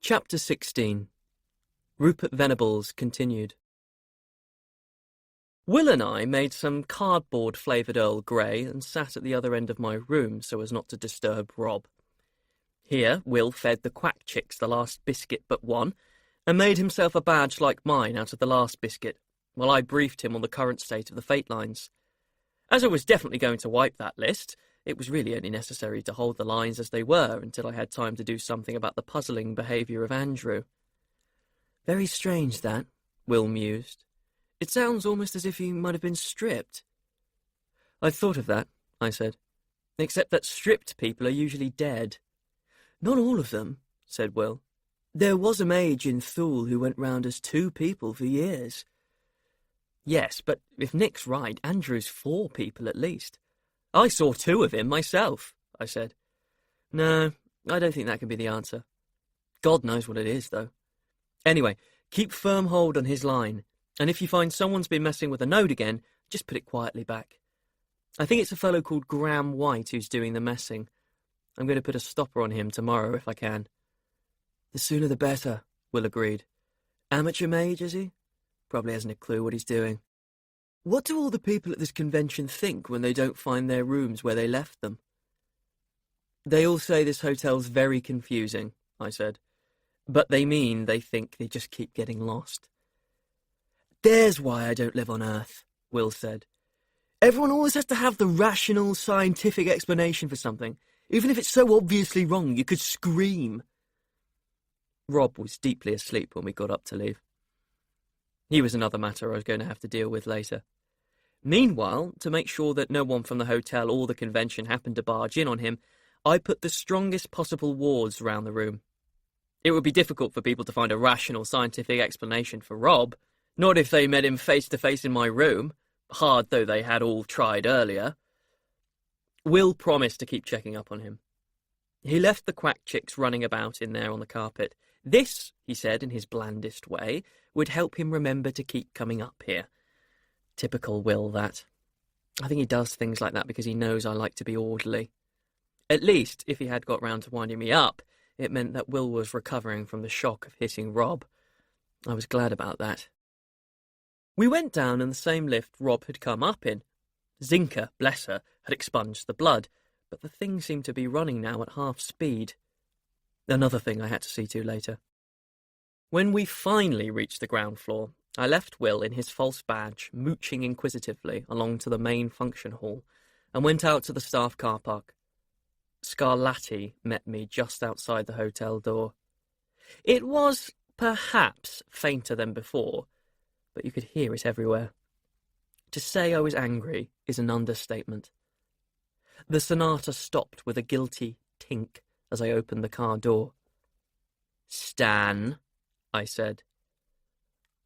Chapter 16. Rupert Venables continued. Will and I made some cardboard-flavoured Earl Grey and sat at the other end of my room so as not to disturb Rob. Here, Will fed the quack chicks the last biscuit but one, and made himself a badge like mine out of the last biscuit, while I briefed him on the current state of the fate lines. As I was definitely going to wipe that list, it was really only necessary to hold the lines as they were until I had time to do something about the puzzling behaviour of Andrew. Very strange, that, Will mused. It sounds almost as if he might have been stripped. I'd thought of that, I said, except that stripped people are usually dead. Not all of them, said Will. There was a mage in Thule who went round as 2 people for years. Yes, but if Nick's right, Andrew's 4 people at least. I saw 2 of him myself, I said. No, I don't think that can be the answer. God knows what it is, though. Anyway, keep firm hold on his line, and if you find someone's been messing with a node again, just put it quietly back. I think it's a fellow called Graham White who's doing the messing. I'm going to put a stopper on him tomorrow if I can. The sooner the better, Will agreed. Amateur mage, is he? Probably hasn't a clue what he's doing. What do all the people at this convention think when they don't find their rooms where they left them? They all say this hotel's very confusing, I said. But they mean they think they just keep getting lost. There's why I don't live on Earth, Will said. Everyone always has to have the rational, scientific explanation for something, even if it's so obviously wrong you could scream. Rob was deeply asleep when we got up to leave. He was another matter I was going to have to deal with later. Meanwhile, to make sure that no one from the hotel or the convention happened to barge in on him, I put the strongest possible wards around the room. It would be difficult for people to find a rational scientific explanation for Rob, not if they met him face to face in my room, hard though they had all tried earlier. Will promised to keep checking up on him. He left the quack chicks running about in there on the carpet. This, he said in his blandest way, would help him remember to keep coming up here. Typical Will, that. I think he does things like that because he knows I like to be orderly. At least, if he had got round to winding me up, it meant that Will was recovering from the shock of hitting Rob. I was glad about that. We went down in the same lift Rob had come up in. Zinka, bless her, had expunged the blood, but the thing seemed to be running now at half speed. Another thing I had to see to later. When we finally reached the ground floor, I left Will in his false badge, mooching inquisitively along to the main function hall, and went out to the staff car park. Scarlatti met me just outside the hotel door. It was, perhaps, fainter than before, but you could hear it everywhere. To say I was angry is an understatement. The sonata stopped with a guilty tink as I opened the car door. Stan, I said.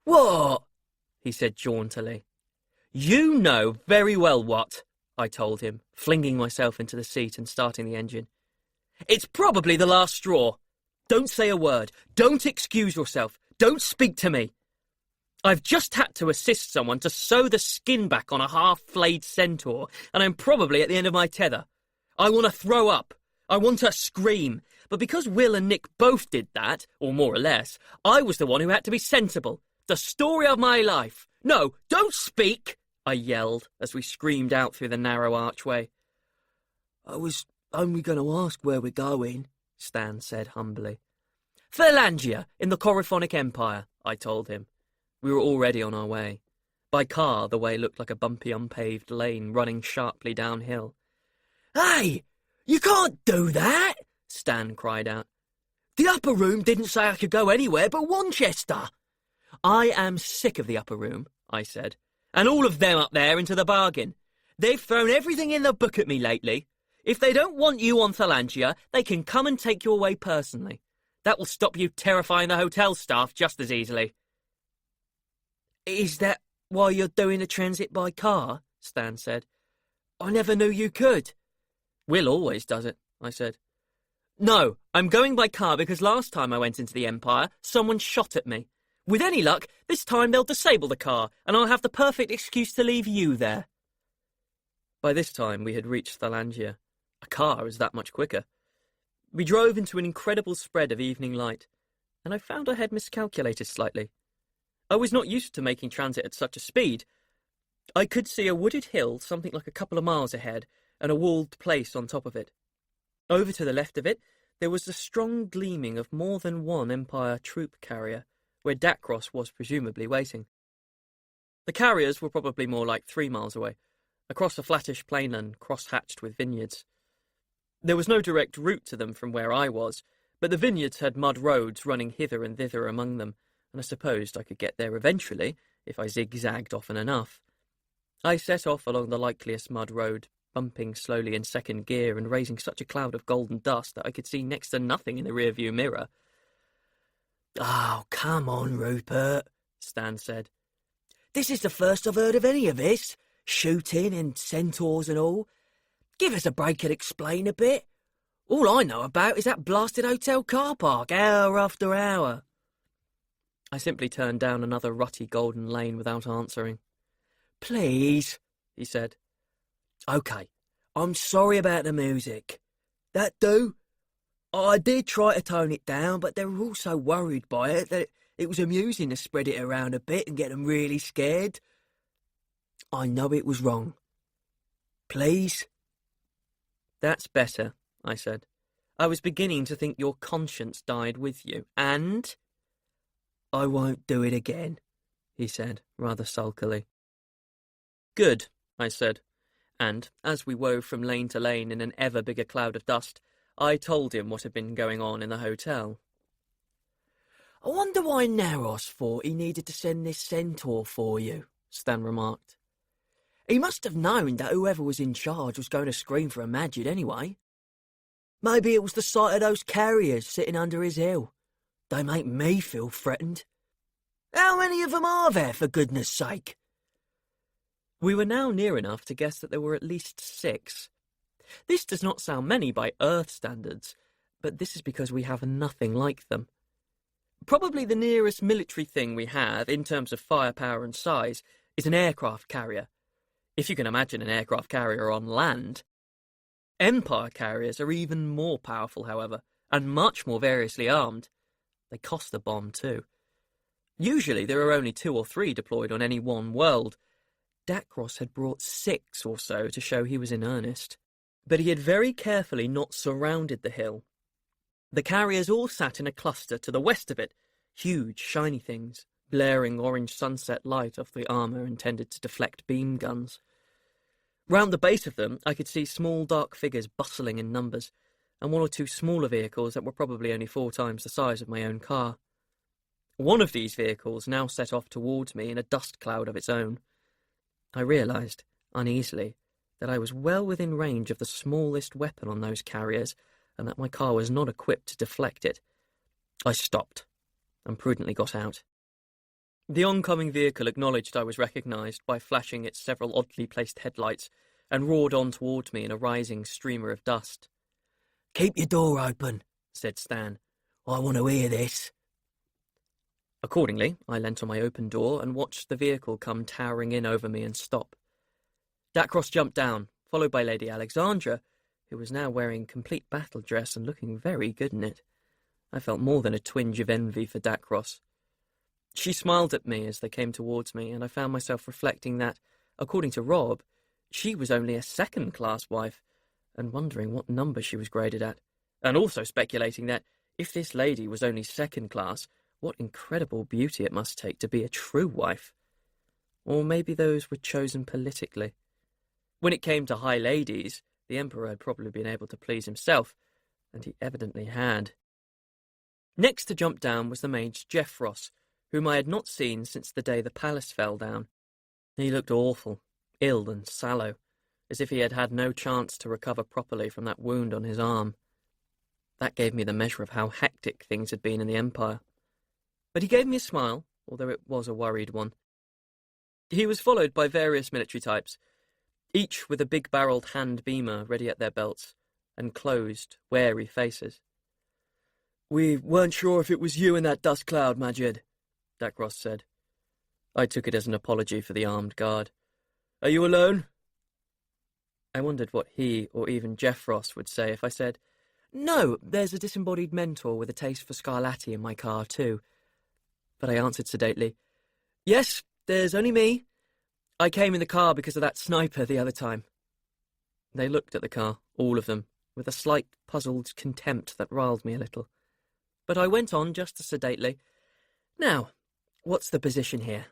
What? He said jauntily. You know very well what, I told him, flinging myself into the seat and starting the engine. It's probably the last straw. Don't say a word. Don't excuse yourself. Don't speak to me. I've just had to assist someone to sew the skin back on a half-flayed centaur, and I'm probably at the end of my tether. I want to throw up. I want to scream. But because Will and Nick both did that, or more or less, I was the one who had to be sensible. The story of my life. No, don't speak, I yelled as we screamed out through the narrow archway. I was only going to ask where we're going, Stan said humbly. Thalangia, in the Corophonic Empire, I told him. We were already on our way. By car, the way looked like a bumpy, unpaved lane running sharply downhill. Hey, you can't do that, Stan cried out. The upper room didn't say I could go anywhere but Wanchester. I am sick of the upper room, I said, and all of them up there into the bargain. They've thrown everything in the book at me lately. If they don't want you on Thalangia, they can come and take you away personally. That will stop you terrifying the hotel staff just as easily. Is that why you're doing the transit by car? Stan said. I never knew you could. Will always does it, I said. No, I'm going by car because last time I went into the Empire, someone shot at me. With any luck, this time they'll disable the car, and I'll have the perfect excuse to leave you there. By this time, we had reached Thalangia. A car is that much quicker. We drove into an incredible spread of evening light. and I found I had miscalculated slightly. I was not used to making transit at such a speed. I could see a wooded hill something like a couple of miles ahead, and a walled place on top of it. Over to the left of it, there was the strong gleaming of more than one Empire troop carrier, where Dacros was presumably waiting. The carriers were probably more like 3 miles away, across a flattish plainland cross-hatched with vineyards. There was no direct route to them from where I was, but the vineyards had mud roads running hither and thither among them, and I supposed I could get there eventually, if I zigzagged often enough. I set off along the likeliest mud road, bumping slowly in second gear and raising such a cloud of golden dust that I could see next to nothing in the rearview mirror. "Oh, come on, Rupert," Stan said. "This is the first I've heard of any of this. Shooting and centaurs and all. Give us a break and explain a bit. All I know about is that blasted hotel car park, hour after hour." I simply turned down another rutty golden lane without answering. "Please," he said. "OK, I'm sorry about the music. That do? I did try to tone it down, but they were all so worried by it that it was amusing to spread it around a bit and get them really scared. I know it was wrong. Please?" "That's better," I said. "I was beginning to think your conscience died with you, and—" "I won't do it again," he said, rather sulkily. "Good," I said, and, as we wove from lane to lane in an ever bigger cloud of dust, I told him what had been going on in the hotel. "I wonder why Naros thought he needed to send this centaur for you," Stan remarked. "He must have known that whoever was in charge was going to scream for a Magid anyway. Maybe it was the sight of those carriers sitting under his hill. They make me feel threatened. How many of them are there, for goodness sake?" We were now near enough to guess that there were at least 6. This does not sound many by Earth standards, but this is because we have nothing like them. Probably the nearest military thing we have, in terms of firepower and size, is an aircraft carrier. If you can imagine an aircraft carrier on land. Empire carriers are even more powerful, however, and much more variously armed. They cost a bomb too. Usually there are only 2 or 3 deployed on any one world. Dacros had brought 6 or so to show he was in earnest. But he had very carefully not surrounded the hill. The carriers all sat in a cluster to the west of it, huge, shiny things, blaring orange sunset light off the armour intended to deflect beam guns. Round the base of them, I could see small dark figures bustling in numbers, and 1 or 2 smaller vehicles that were probably only 4 times the size of my own car. One of these vehicles now set off towards me in a dust cloud of its own. I realised, uneasily, that I was well within range of the smallest weapon on those carriers, and that my car was not equipped to deflect it. I stopped, and prudently got out. The oncoming vehicle acknowledged I was recognised by flashing its several oddly placed headlights, and roared on toward me in a rising streamer of dust. "Keep your door open," said Stan. "I want to hear this." Accordingly, I leant on my open door and watched the vehicle come towering in over me and stop. Dacros jumped down, followed by Lady Alexandra, who was now wearing complete battle dress and looking very good in it. I felt more than a twinge of envy for Dacros. She smiled at me as they came towards me, and I found myself reflecting that, according to Rob, she was only a second-class wife, and wondering what number she was graded at, and also speculating that, if this lady was only second-class, what incredible beauty it must take to be a true wife. Or maybe those were chosen politically. When it came to high ladies, the Emperor had probably been able to please himself, and he evidently had. Next to jump down was the mage Jeffros, whom I had not seen since the day the palace fell down. He looked awful, ill and sallow, as if he had had no chance to recover properly from that wound on his arm. That gave me the measure of how hectic things had been in the Empire. But he gave me a smile, although it was a worried one. He was followed by various military types, each with a big-barreled hand beamer ready at their belts, and closed, wary faces. "We weren't sure if it was you in that dust cloud, Magid," Dacros said. I took it as an apology for the armed guard. "Are you alone?" I wondered what he, or even Jeffros, would say if I said, No, there's a disembodied mentor with a taste for Scarlatti in my car too. But I answered sedately, yes, there's only me. I came in the car because of that sniper the other time. They looked at the car, all of them, with a slight puzzled contempt that riled me a little. But I went on just as sedately. Now, what's the position here?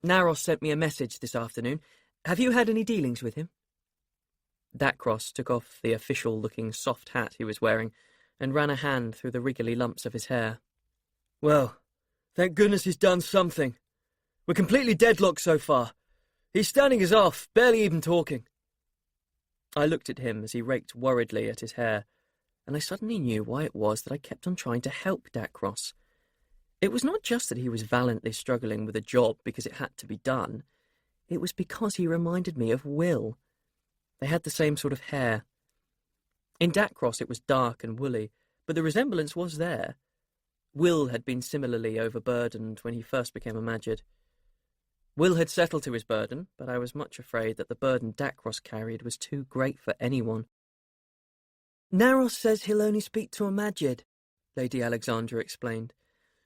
Naros sent me a message this afternoon. Have you had any dealings with him? Dacros took off the official-looking soft hat he was wearing and ran a hand through the wriggly lumps of his hair. Well, thank goodness he's done something. We're completely deadlocked so far. He's standing us off, barely even talking. I looked at him as he raked worriedly at his hair, and I suddenly knew why it was that I kept on trying to help Dacros. It was not just that he was valiantly struggling with a job because it had to be done. It was because he reminded me of Will. They had the same sort of hair. In Dacros it was dark and woolly, but the resemblance was there. Will had been similarly overburdened when he first became a Magid. Will had settled to his burden, but I was much afraid that the burden Dacros carried was too great for anyone. Naros says he'll only speak to a Magid, Lady Alexandra explained.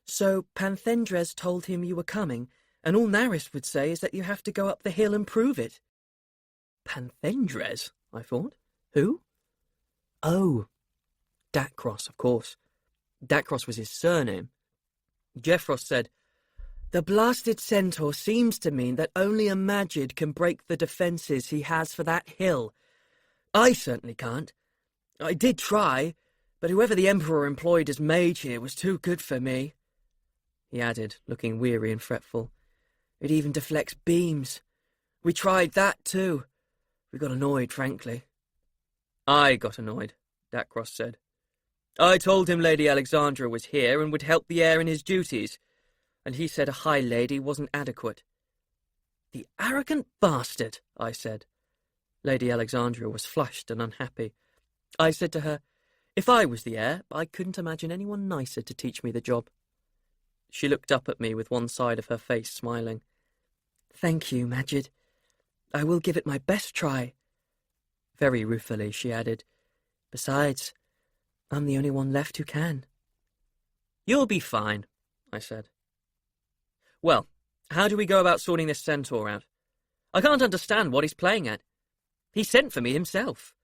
So Panthendres told him you were coming, and all Naris would say is that you have to go up the hill and prove it. Panthendres? I thought. Who? Oh, Dacros, of course. Dacros was his surname. Jeffros said, the blasted centaur seems to mean that only a Magid can break the defences he has for that hill. I certainly can't. I did try, but whoever the Emperor employed as mage here was too good for me. He added, looking weary and fretful. It even deflects beams. We tried that too. We got annoyed, frankly. I got annoyed, Dacros said. I told him Lady Alexandra was here and would help the heir in his duties, and he said a high lady wasn't adequate. The arrogant bastard, I said. Lady Alexandra was flushed and unhappy. I said to her, if I was the heir, I couldn't imagine anyone nicer to teach me the job. She looked up at me with one side of her face smiling. Thank you, Magid. I will give it my best try. Very ruefully, she added, besides, I'm the only one left who can. You'll be fine, I said. Well, how do we go about sorting this centaur out? I can't understand what he's playing at. He sent for me himself.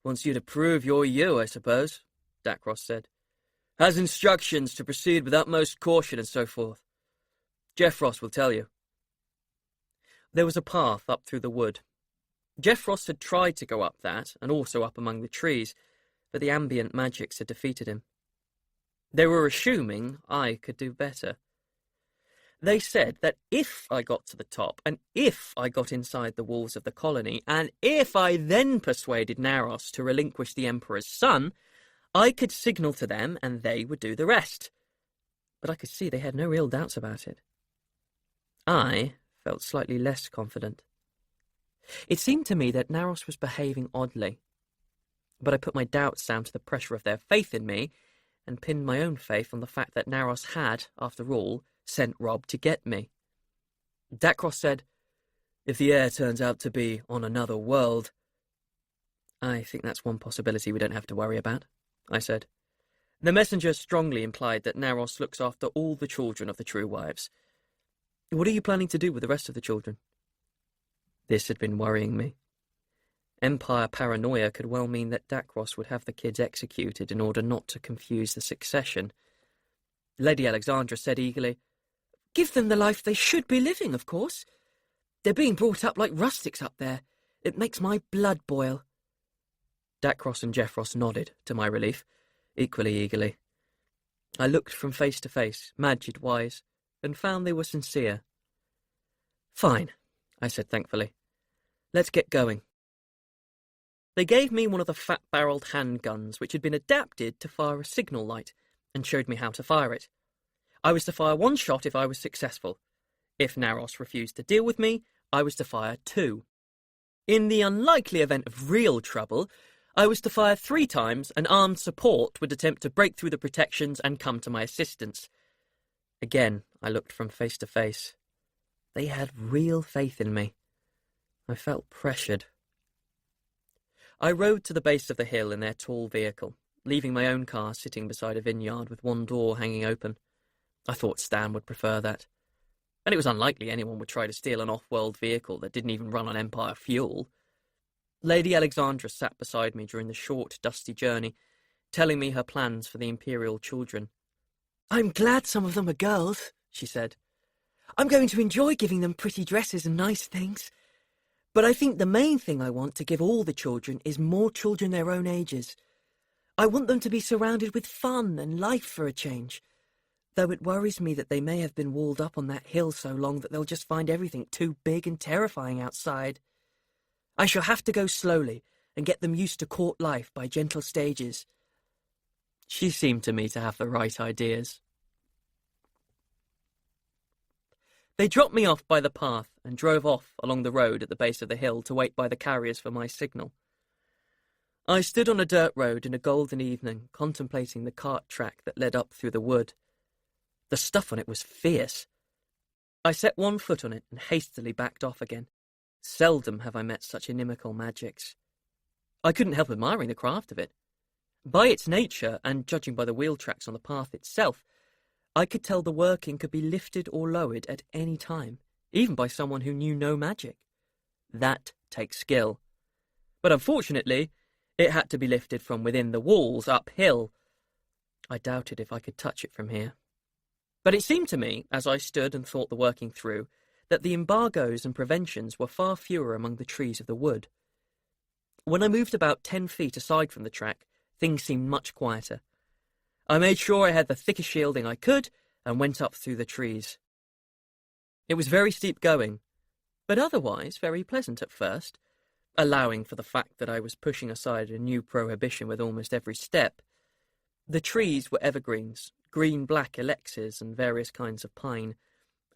Wants you to prove you're you, I suppose, Dacros said. Has instructions to proceed with utmost caution and so forth. Jeffros will tell you. There was a path up through the wood. Jeffros had tried to go up that, and also up among the trees, but the ambient magics had defeated him. They were assuming I could do better. They said that if I got to the top, and if I got inside the walls of the colony, and if I then persuaded Naros to relinquish the Emperor's son, I could signal to them and they would do the rest. But I could see they had no real doubts about it. I felt slightly less confident. It seemed to me that Naros was behaving oddly, but I put my doubts down to the pressure of their faith in me, and pinned my own faith on the fact that Naros had, after all, sent Rob to get me. Dacros said, if the heir turns out to be on another world... I think that's one possibility we don't have to worry about, I said. The messenger strongly implied that Naros looks after all the children of the true wives. What are you planning to do with the rest of the children? This had been worrying me. Empire paranoia could well mean that Dacros would have the kids executed in order not to confuse the succession. Lady Alexandra said eagerly, give them the life they should be living, of course. They're being brought up like rustics up there. It makes my blood boil. Dacros and Jeffros nodded, to my relief, equally eagerly. I looked from face to face, Magid-wise, and found they were sincere. Fine, I said thankfully. Let's get going. They gave me one of the fat-barreled handguns which had been adapted to fire a signal light, and showed me how to fire it. I was to fire one shot if I was successful. If Naros refused to deal with me, I was to fire 2. In the unlikely event of real trouble, I was to fire 3 times, and armed support would attempt to break through the protections and come to my assistance. Again, I looked from face to face. They had real faith in me. I felt pressured. I rode to the base of the hill in their tall vehicle, leaving my own car sitting beside a vineyard with one door hanging open. I thought Stan would prefer that. And it was unlikely anyone would try to steal an off-world vehicle that didn't even run on Empire fuel. Lady Alexandra sat beside me during the short, dusty journey, telling me her plans for the Imperial children. "I'm glad some of them are girls," she said. "I'm going to enjoy giving them pretty dresses and nice things. But I think the main thing I want to give all the children is more children their own ages. I want them to be surrounded with fun and life for a change, though it worries me that they may have been walled up on that hill so long that they'll just find everything too big and terrifying outside. I shall have to go slowly and get them used to court life by gentle stages." She seemed to me to have the right ideas. They dropped me off by the path and drove off along the road at the base of the hill to wait by the carriers for my signal. I stood on a dirt road in a golden evening, contemplating the cart track that led up through the wood. The stuff on it was fierce. I set one foot on it and hastily backed off again. Seldom have I met such inimical magics. I couldn't help admiring the craft of it. By its nature, and judging by the wheel tracks on the path itself, I could tell the working could be lifted or lowered at any time, even by someone who knew no magic. That takes skill. But unfortunately, it had to be lifted from within the walls, uphill. I doubted if I could touch it from here. But it seemed to me, as I stood and thought the working through, that the embargoes and preventions were far fewer among the trees of the wood. When I moved about 10 feet aside from the track, things seemed much quieter. I made sure I had the thickest shielding I could and went up through the trees. It was very steep going, but otherwise very pleasant at first, allowing for the fact that I was pushing aside a new prohibition with almost every step. The trees were evergreens, green-black ilexes and various kinds of pine,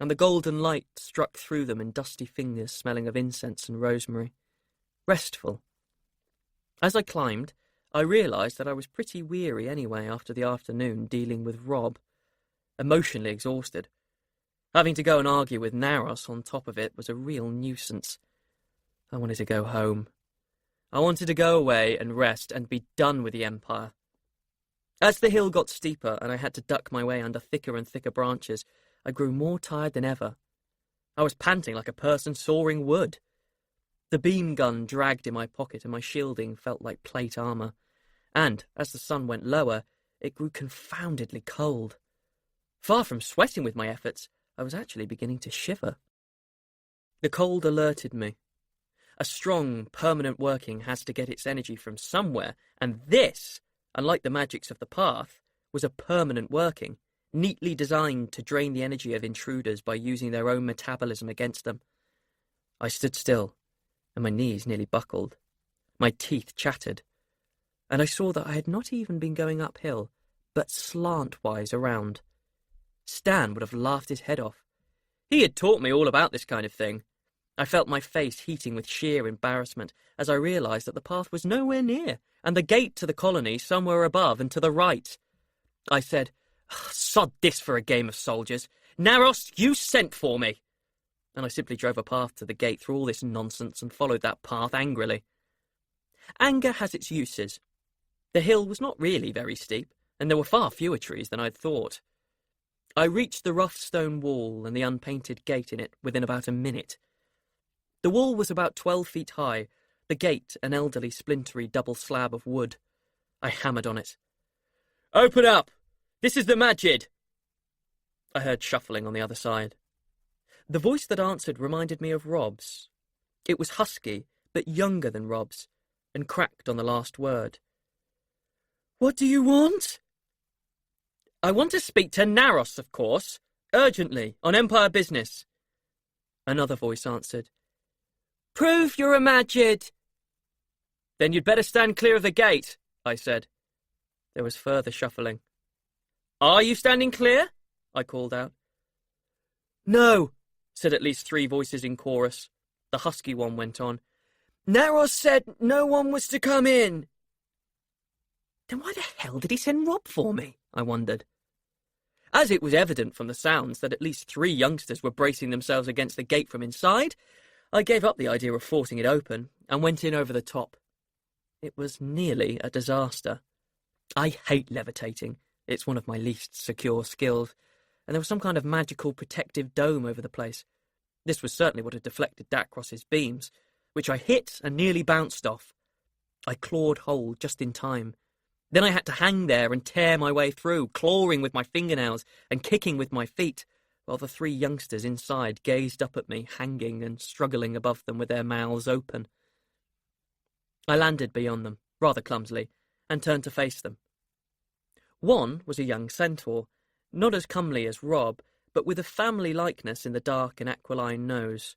and the golden light struck through them in dusty fingers smelling of incense and rosemary. Restful. As I climbed, I realised that I was pretty weary anyway after the afternoon dealing with Rob. Emotionally exhausted. Having to go and argue with Naros on top of it was a real nuisance. I wanted to go home. I wanted to go away and rest and be done with the Empire. As the hill got steeper and I had to duck my way under thicker and thicker branches, I grew more tired than ever. I was panting like a person sawing wood. The beam gun dragged in my pocket and my shielding felt like plate armour. And, as the sun went lower, it grew confoundedly cold. Far from sweating with my efforts, I was actually beginning to shiver. The cold alerted me. A strong, permanent working has to get its energy from somewhere, and this, unlike the magics of the path, was a permanent working, neatly designed to drain the energy of intruders by using their own metabolism against them. I stood still, and my knees nearly buckled. My teeth chattered, and I saw that I had not even been going uphill, but slantwise around. Stan would have laughed his head off. He had taught me all about this kind of thing. I felt my face heating with sheer embarrassment as I realised that the path was nowhere near, and the gate to the colony somewhere above and to the right. I said, "Sod this for a game of soldiers. Naros, you sent for me." And I simply drove a path to the gate through all this nonsense and followed that path angrily. Anger has its uses. The hill was not really very steep, and there were far fewer trees than I'd thought. I reached the rough stone wall and the unpainted gate in it within about a minute. The wall was about 12 feet high, the gate an elderly splintery double slab of wood. I hammered on it. "Open up! This is the Magid!" I heard shuffling on the other side. The voice that answered reminded me of Rob's. It was husky, but younger than Rob's, and cracked on the last word. "What do you want?" "I want to speak to Naros, of course. Urgently, on Empire business." Another voice answered. "Prove you're a Magid." "Then you'd better stand clear of the gate," I said. There was further shuffling. "Are you standing clear?" I called out. "No," said at least 3 voices in chorus. The husky one went on. "Naros said no one was to come in." Then why the hell did he send Rob for me? I wondered. As it was evident from the sounds that at least 3 youngsters were bracing themselves against the gate from inside, I gave up the idea of forcing it open and went in over the top. It was nearly a disaster. I hate levitating. It's one of my least secure skills, and there was some kind of magical protective dome over the place. This was certainly what had deflected Dacros's beams, which I hit and nearly bounced off. I clawed hold just in time. Then I had to hang there and tear my way through, clawing with my fingernails and kicking with my feet, while the three youngsters inside gazed up at me, hanging and struggling above them with their mouths open. I landed beyond them, rather clumsily, and turned to face them. One was a young centaur, not as comely as Rob, but with a family likeness in the dark and aquiline nose.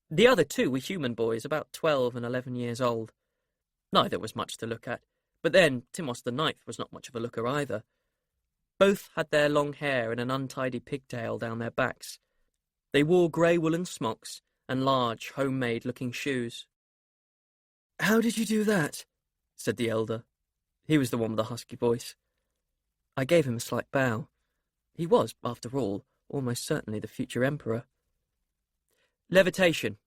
The other two were human boys, about 12 and 11 years old. Neither was much to look at, but then Timos the Ninth was not much of a looker either. Both had their long hair and an untidy pigtail down their backs. They wore grey woolen smocks and large, homemade-looking shoes. "How did you do that?" said the elder. He was the one with the husky voice. I gave him a slight bow. He was, after all, almost certainly the future emperor. "Levitation.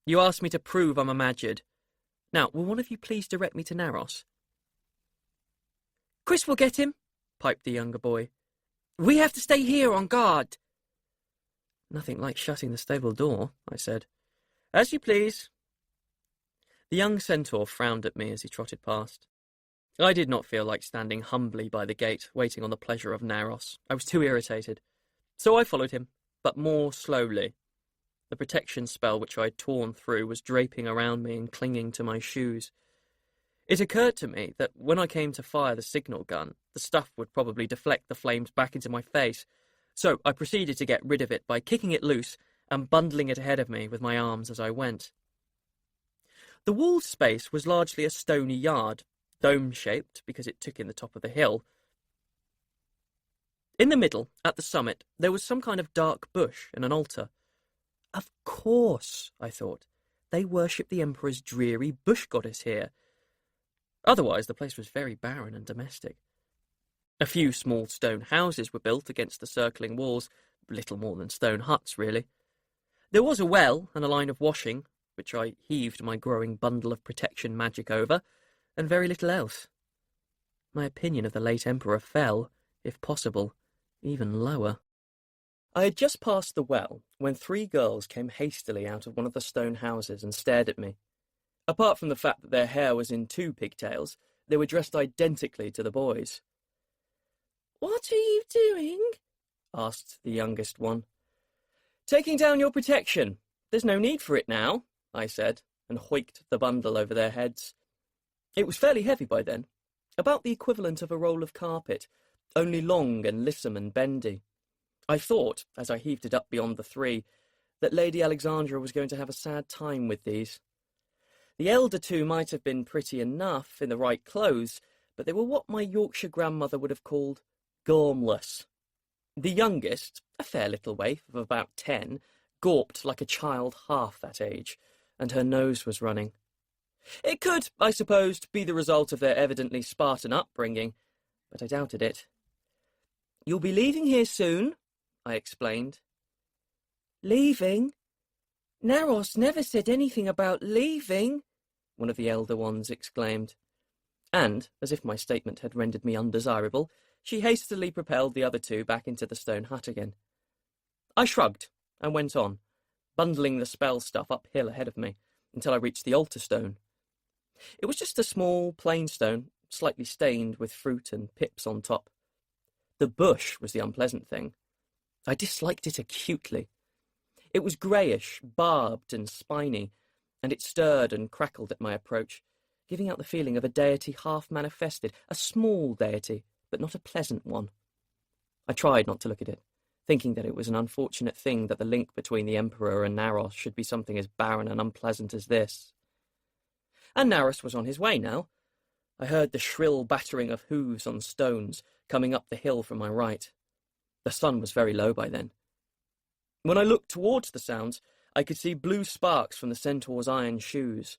You asked me to prove I'm a Magid. Now, will one of you please direct me to Naros?" "Chris will get him," piped the younger boy. "We have to stay here on guard." "Nothing like shutting the stable door," I said. "As you please." The young centaur frowned at me as he trotted past. I did not feel like standing humbly by the gate, waiting on the pleasure of Naros. I was too irritated. So I followed him, but more slowly. The protection spell which I had torn through was draping around me and clinging to my shoes. It occurred to me that when I came to fire the signal gun, the stuff would probably deflect the flames back into my face, so I proceeded to get rid of it by kicking it loose and bundling it ahead of me with my arms as I went. The walled space was largely a stony yard, dome-shaped because it took in the top of the hill. In the middle, at the summit, there was some kind of dark bush and an altar. Of course, I thought, they worship the Emperor's dreary bush goddess here. Otherwise, the place was very barren and domestic. A few small stone houses were built against the circling walls, little more than stone huts, really. There was a well and a line of washing, which I heaved my growing bundle of protection magic over, and very little else. My opinion of the late Emperor fell, if possible, even lower. I had just passed the well when three girls came hastily out of one of the stone houses and stared at me. Apart from the fact that their hair was in two pigtails, they were dressed identically to the boys. "What are you doing?" asked the youngest one. "Taking down your protection. There's no need for it now," I said, and hoiked the bundle over their heads. It was fairly heavy by then, about the equivalent of a roll of carpet, only long and lissom and bendy. I thought, as I heaved it up beyond the three, that Lady Alexandra was going to have a sad time with these. The elder two might have been pretty enough in the right clothes, but they were what my Yorkshire grandmother would have called gormless. The youngest, a fair little waif of about 10, gawped like a child half that age, and her nose was running. It could, I supposed, be the result of their evidently Spartan upbringing, but I doubted it. "You'll be leaving here soon," I explained. "Leaving? Naros never said anything about leaving," one of the elder ones exclaimed. And, as if my statement had rendered me undesirable, she hastily propelled the other two back into the stone hut again. I shrugged and went on, bundling the spell stuff uphill ahead of me, until I reached the altar stone. It was just a small, plain stone, slightly stained with fruit and pips on top. The bush was the unpleasant thing. I disliked it acutely. It was greyish, barbed and spiny, and it stirred and crackled at my approach, giving out the feeling of a deity half-manifested, a small deity, but not a pleasant one. I tried not to look at it, thinking that it was an unfortunate thing that the link between the Emperor and Naros should be something as barren and unpleasant as this. And Naros was on his way now. I heard the shrill battering of hooves on stones coming up the hill from my right. The sun was very low by then. When I looked towards the sounds, I could see blue sparks from the centaur's iron shoes.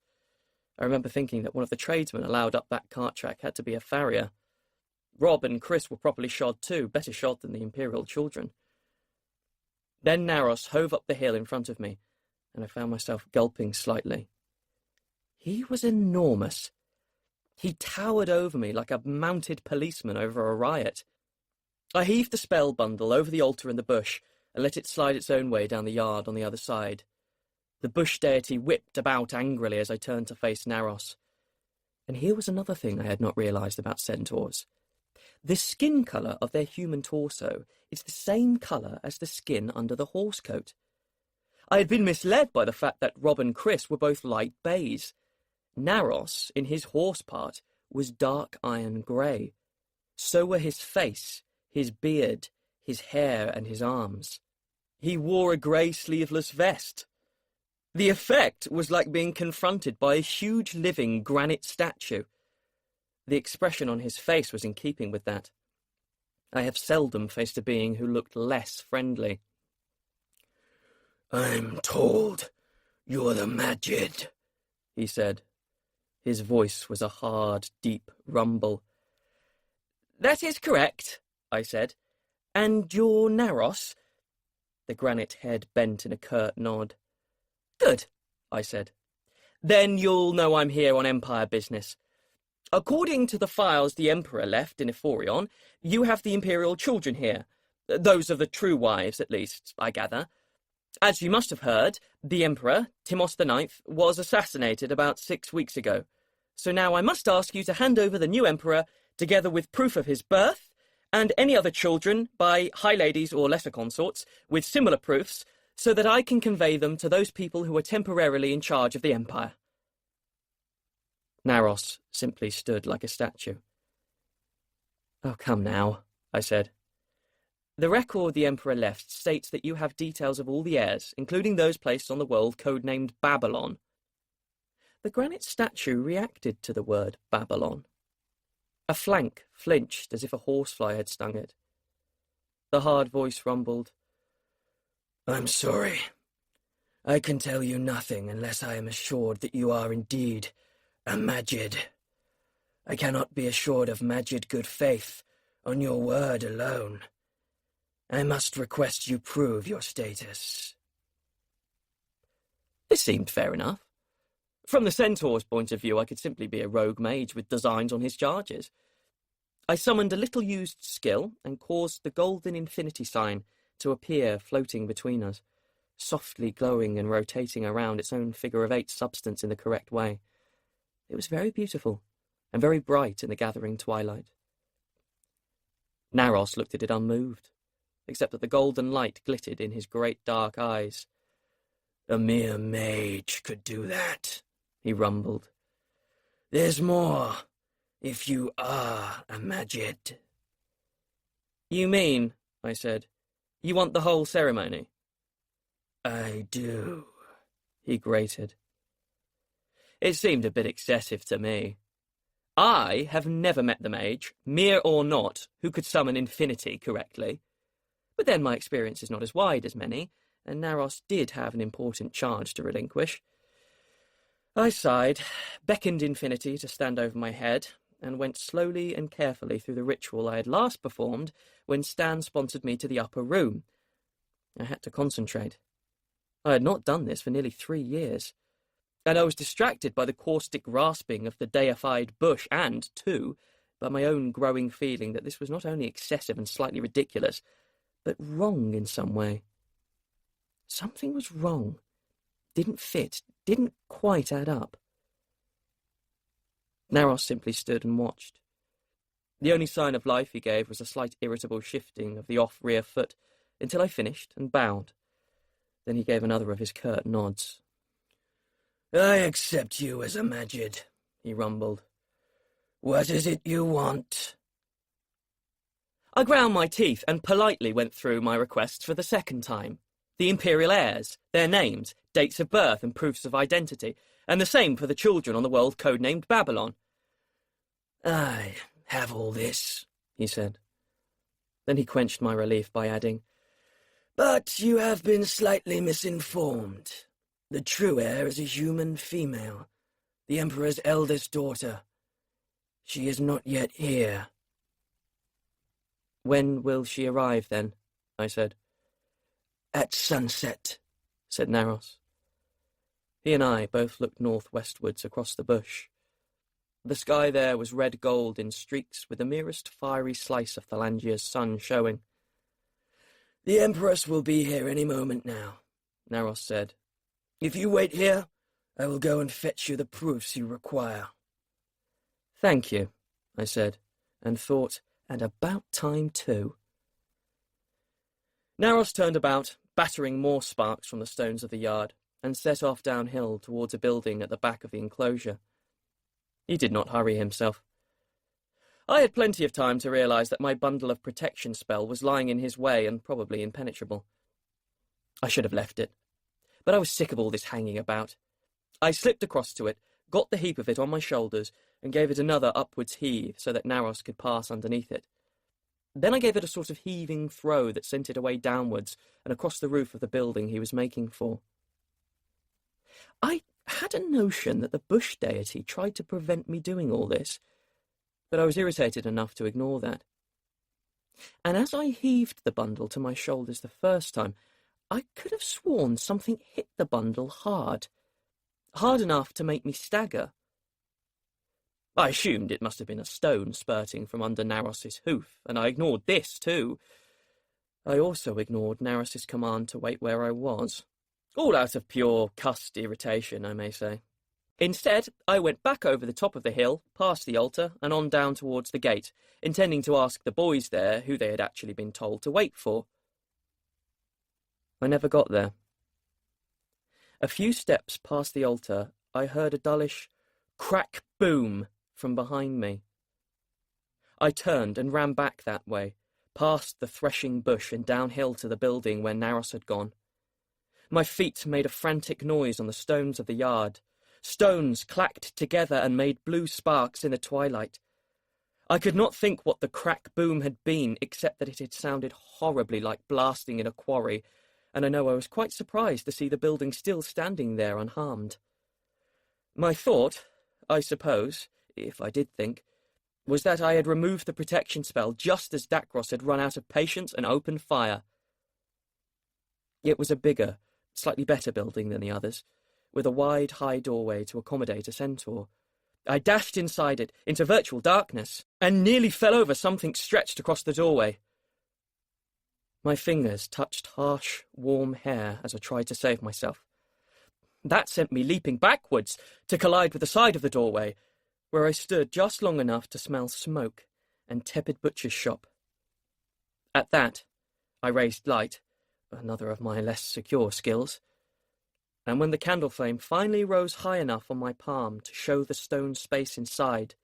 I remember thinking that one of the tradesmen allowed up that cart track had to be a farrier. Rob and Chris were properly shod too, better shod than the imperial children. Then Naros hove up the hill in front of me, and I found myself gulping slightly. He was enormous. He towered over me like a mounted policeman over a riot. I heaved the spell bundle over the altar and the bush and let it slide its own way down the yard on the other side. The bush deity whipped about angrily as I turned to face Naros. And here was another thing I had not realised about centaurs. The skin colour of their human torso is the same colour as the skin under the horse coat. I had been misled by the fact that Rob and Chris were both light beige. Naros, in his horse part, was dark iron grey. So were his face, his beard, his hair and his arms. He wore a grey sleeveless vest. The effect was like being confronted by a huge living granite statue. The expression on his face was in keeping with that. I have seldom faced a being who looked less friendly. "I'm told you're the Magid," he said. His voice was a hard, deep rumble. "That is correct," I said. "And you're Naros?" The granite head bent in a curt nod. "Good," I said. "Then you'll know I'm here on Empire business. According to the files the Emperor left in Ephorion, you have the Imperial children here. Those are the true wives, at least, I gather. As you must have heard, the Emperor, Timos IX, was assassinated about 6 weeks ago. So now I must ask you to hand over the new Emperor, together with proof of his birth, and any other children by high ladies or lesser consorts, with similar proofs, so that I can convey them to those people who are temporarily in charge of the Empire." Naros simply stood like a statue. "Oh, come now," I said. "The record the Emperor left states that you have details of all the heirs, including those placed on the world codenamed Babylon." The granite statue reacted to the word Babylon. A flank flinched as if a horsefly had stung it. The hard voice rumbled. "I'm sorry. I can tell you nothing unless I am assured that you are indeed a Magid. I cannot be assured of Magid good faith on your word alone. I must request you prove your status." This seemed fair enough. From the Centaur's point of view, I could simply be a rogue mage with designs on his charges. I summoned a little-used skill and caused the golden infinity sign to appear floating between us, softly glowing and rotating around its own figure-of-8 substance in the correct way. It was very beautiful and very bright in the gathering twilight. Naros looked at it unmoved, except that the golden light glittered in his great dark eyes. "A mere mage could do that," he rumbled. "There's more, if you are a Magid." "You mean," I said, "you want the whole ceremony?" "I do," he grated. It seemed a bit excessive to me. I have never met the mage, mere or not, who could summon infinity correctly. But then my experience is not as wide as many, and Naros did have an important charge to relinquish. I sighed, beckoned infinity to stand over my head, and went slowly and carefully through the ritual I had last performed when Stan sponsored me to the upper room. I had to concentrate. I had not done this for nearly 3 years, and I was distracted by the caustic rasping of the deified bush and, too, by my own growing feeling that this was not only excessive and slightly ridiculous, but wrong in some way. Something was wrong. Didn't fit, didn't quite add up. Naros simply stood and watched. The only sign of life he gave was a slight irritable shifting of the off rear foot until I finished and bowed. Then he gave another of his curt nods. "I accept you as a Magid," he rumbled. "What is it you want?" I ground my teeth and politely went through my requests for the second time. The Imperial heirs, their names, dates of birth and proofs of identity, and the same for the children on the world codenamed Babylon. "I have all this," he said. Then he quenched my relief by adding, "But you have been slightly misinformed. The true heir is a human female, the Emperor's eldest daughter. She is not yet here." "When will she arrive, then?" I said. "At sunset," said Naros. He and I both looked northwestwards across the bush. The sky there was red gold in streaks with the merest fiery slice of Thalangia's sun showing. "The Empress will be here any moment now," Naros said. "If you wait here, I will go and fetch you the proofs you require." "Thank you," I said, and thought, and about time too. Naros turned about, battering more sparks from the stones of the yard, and set off downhill towards a building at the back of the enclosure. He did not hurry himself. I had plenty of time to realise that my bundle of protection spell was lying in his way and probably impenetrable. I should have left it, but I was sick of all this hanging about. I slipped across to it, got the heap of it on my shoulders, and gave it another upwards heave so that Naros could pass underneath it. Then I gave it a sort of heaving throw that sent it away downwards and across the roof of the building he was making for. I had a notion that the bush deity tried to prevent me doing all this, but I was irritated enough to ignore that. And as I heaved the bundle to my shoulders the first time, I could have sworn something hit the bundle hard enough to make me stagger. I assumed it must have been a stone spurting from under Naros's hoof, and I ignored this too. I also ignored Naros's command to wait where I was. All out of pure cussed irritation, I may say. Instead, I went back over the top of the hill, past the altar, and on down towards the gate, intending to ask the boys there who they had actually been told to wait for. I never got there. A few steps past the altar, I heard a dullish crack boom from behind me. I turned and ran back that way, past the threshing bush and downhill to the building where Naros had gone. My feet made a frantic noise on the stones of the yard. Stones clacked together and made blue sparks in the twilight. I could not think what the crack boom had been, except that it had sounded horribly like blasting in a quarry, and I know I was quite surprised to see the building still standing there unharmed. My thought, I suppose, if I did think, was that I had removed the protection spell just as Dacros had run out of patience and opened fire. It was a bigger, slightly better building than the others, with a wide, high doorway to accommodate a centaur. I dashed inside it, into virtual darkness, and nearly fell over something stretched across the doorway. My fingers touched harsh, warm hair as I tried to save myself. That sent me leaping backwards to collide with the side of the doorway, where I stood just long enough to smell smoke and tepid butcher's shop. At that, I raised light, another of my less secure skills, and when the candle flame finally rose high enough on my palm to show the stone space inside,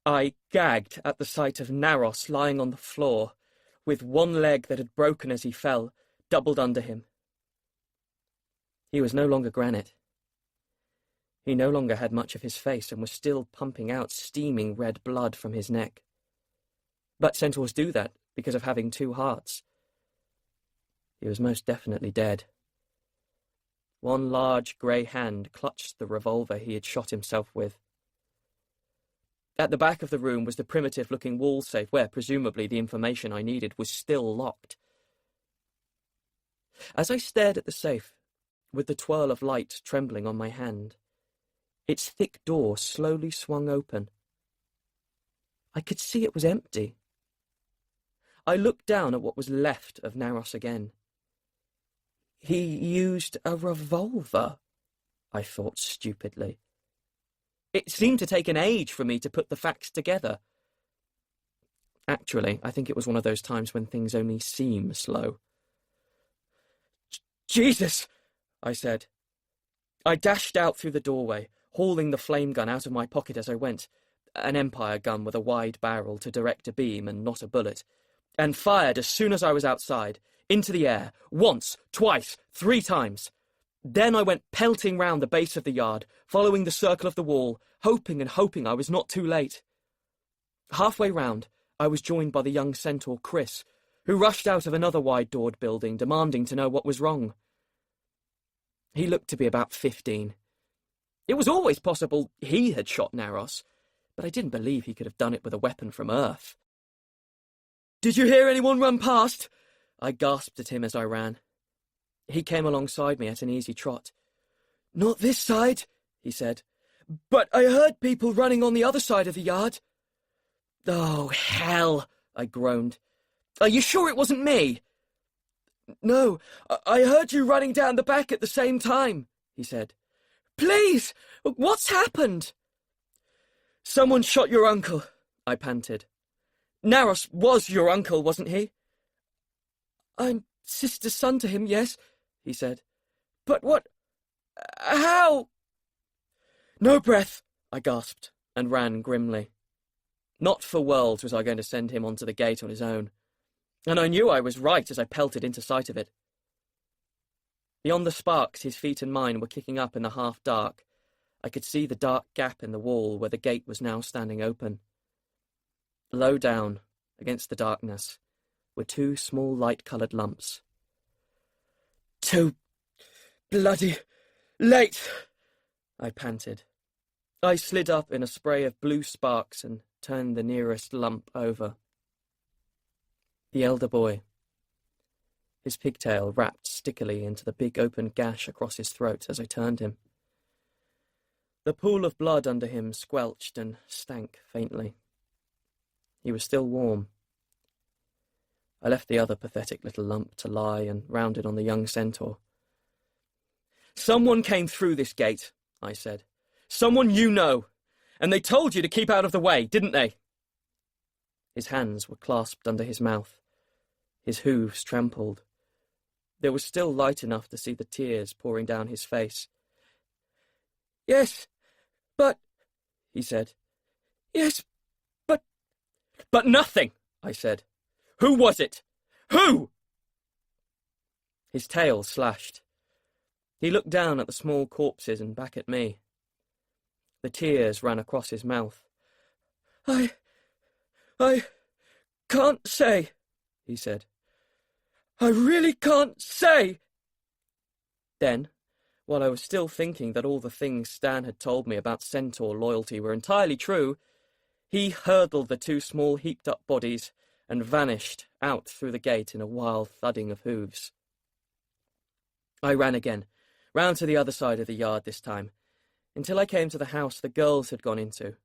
I gagged at the sight of Naros lying on the floor, with one leg that had broken as he fell, doubled under him. He was no longer granite. He no longer had much of his face and was still pumping out steaming red blood from his neck. But centaurs do that because of having two hearts. He was most definitely dead. One large grey hand clutched the revolver he had shot himself with. At the back of the room was the primitive-looking wall safe where, presumably, the information I needed was still locked. As I stared at the safe, with the twirl of light trembling on my hand, its thick door slowly swung open. I could see it was empty. I looked down at what was left of Naros again. He used a revolver, I thought stupidly. It seemed to take an age for me to put the facts together. Actually, I think it was one of those times when things only seem slow. Jesus, I said. I dashed out through the doorway, hauling the flame gun out of my pocket as I went, an Empire gun with a wide barrel to direct a beam and not a bullet, and fired as soon as I was outside, into the air, once, twice, 3 times. Then I went pelting round the base of the yard, following the circle of the wall, hoping and hoping I was not too late. Halfway round, I was joined by the young centaur Chris, who rushed out of another wide-doored building, demanding to know what was wrong. He looked to be about 15. It was always possible he had shot Naros, but I didn't believe he could have done it with a weapon from Earth. "Did you hear anyone run past?" I gasped at him as I ran. He came alongside me at an easy trot. "Not this side," he said, But I heard people running on the other side of the yard. Oh, hell, I groaned. Are you sure it wasn't me? No, I heard you running down the back at the same time, he said. Please, what's happened? Someone shot your uncle, I panted. Naros was your uncle, wasn't he? I'm sister's son to him, yes, he said. But what... how... No breath, I gasped, and ran grimly. Not for worlds was I going to send him onto the gate on his own, and I knew I was right as I pelted into sight of it. Beyond the sparks his feet and mine were kicking up in the half-dark, I could see the dark gap in the wall where the gate was now standing open. Low down, against the darkness, were two small light-coloured lumps. Too bloody late, I panted. I slid up in a spray of blue sparks and turned the nearest lump over. The elder boy, his pigtail wrapped stickily into the big open gash across his throat as I turned him. The pool of blood under him squelched and stank faintly. He was still warm. I left the other pathetic little lump to lie and rounded on the young centaur. Someone came through this gate, I said. Someone you know. And they told you to keep out of the way, didn't they? His hands were clasped under his mouth. His hooves trampled. There was still light enough to see the tears pouring down his face. Yes, but... he said. Yes, but... But nothing, I said. Who was it? Who? His tail slashed. He looked down at the small corpses and back at me. The tears ran across his mouth. I can't say, he said. I really can't say. Then, while I was still thinking that all the things Stan had told me about centaur loyalty were entirely true, he hurdled the two small heaped-up bodies and vanished out through the gate in a wild thudding of hooves. I ran again, round to the other side of the yard this time, until I came to the house the girls had gone into.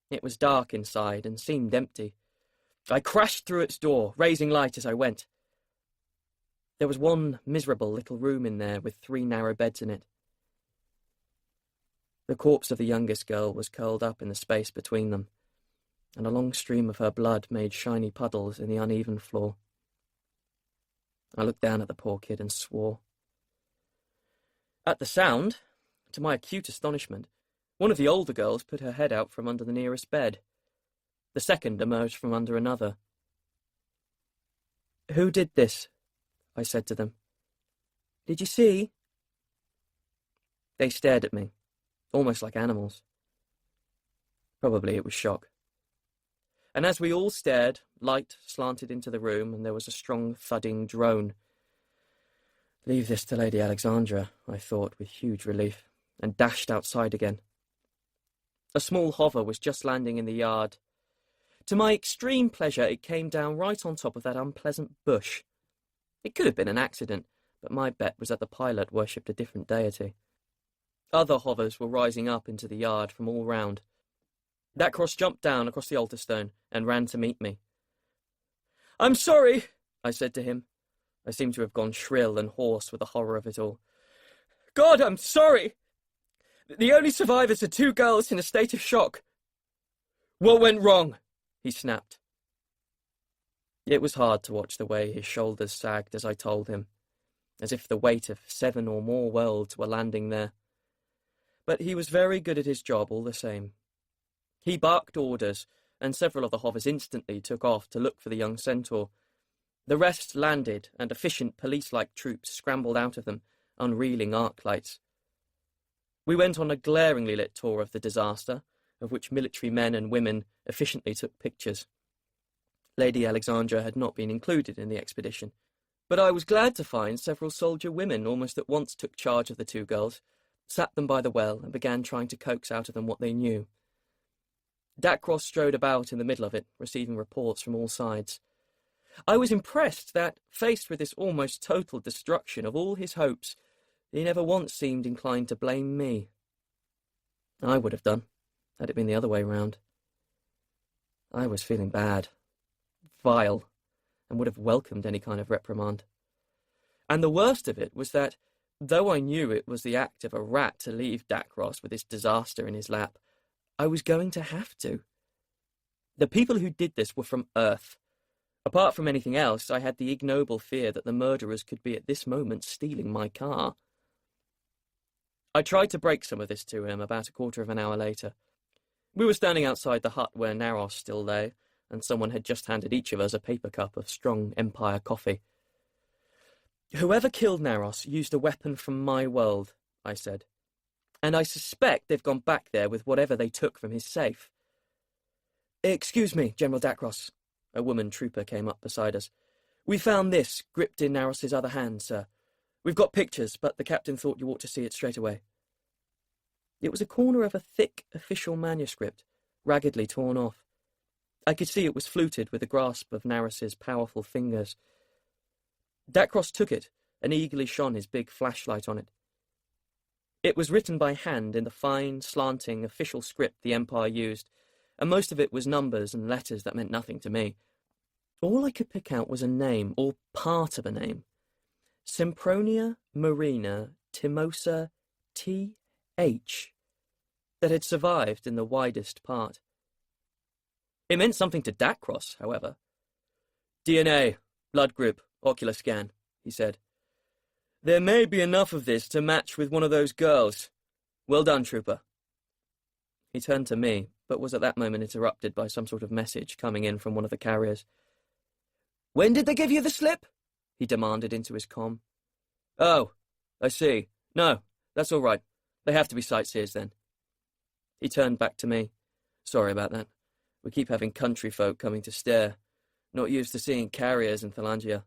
It was dark inside and seemed empty. I crashed through its door, raising light as I went. There was one miserable little room in there with 3 narrow beds in it. The corpse of the youngest girl was curled up in the space between them, and a long stream of her blood made shiny puddles in the uneven floor. I looked down at the poor kid and swore. At the sound, to my acute astonishment, one of the older girls put her head out from under the nearest bed. The second emerged from under another. Who did this? I said to them. Did you see? They stared at me, almost like animals. Probably it was shock. And as we all stared, light slanted into the room and there was a strong thudding drone. Leave this to Lady Alexandra, I thought with huge relief, and dashed outside again. A small hover was just landing in the yard. To my extreme pleasure, it came down right on top of that unpleasant bush. It could have been an accident, but my bet was that the pilot worshipped a different deity. Other hovers were rising up into the yard from all round. Dacros jumped down across the altar stone and ran to meet me. I'm sorry, I said to him. I seemed to have gone shrill and hoarse with the horror of it all. God, I'm sorry! The only survivors are 2 girls in a state of shock. What went wrong? He snapped. It was hard to watch the way his shoulders sagged as I told him, as if the weight of 7 or more worlds were landing there. But he was very good at his job all the same. He barked orders, and several of the hovers instantly took off to look for the young centaur. The rest landed, and efficient police-like troops scrambled out of them, unreeling arc lights. We went on a glaringly lit tour of the disaster, of which military men and women efficiently took pictures. Lady Alexandra had not been included in the expedition, but I was glad to find several soldier women almost at once took charge of the 2 girls, sat them by the well, and began trying to coax out of them what they knew. Dacros strode about in the middle of it, receiving reports from all sides. I was impressed that, faced with this almost total destruction of all his hopes, he never once seemed inclined to blame me. I would have done, had it been the other way round. I was feeling bad, vile, and would have welcomed any kind of reprimand. And the worst of it was that, though I knew it was the act of a rat to leave Dacros with this disaster in his lap, I was going to have to. The people who did this were from Earth. Apart from anything else, I had the ignoble fear that the murderers could be at this moment stealing my car. I tried to break some of this to him about a quarter of an hour later. We were standing outside the hut where Naros still lay, and someone had just handed each of us a paper cup of strong Empire coffee. "Whoever killed Naros used a weapon from my world," I said, "and I suspect they've gone back there with whatever they took from his safe." "Excuse me, General Dacros." A woman trooper came up beside us. "We found this, gripped in Naros's other hand, sir. We've got pictures, but the captain thought you ought to see it straight away." It was a corner of a thick official manuscript, raggedly torn off. I could see it was fluted with the grasp of Naros's powerful fingers. Dacros took it and eagerly shone his big flashlight on it. It was written by hand in the fine, slanting, official script the Empire used, and most of it was numbers and letters that meant nothing to me. All I could pick out was a name, or part of a name. Sempronia Marina Timosa T.H. that had survived in the widest part. It meant something to Dacros, however. "DNA, blood group, ocular scan," he said. "There may be enough of this to match with one of those girls. Well done, trooper." He turned to me, but was at that moment interrupted by some sort of message coming in from one of the carriers. "When did they give you the slip?" he demanded into his comm. "Oh, I see. No, that's all right. They have to be sightseers then." He turned back to me. "Sorry about that. We keep having country folk coming to stare. Not used to seeing carriers in Thalangia.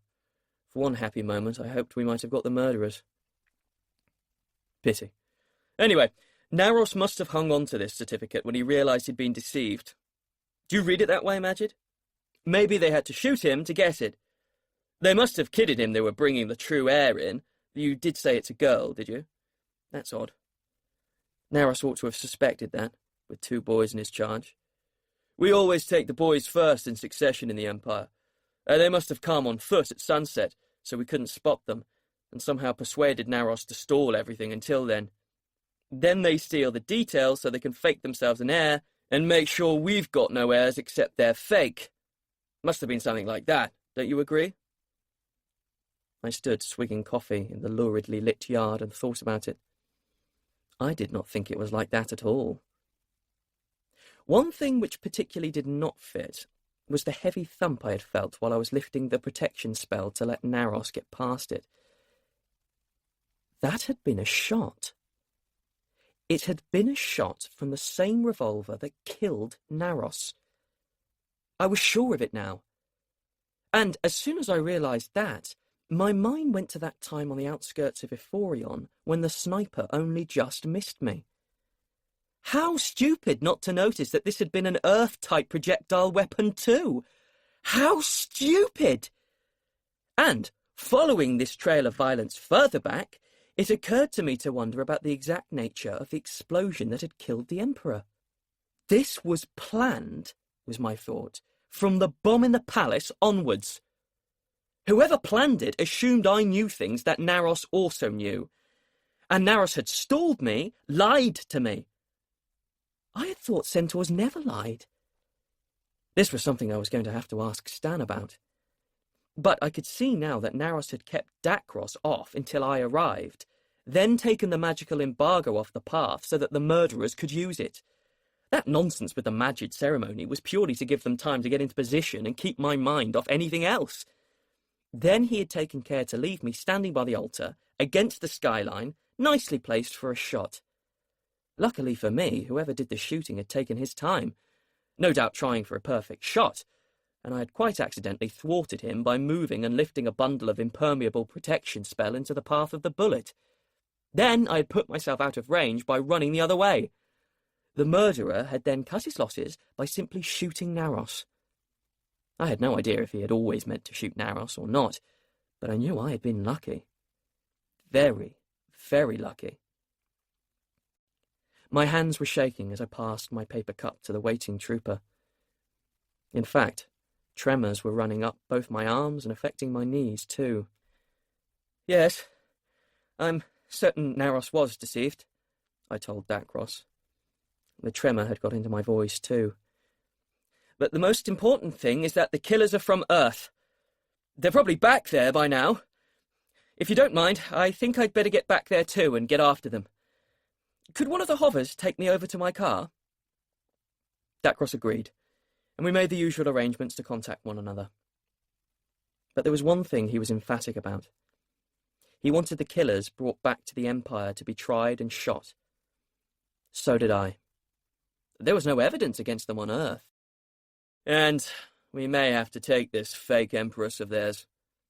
For one happy moment, I hoped we might have got the murderers." Pity. Anyway, Naros must have hung on to this certificate when he realised he'd been deceived. Do you read it that way, Magid? Maybe they had to shoot him to get it. They must have kidded him they were bringing the true heir in. You did say it's a girl, did you? That's odd. Naros ought to have suspected that, with 2 boys in his charge. We always take the boys first in succession in the Empire. They must have come on foot at sunset, so we couldn't spot them, and somehow persuaded Naros to stall everything until then. Then they steal the details so they can fake themselves an heir, and make sure we've got no heirs except they're fake. Must have been something like that, don't you agree? I stood swigging coffee in the luridly lit yard and thought about it. I did not think it was like that at all. One thing which particularly did not fit was the heavy thump I had felt while I was lifting the protection spell to let Naros get past it. That had been a shot. It had been a shot from the same revolver that killed Naros. I was sure of it now. And as soon as I realised that, my mind went to that time on the outskirts of Euphorion when the sniper only just missed me. How stupid not to notice that this had been an Earth-type projectile weapon too! How stupid! And, following this trail of violence further back, it occurred to me to wonder about the exact nature of the explosion that had killed the Emperor. This was planned, was my thought, from the bomb in the palace onwards. Whoever planned it assumed I knew things that Naros also knew. And Naros had stalled me, lied to me. I had thought centaurs never lied. This was something I was going to have to ask Stan about. But I could see now that Naros had kept Dacros off until I arrived, then taken the magical embargo off the path so that the murderers could use it. That nonsense with the Magid ceremony was purely to give them time to get into position and keep my mind off anything else. Then he had taken care to leave me standing by the altar, against the skyline, nicely placed for a shot. Luckily for me, whoever did the shooting had taken his time, no doubt trying for a perfect shot, and I had quite accidentally thwarted him by moving and lifting a bundle of impermeable protection spell into the path of the bullet. Then I had put myself out of range by running the other way. The murderer had then cut his losses by simply shooting Naros. I had no idea if he had always meant to shoot Naros or not, but I knew I had been lucky. Very, very lucky. My hands were shaking as I passed my paper cup to the waiting trooper. In fact, tremors were running up both my arms and affecting my knees too. "Yes, I'm certain Naros was deceived," I told Dacros. The tremor had got into my voice too. "But the most important thing is that the killers are from Earth. They're probably back there by now. If you don't mind, I think I'd better get back there too and get after them. Could one of the hovers take me over to my car?" Dacros agreed, and we made the usual arrangements to contact one another. But there was one thing he was emphatic about. He wanted the killers brought back to the Empire to be tried and shot. So did I. There was no evidence against them on Earth. "And we may have to take this fake Empress of theirs,"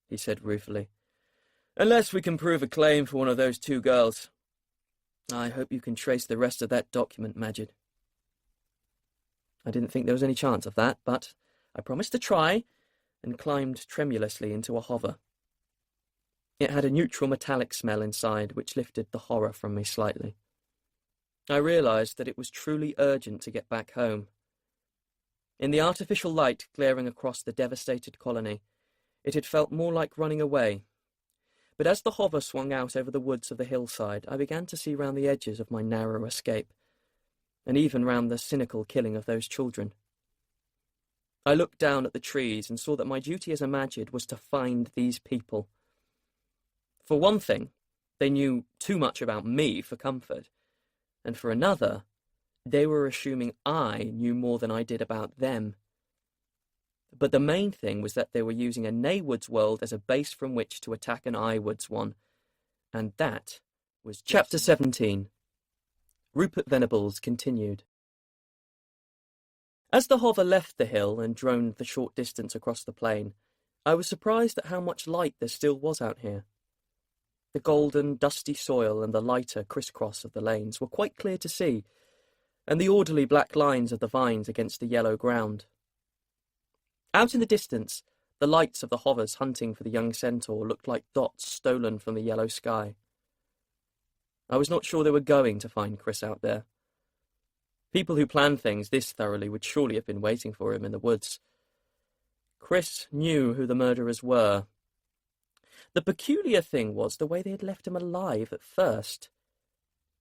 he said ruefully. "Unless we can prove a claim for one of those two girls. I hope you can trace the rest of that document, Magid." I didn't think there was any chance of that, but I promised to try and climbed tremulously into a hover. It had a neutral metallic smell inside, which lifted the horror from me slightly. I realised that it was truly urgent to get back home. In the artificial light glaring across the devastated colony, it had felt more like running away. But as the hover swung out over the woods of the hillside, I began to see round the edges of my narrow escape, and even round the cynical killing of those children. I looked down at the trees and saw that my duty as a Magid was to find these people. For one thing, they knew too much about me for comfort, and for another, they were assuming I knew more than I did about them. But the main thing was that they were using a Naywoods world as a base from which to attack an Iwoods one, and that was Chapter 17. Rupert Venables continued. As the hover left the hill and droned the short distance across the plain, I was surprised at how much light there still was out here. The golden, dusty soil and the lighter crisscross of the lanes were quite clear to see, and the orderly black lines of the vines against the yellow ground. Out in the distance, the lights of the hovers hunting for the young centaur looked like dots stolen from the yellow sky. I was not sure they were going to find Chris out there. People who planned things this thoroughly would surely have been waiting for him in the woods. Chris knew who the murderers were. The peculiar thing was the way they had left him alive at first.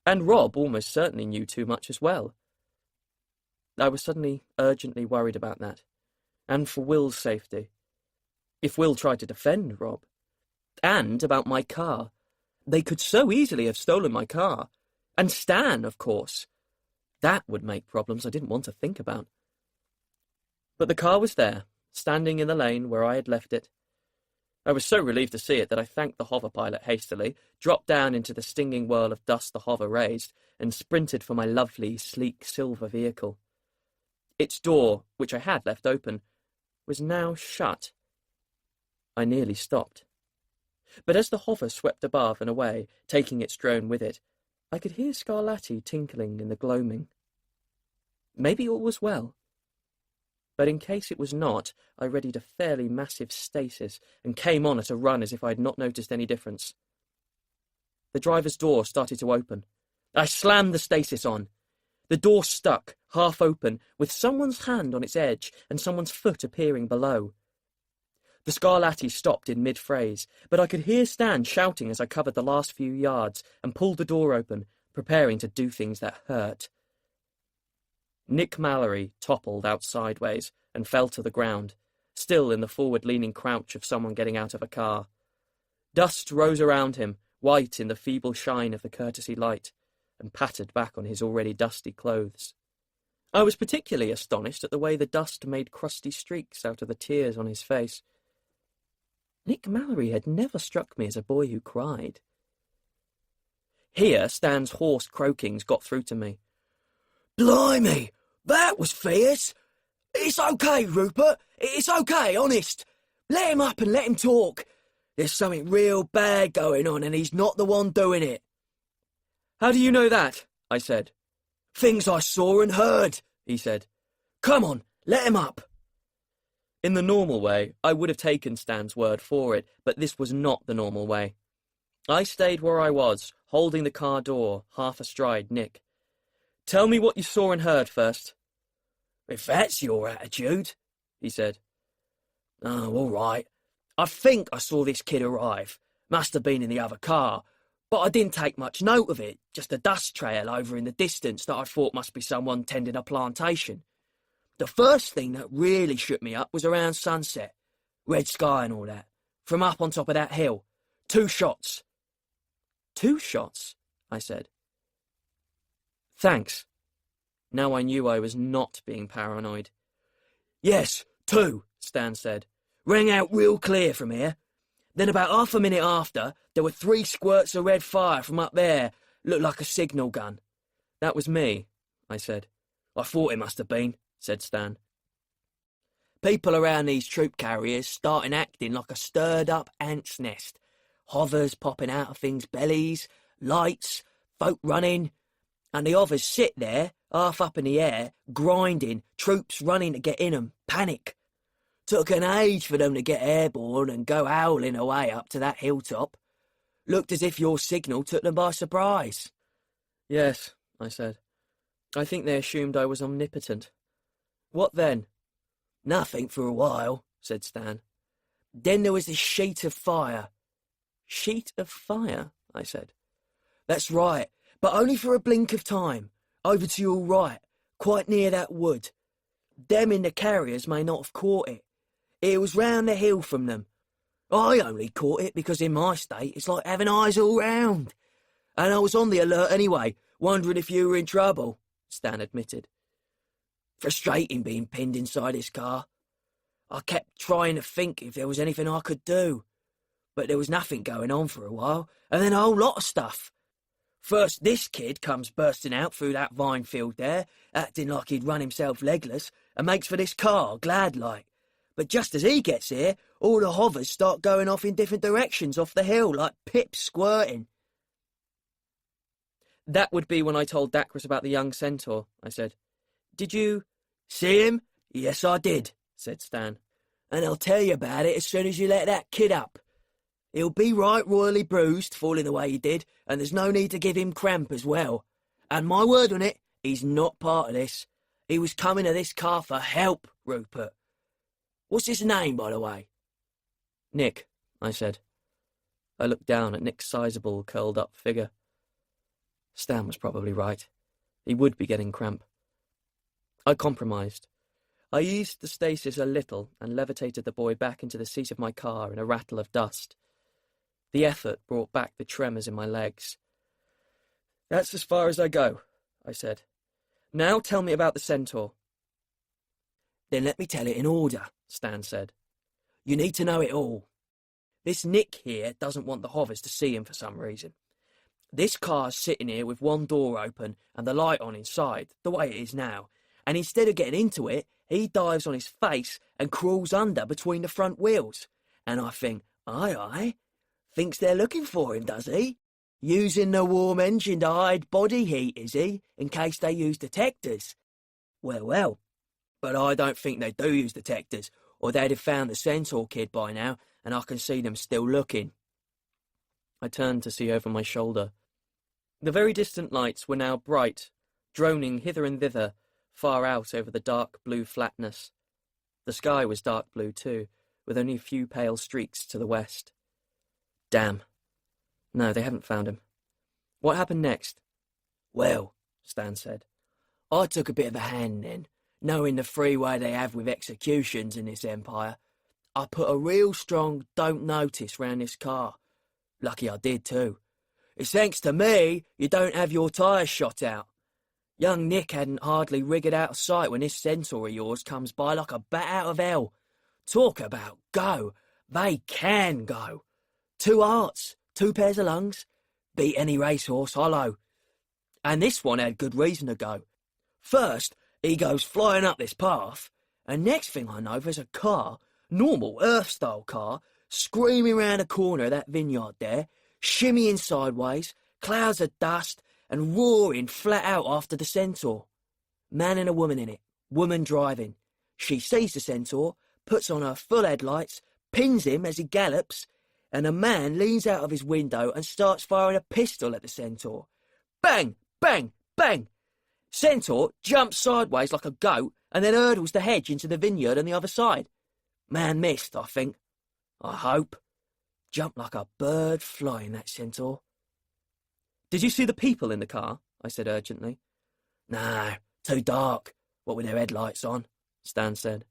And Rob almost certainly knew too much as well. I was suddenly urgently worried about that, and for Will's safety. If Will tried to defend Rob. And about my car. They could so easily have stolen my car. And Stan, of course. That would make problems I didn't want to think about. But the car was there, standing in the lane where I had left it. I was so relieved to see it that I thanked the hover pilot hastily, dropped down into the stinging whirl of dust the hover raised, and sprinted for my lovely, sleek silver vehicle. Its door, which I had left open, was now shut. I nearly stopped. But as the hover swept above and away, taking its drone with it, I could hear Scarlatti tinkling in the gloaming. Maybe all was well. But in case it was not, I readied a fairly massive stasis and came on at a run as if I had not noticed any difference. The driver's door started to open. I slammed the stasis on. The door stuck, half open, with someone's hand on its edge and someone's foot appearing below. The Scarlatti stopped in mid-phrase, but I could hear Stan shouting as I covered the last few yards and pulled the door open, preparing to do things that hurt. Nick Mallory toppled out sideways and fell to the ground, still in the forward-leaning crouch of someone getting out of a car. Dust rose around him, white in the feeble shine of the courtesy light, and pattered back on his already dusty clothes. I was particularly astonished at the way the dust made crusty streaks out of the tears on his face. Nick Mallory had never struck me as a boy who cried. Here, Stan's hoarse croakings got through to me. "Blimey, that was fierce! It's okay, Rupert, it's okay, honest. Let him up and let him talk. There's something real bad going on and he's not the one doing it." "How do you know that?" I said. "Things I saw and heard," he said. "Come on, let him up." In the normal way, I would have taken Stan's word for it, but this was not the normal way. I stayed where I was, holding the car door, half astride Nick. Tell me what you saw and heard first. If that's your attitude, he said. Oh, all right. I think I saw this kid arrive. Must have been in the other car, but I didn't take much note of it, just a dust trail over in the distance that I thought must be someone tending a plantation. The first thing that really shook me up was around sunset. Red sky and all that. From up on top of that hill. 2 shots. 2 shots? I said. Thanks. Now I knew I was not being paranoid. Yes, 2, Stan said. Rang out real clear from here. Then about half a minute after, there were 3 squirts of red fire from up there. Looked like a signal gun. That was me, I said. I thought it must have been, said Stan. People around these troop carriers starting acting like a stirred-up ant's nest. Hovers popping out of things' bellies, lights, folk running, and the others sit there, half up in the air, grinding, troops running to get in 'em, panic. Took an age for them to get airborne and go howling away up to that hilltop. Looked as if your signal took them by surprise. Yes, I said. I think they assumed I was omnipotent. What then? Nothing for a while, said Stan. Then there was this sheet of fire. Sheet of fire? I said. That's right, but only for a blink of time. Over to your right, quite near that wood. Them in the carriers may not have caught it. It was round the hill from them. I only caught it because in my state it's like having eyes all round. And I was on the alert anyway, wondering if you were in trouble, Stan admitted. Frustrating being pinned inside his car. I kept trying to think if there was anything I could do. But there was nothing going on for a while, and then a whole lot of stuff. First, this kid comes bursting out through that vine field there, acting like he'd run himself legless, and makes for this car, glad-like. But just as he gets here, all the hovers start going off in different directions off the hill, like pips squirting. That would be when I told Dacris about the young centaur, I said. Did you... See him? Yes, I did, said Stan. And I'll tell you about it as soon as you let that kid up. He'll be right royally bruised, falling the way he did, and there's no need to give him cramp as well. And my word on it, he's not part of this. He was coming to this car for help, Rupert. What's his name, by the way? Nick, I said. I looked down at Nick's sizable, curled-up figure. Stan was probably right. He would be getting cramp. I compromised. I eased the stasis a little and levitated the boy back into the seat of my car in a rattle of dust. The effort brought back the tremors in my legs. That's as far as I go, I said. Now tell me about the centaur. Then let me tell it in order, Stan said. You need to know it all. This Nick here doesn't want the hovers to see him for some reason. This car's sitting here with one door open and the light on inside, the way it is now, and instead of getting into it, he dives on his face and crawls under between the front wheels. And I think, aye, thinks they're looking for him, does he? Using the warm engine to hide body heat, is he, in case they use detectors? Well, but I don't think they do use detectors, or they'd have found the centaur kid by now, and I can see them still looking. I turned to see over my shoulder. The very distant lights were now bright, droning hither and thither, far out over the dark blue flatness. The sky was dark blue too, with only a few pale streaks to the west. Damn. No, they haven't found him. What happened next? Well, Stan said, I took a bit of a hand then, knowing the free way they have with executions in this empire. I put a real strong don't notice round this car. Lucky I did too. It's thanks to me you don't have your tyres shot out. Young Nick hadn't hardly rigged out of sight when this centaur of yours comes by like a bat out of hell. Talk about go. They can go. 2 hearts, 2 pairs of lungs. Beat any racehorse hollow. And this one had good reason to go. First, he goes flying up this path, and next thing I know there's a car, normal Earth-style car, screaming round a corner of that vineyard there, shimmying sideways, clouds of dust, and roaring flat out after the centaur. Man and a woman in it, woman driving. She sees the centaur, puts on her full headlights, pins him as he gallops, and a man leans out of his window and starts firing a pistol at the centaur. Bang! Bang! Bang! Centaur jumps sideways like a goat and then hurdles the hedge into the vineyard on the other side. Man missed, I think. I hope. Jumped like a bird flying, that centaur. Did you see the people in the car? I said urgently. No, too dark, what with their headlights on, Stan said.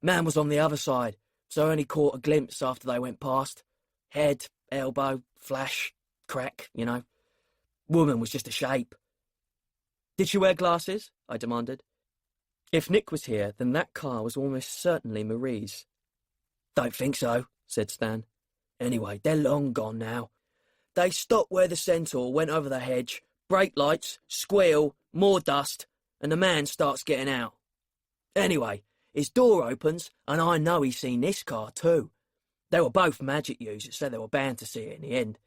Man was on the other side, so I only caught a glimpse after they went past. Head, elbow, flash, crack, you know. Woman was just a shape. Did she wear glasses? I demanded. If Nick was here, then that car was almost certainly Marie's. Don't think so, said Stan. Anyway, they're long gone now. They stopped where the centaur went over the hedge, brake lights, squeal, more dust, and the man starts getting out. Anyway, his door opens, and I know he's seen this car too. They were both magic users, so they were bound to see it in the end.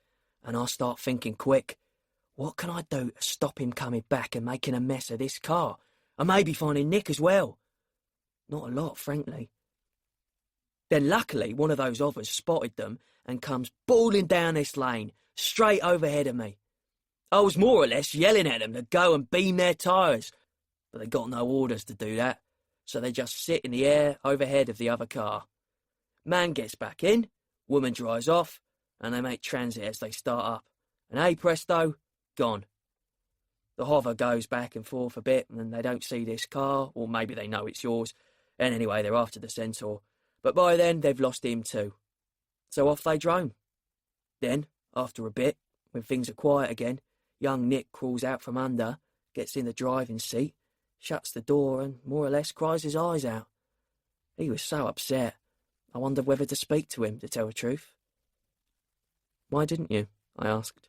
And I start thinking quick, what can I do to stop him coming back and making a mess of this car? And maybe finding Nick as well. Not a lot, frankly. Then luckily, one of those others spotted them and comes bawling down this lane, straight overhead of me. I was more or less yelling at them to go and beam their tyres, but they got no orders to do that, so they just sit in the air overhead of the other car. Man gets back in, woman drives off, and they make transit as they start up. And hey presto, gone. The hover goes back and forth a bit, and they don't see this car, or maybe they know it's yours, and anyway, they're after the centaur. But by then, they've lost him too. So off they drone. Then, after a bit, when things are quiet again, young Nick crawls out from under, gets in the driving seat, shuts the door and more or less cries his eyes out. He was so upset, I wondered whether to speak to him, to tell the truth. Why didn't you? I asked.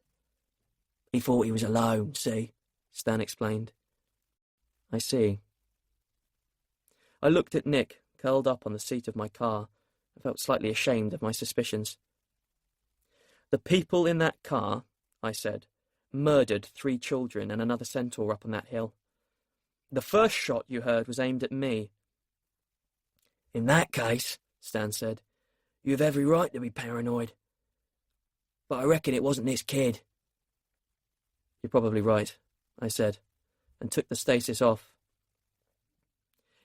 He thought he was alone, see, Stan explained. I see. I looked at Nick, curled up on the seat of my car. I felt slightly ashamed of my suspicions. The people in that car, I said, murdered 3 children and another centaur up on that hill. The first shot you heard was aimed at me. In that case, Stan said, you have every right to be paranoid. But I reckon it wasn't this kid. You're probably right, I said, and took the stasis off.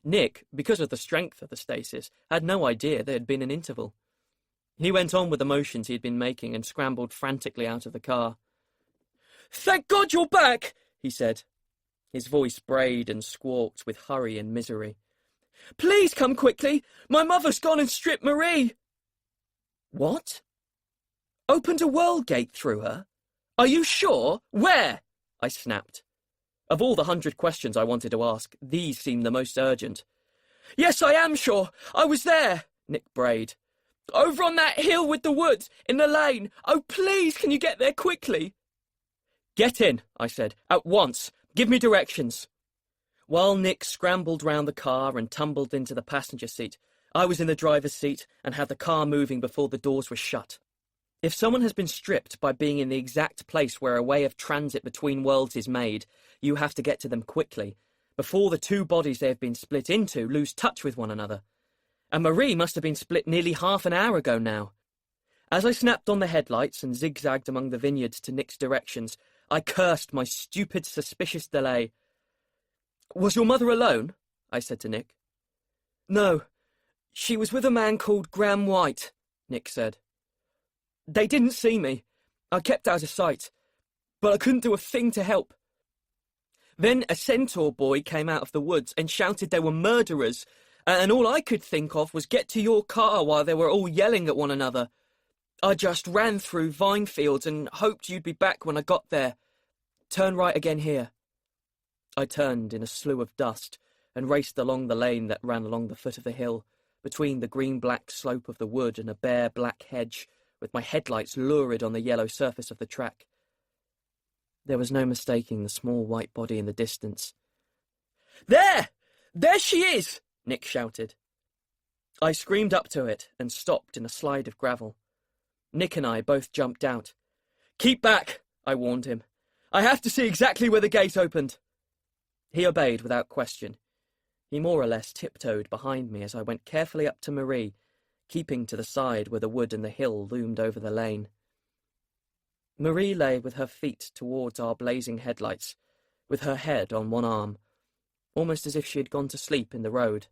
Nick, because of the strength of the stasis, had no idea there had been an interval. He went on with the motions he had been making and scrambled frantically out of the car. "Thank God you're back," he said. His voice brayed and squawked with hurry and misery. "Please come quickly. My mother's gone and stripped Marie." "What? Opened a world gate through her? Are you sure? Where?" I snapped. Of all the 100 questions I wanted to ask, these seemed the most urgent. "Yes, I am sure. I was there," Nick brayed. "Over on that hill with the woods, in the lane. Oh, please, can you get there quickly?" "Get in," I said, "at once. Give me directions." While Nick scrambled round the car and tumbled into the passenger seat, I was in the driver's seat and had the car moving before the doors were shut. If someone has been stripped by being in the exact place where a way of transit between worlds is made, you have to get to them quickly, before the 2 bodies they have been split into lose touch with one another. And Marie must have been split nearly half an hour ago now. As I snapped on the headlights and zigzagged among the vineyards to Nick's directions, I cursed my stupid, suspicious delay. "Was your mother alone?" I said to Nick. "No, she was with a man called Graham White," Nick said. "They didn't see me. I kept out of sight, but I couldn't do a thing to help. Then a centaur boy came out of the woods and shouted they were murderers, and all I could think of was get to your car while they were all yelling at one another. I just ran through vine fields and hoped you'd be back when I got there. Turn right again here." I turned in a slew of dust and raced along the lane that ran along the foot of the hill, between the green-black slope of the wood and a bare black hedge, with my headlights lurid on the yellow surface of the track. There was no mistaking the small white body in the distance. "There! There she is!" Nick shouted. I screamed up to it and stopped in a slide of gravel. Nick and I both jumped out. "Keep back," I warned him. "I have to see exactly where the gate opened." He obeyed without question. He more or less tiptoed behind me as I went carefully up to Marie, keeping to the side where the wood and the hill loomed over the lane. Marie lay with her feet towards our blazing headlights, with her head on one arm, almost as if she had gone to sleep in the road.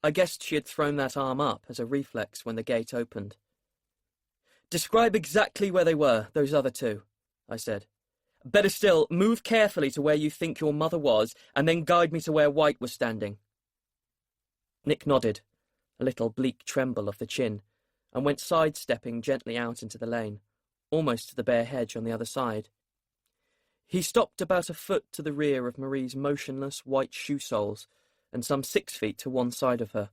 I guessed she had thrown that arm up as a reflex when the gate opened. "Describe exactly where they were, those other two," I said. "Better still, move carefully to where you think your mother was, and then guide me to where White was standing." Nick nodded, a little bleak tremble of the chin, and went sidestepping gently out into the lane, almost to the bare hedge on the other side. He stopped about a foot to the rear of Marie's motionless white shoe soles, and some 6 feet to one side of her.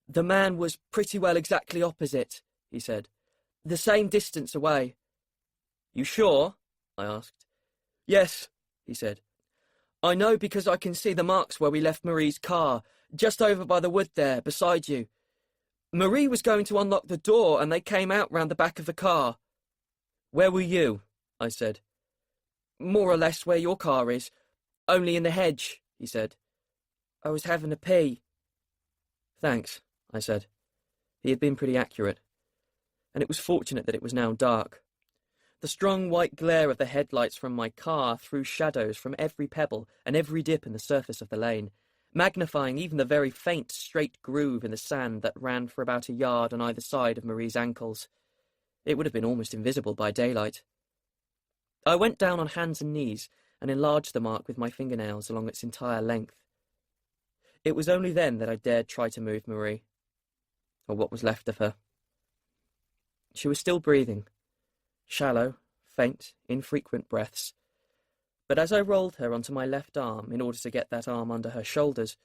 "The man was pretty well exactly opposite," he said. "The same distance away." "You sure?" I asked. "Yes," he said. "I know because I can see the marks where we left Marie's car, just over by the wood there, beside you. Marie was going to unlock the door, and they came out round the back of the car." "Where were you?" I said. "More or less where your car is, only in the hedge," he said. "I was having a pee." "Thanks," I said. He had been pretty accurate, and it was fortunate that it was now dark. The strong white glare of the headlights from my car threw shadows from every pebble and every dip in the surface of the lane, magnifying even the very faint, straight groove in the sand that ran for about a yard on either side of Marie's ankles. It would have been almost invisible by daylight. I went down on hands and knees and enlarged the mark with my fingernails along its entire length. It was only then that I dared try to move Marie, or what was left of her. She was still breathing, shallow, faint, infrequent breaths, but as I rolled her onto my left arm in order to get that arm under her shoulders,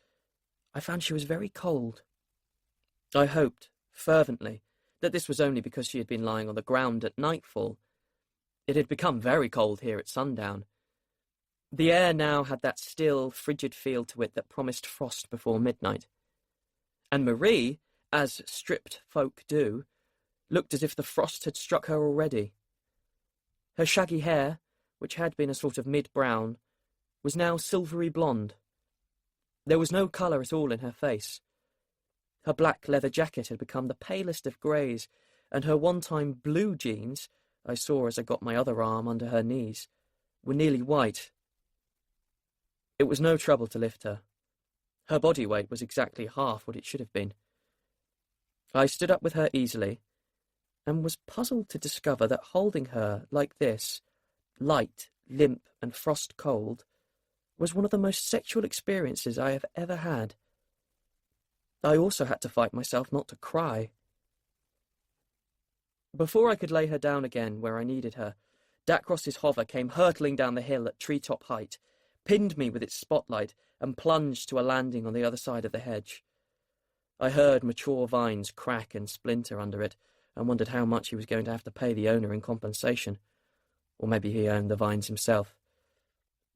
I found she was very cold. I hoped, fervently, that this was only because she had been lying on the ground at nightfall. It had become very cold here at sundown. The air now had that still, frigid feel to it that promised frost before midnight. And Marie, as stripped folk do, looked as if the frost had struck her already. Her shaggy hair, which had been a sort of mid-brown, was now silvery blonde. There was no colour at all in her face. Her black leather jacket had become the palest of greys, and her one-time blue jeans, I saw as I got my other arm under her knees, were nearly white. It was no trouble to lift her. Her body weight was exactly half what it should have been. I stood up with her easily, and was puzzled to discover that holding her like this, light, limp, and frost-cold, was one of the most sexual experiences I have ever had. I also had to fight myself not to cry. Before I could lay her down again where I needed her, Dacross's hover came hurtling down the hill at treetop height, pinned me with its spotlight, and plunged to a landing on the other side of the hedge. I heard mature vines crack and splinter under it, and wondered how much he was going to have to pay the owner in compensation. Or maybe he owned the vines himself.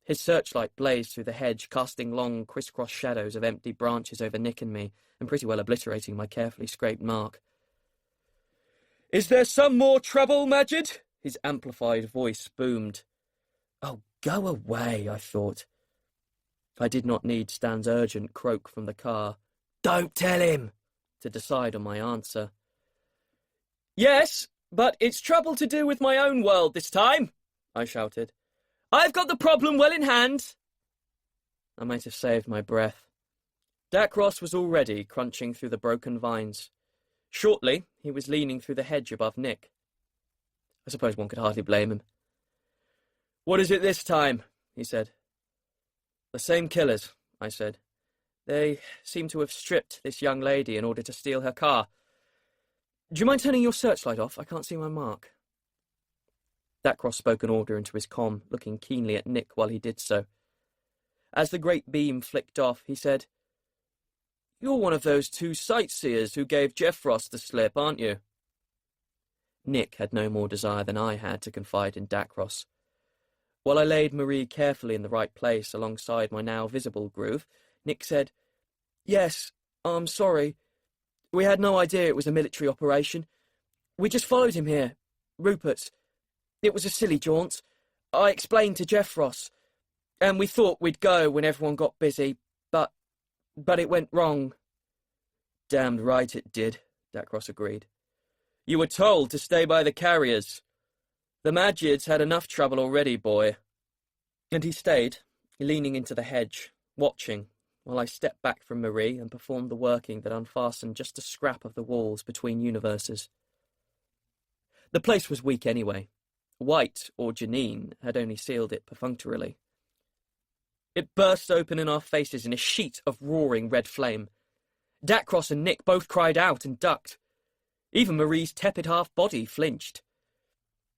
His searchlight blazed through the hedge, casting long, criss-cross shadows of empty branches over Nick and me, and pretty well obliterating my carefully scraped mark. "Is there some more trouble, Magid?" His amplified voice boomed. "Oh, go away," I thought. I did not need Stan's urgent croak from the car, "Don't tell him," to decide on my answer. "Yes, but it's trouble to do with my own world this time," I shouted. "I've got the problem well in hand." I might have saved my breath. Dacross was already crunching through the broken vines. Shortly, he was leaning through the hedge above Nick. I suppose one could hardly blame him. "What is it this time?" he said. "The same killers," I said. "They seem to have stripped this young lady in order to steal her car. Do you mind turning your searchlight off? I can't see my mark." Dacross spoke an order into his comm, looking keenly at Nick while he did so. As the great beam flicked off, he said, "You're one of those two sightseers who gave Jeffross the slip, aren't you?" Nick had no more desire than I had to confide in Dacross. While I laid Marie carefully in the right place alongside my now visible groove, Nick said, "Yes, I'm sorry. We had no idea it was a military operation. We just followed him here. Rupert's. It was a silly jaunt. I explained to Jeffross, and we thought we'd go when everyone got busy, but it went wrong." "Damned right it did," Dacross agreed. "You were told to stay by the carriers. The Magids had enough trouble already, boy." And he stayed, leaning into the hedge, watching, while I stepped back from Marie and performed the working that unfastened just a scrap of the walls between universes. The place was weak anyway. White, or Janine, had only sealed it perfunctorily. It burst open in our faces in a sheet of roaring red flame. Dacros and Nick both cried out and ducked. Even Marie's tepid half-body flinched.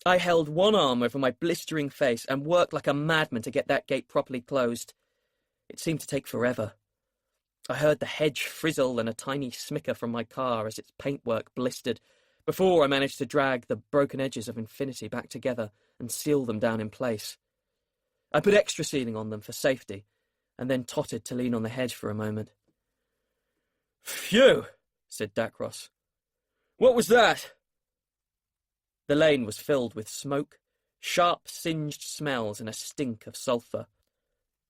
I held one arm over my blistering face and worked like a madman to get that gate properly closed. It seemed to take forever. I heard the hedge frizzle and a tiny smicker from my car as its paintwork blistered, before I managed to drag the broken edges of Infinity back together and seal them down in place. I put extra sealing on them for safety, and then tottered to lean on the hedge for a moment. "Phew," said Dacros. "What was that?" The lane was filled with smoke, sharp, singed smells, and a stink of sulphur.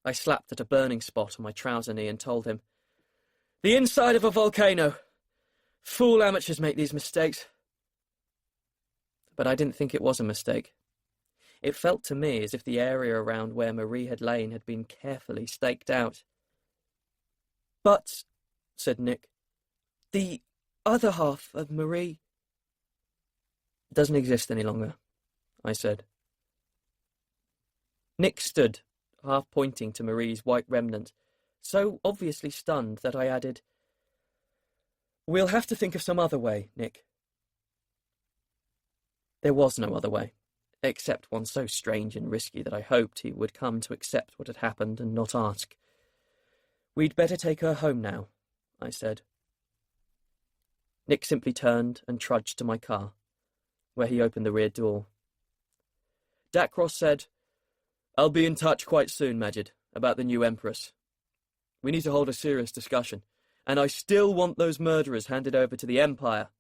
I slapped at a burning spot on my trouser knee and told him, "The inside of a volcano. Fool amateurs make these mistakes." But I didn't think it was a mistake. It felt to me as if the area around where Marie had lain had been carefully staked out. "But," said Nick, "the other half of Marie..." "Doesn't exist any longer," I said. Nick stood, half pointing to Marie's white remnant, so obviously stunned that I added, "We'll have to think of some other way, Nick." There was no other way, except one so strange and risky that I hoped he would come to accept what had happened and not ask. "We'd better take her home now," I said. Nick simply turned and trudged to my car, where he opened the rear door. Dacros said, "I'll be in touch quite soon, Magid, about the new Empress. We need to hold a serious discussion, and I still want those murderers handed over to the Empire."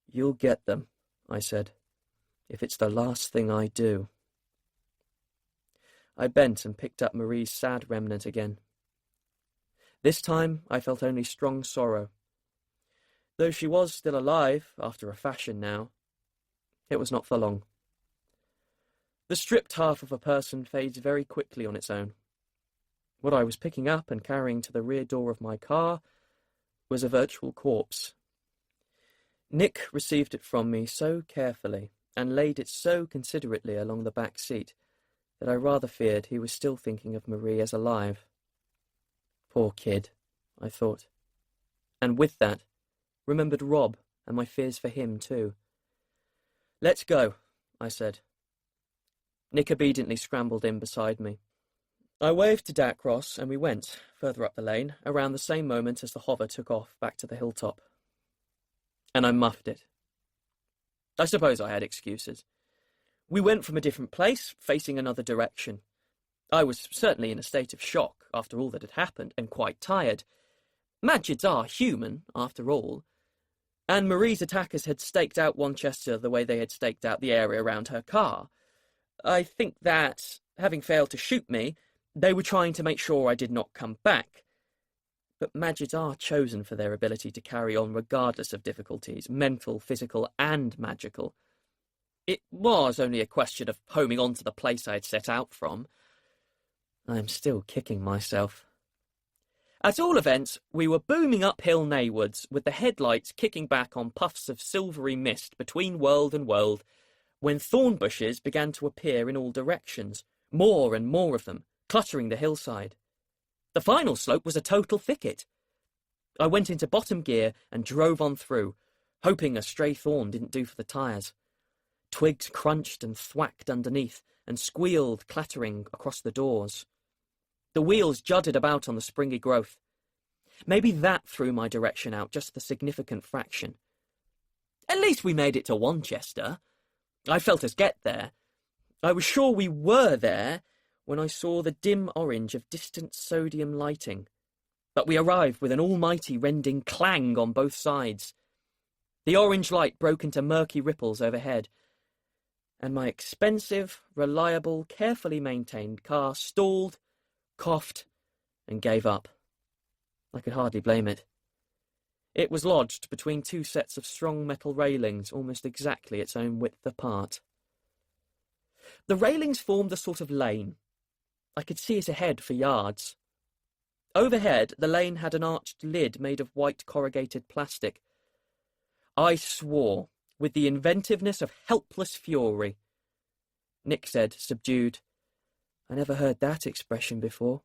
"You'll get them," I said, "if it's the last thing I do." I bent and picked up Marie's sad remnant again. This time I felt only strong sorrow. Though she was still alive, after a fashion now, it was not for long. The stripped half of a person fades very quickly on its own. What I was picking up and carrying to the rear door of my car was a virtual corpse. Nick received it from me so carefully and laid it so considerately along the back seat that I rather feared he was still thinking of Marie as alive. Poor kid, I thought, and with that remembered Rob and my fears for him too. "Let's go," I said. Nick obediently scrambled in beside me. I waved to Dacros and we went, further up the lane, around the same moment as the hover took off back to the hilltop. And I muffed it. I suppose I had excuses. We went from a different place, facing another direction. I was certainly in a state of shock after all that had happened, and quite tired. Magids are human, after all. And Marie's attackers had staked out Wanchester the way they had staked out the area around her car. I think that, having failed to shoot me, they were trying to make sure I did not come back. But Magids are chosen for their ability to carry on regardless of difficulties, mental, physical, and magical. It was only a question of homing on to the place I had set out from. I am still kicking myself. At all events, we were booming uphill Naywoods, with the headlights kicking back on puffs of silvery mist between world and world, when thorn bushes began to appear in all directions, more and more of them, cluttering the hillside. The final slope was a total thicket. I went into bottom gear and drove on through, hoping a stray thorn didn't do for the tyres. Twigs crunched and thwacked underneath and squealed, clattering across the doors. The wheels judded about on the springy growth. Maybe that threw my direction out just the significant fraction. At least we made it to Wanchester. I felt us get there. I was sure we were there when I saw the dim orange of distant sodium lighting. But we arrived with an almighty rending clang on both sides. The orange light broke into murky ripples overhead, and my expensive, reliable, carefully maintained car stalled, coughed, and gave up. I could hardly blame it. It was lodged between two sets of strong metal railings almost exactly its own width apart. The railings formed a sort of lane, I could see it ahead for yards. Overhead, the lane had an arched lid made of white corrugated plastic. I swore, with the inventiveness of helpless fury. Nick said, subdued, "I never heard that expression before."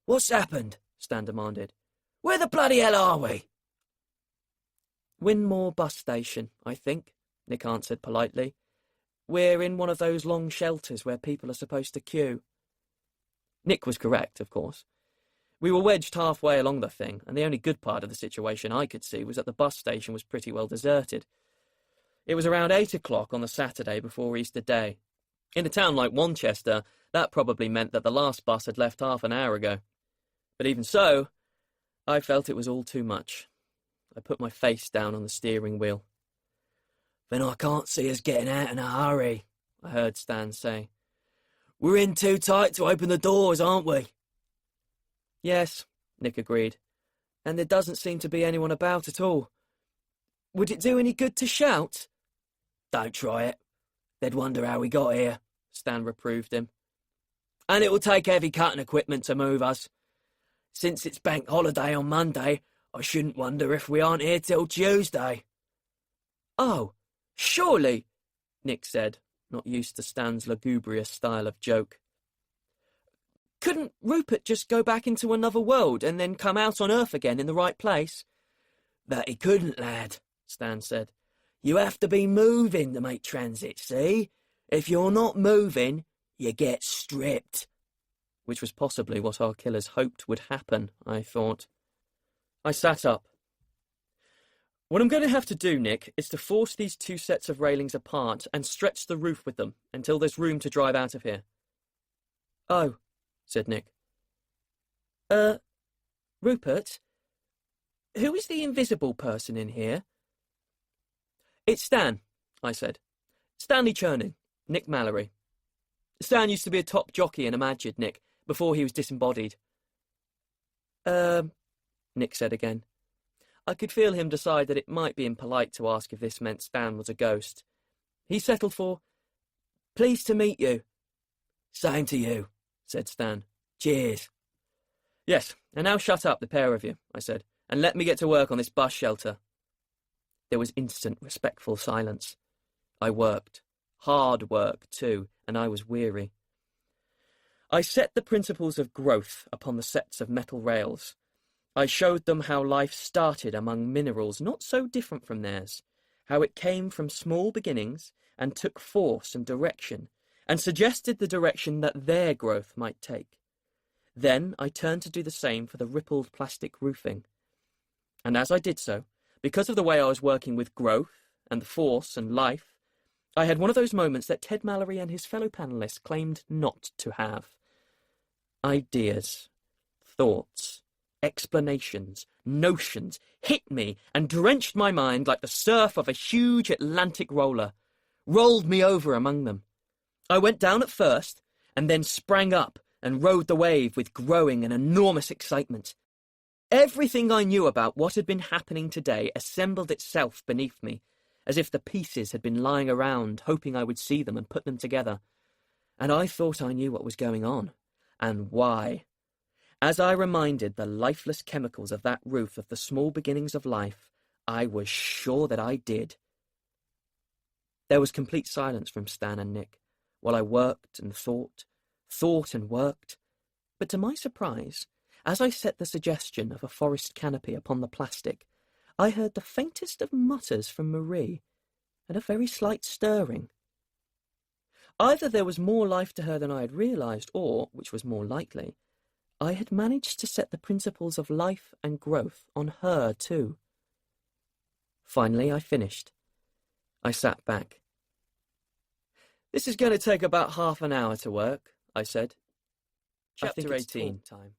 "What's happened?" Stan demanded. "Where the bloody hell are we?" "Winmore bus station, I think," Nick answered politely. "We're in one of those long shelters where people are supposed to queue." Nick was correct, of course. We were wedged halfway along the thing, and the only good part of the situation I could see was that the bus station was pretty well deserted. It was around 8 o'clock on the Saturday before Easter Day. In a town like Wanchester, that probably meant that the last bus had left half an hour ago. But even so, I felt it was all too much. I put my face down on the steering wheel. "Then I can't see us getting out in a hurry," I heard Stan say. "We're in too tight to open the doors, aren't we?" "Yes," Nick agreed. "And there doesn't seem to be anyone about at all. Would it do any good to shout?" "Don't try it. They'd wonder how we got here," Stan reproved him. "And it will take heavy cutting equipment to move us. Since it's bank holiday on Monday, I shouldn't wonder if we aren't here till Tuesday." "Oh, surely," Nick said, not used to Stan's lugubrious style of joke. "Couldn't Rupert just go back into another world and then come out on Earth again in the right place?" "That he couldn't, lad," Stan said. "You have to be moving to make transit, see? If you're not moving, you get stripped." Which was possibly what our killers hoped would happen, I thought. I sat up. "What I'm going to have to do, Nick, is to force these two sets of railings apart and stretch the roof with them until there's room to drive out of here." "Oh," said Nick. Rupert, who is the invisible person in here?" "It's Stan," I said. "Stanley Churning, Nick Mallory. Stan used to be a top jockey in a Magid, Nick, before he was disembodied." Nick said again. I could feel him decide that it might be impolite to ask if this meant Stan was a ghost. He settled for, "Pleased to meet you." "Same to you," said Stan. "Cheers." "Yes, and now shut up, the pair of you," I said, "and let me get to work on this bus shelter." There was instant, respectful silence. I worked. Hard work, too, and I was weary. I set the principles of growth upon the sets of metal rails. I showed them how life started among minerals not so different from theirs, how it came from small beginnings and took force and direction, and suggested the direction that their growth might take. Then I turned to do the same for the rippled plastic roofing. And as I did so, because of the way I was working with growth and the force and life, I had one of those moments that Ted Mallory and his fellow panellists claimed not to have. Ideas, thoughts, explanations, notions hit me and drenched my mind like the surf of a huge Atlantic roller, rolled me over among them. I went down at first, and then sprang up and rode the wave with growing and enormous excitement. Everything I knew about what had been happening today assembled itself beneath me, as if the pieces had been lying around, hoping I would see them and put them together. And I thought I knew what was going on, and why. As I reminded the lifeless chemicals of that roof of the small beginnings of life, I was sure that I did. There was complete silence from Stan and Nick, while I worked and thought and worked. But to my surprise, as I set the suggestion of a forest canopy upon the plastic, I heard the faintest of mutters from Marie, and a very slight stirring. Either there was more life to her than I had realised, or, which was more likely, I had managed to set the principles of life and growth on her too. Finally, I finished. I sat back. "This is going to take about half an hour to work," I said. Chapter 18. Time.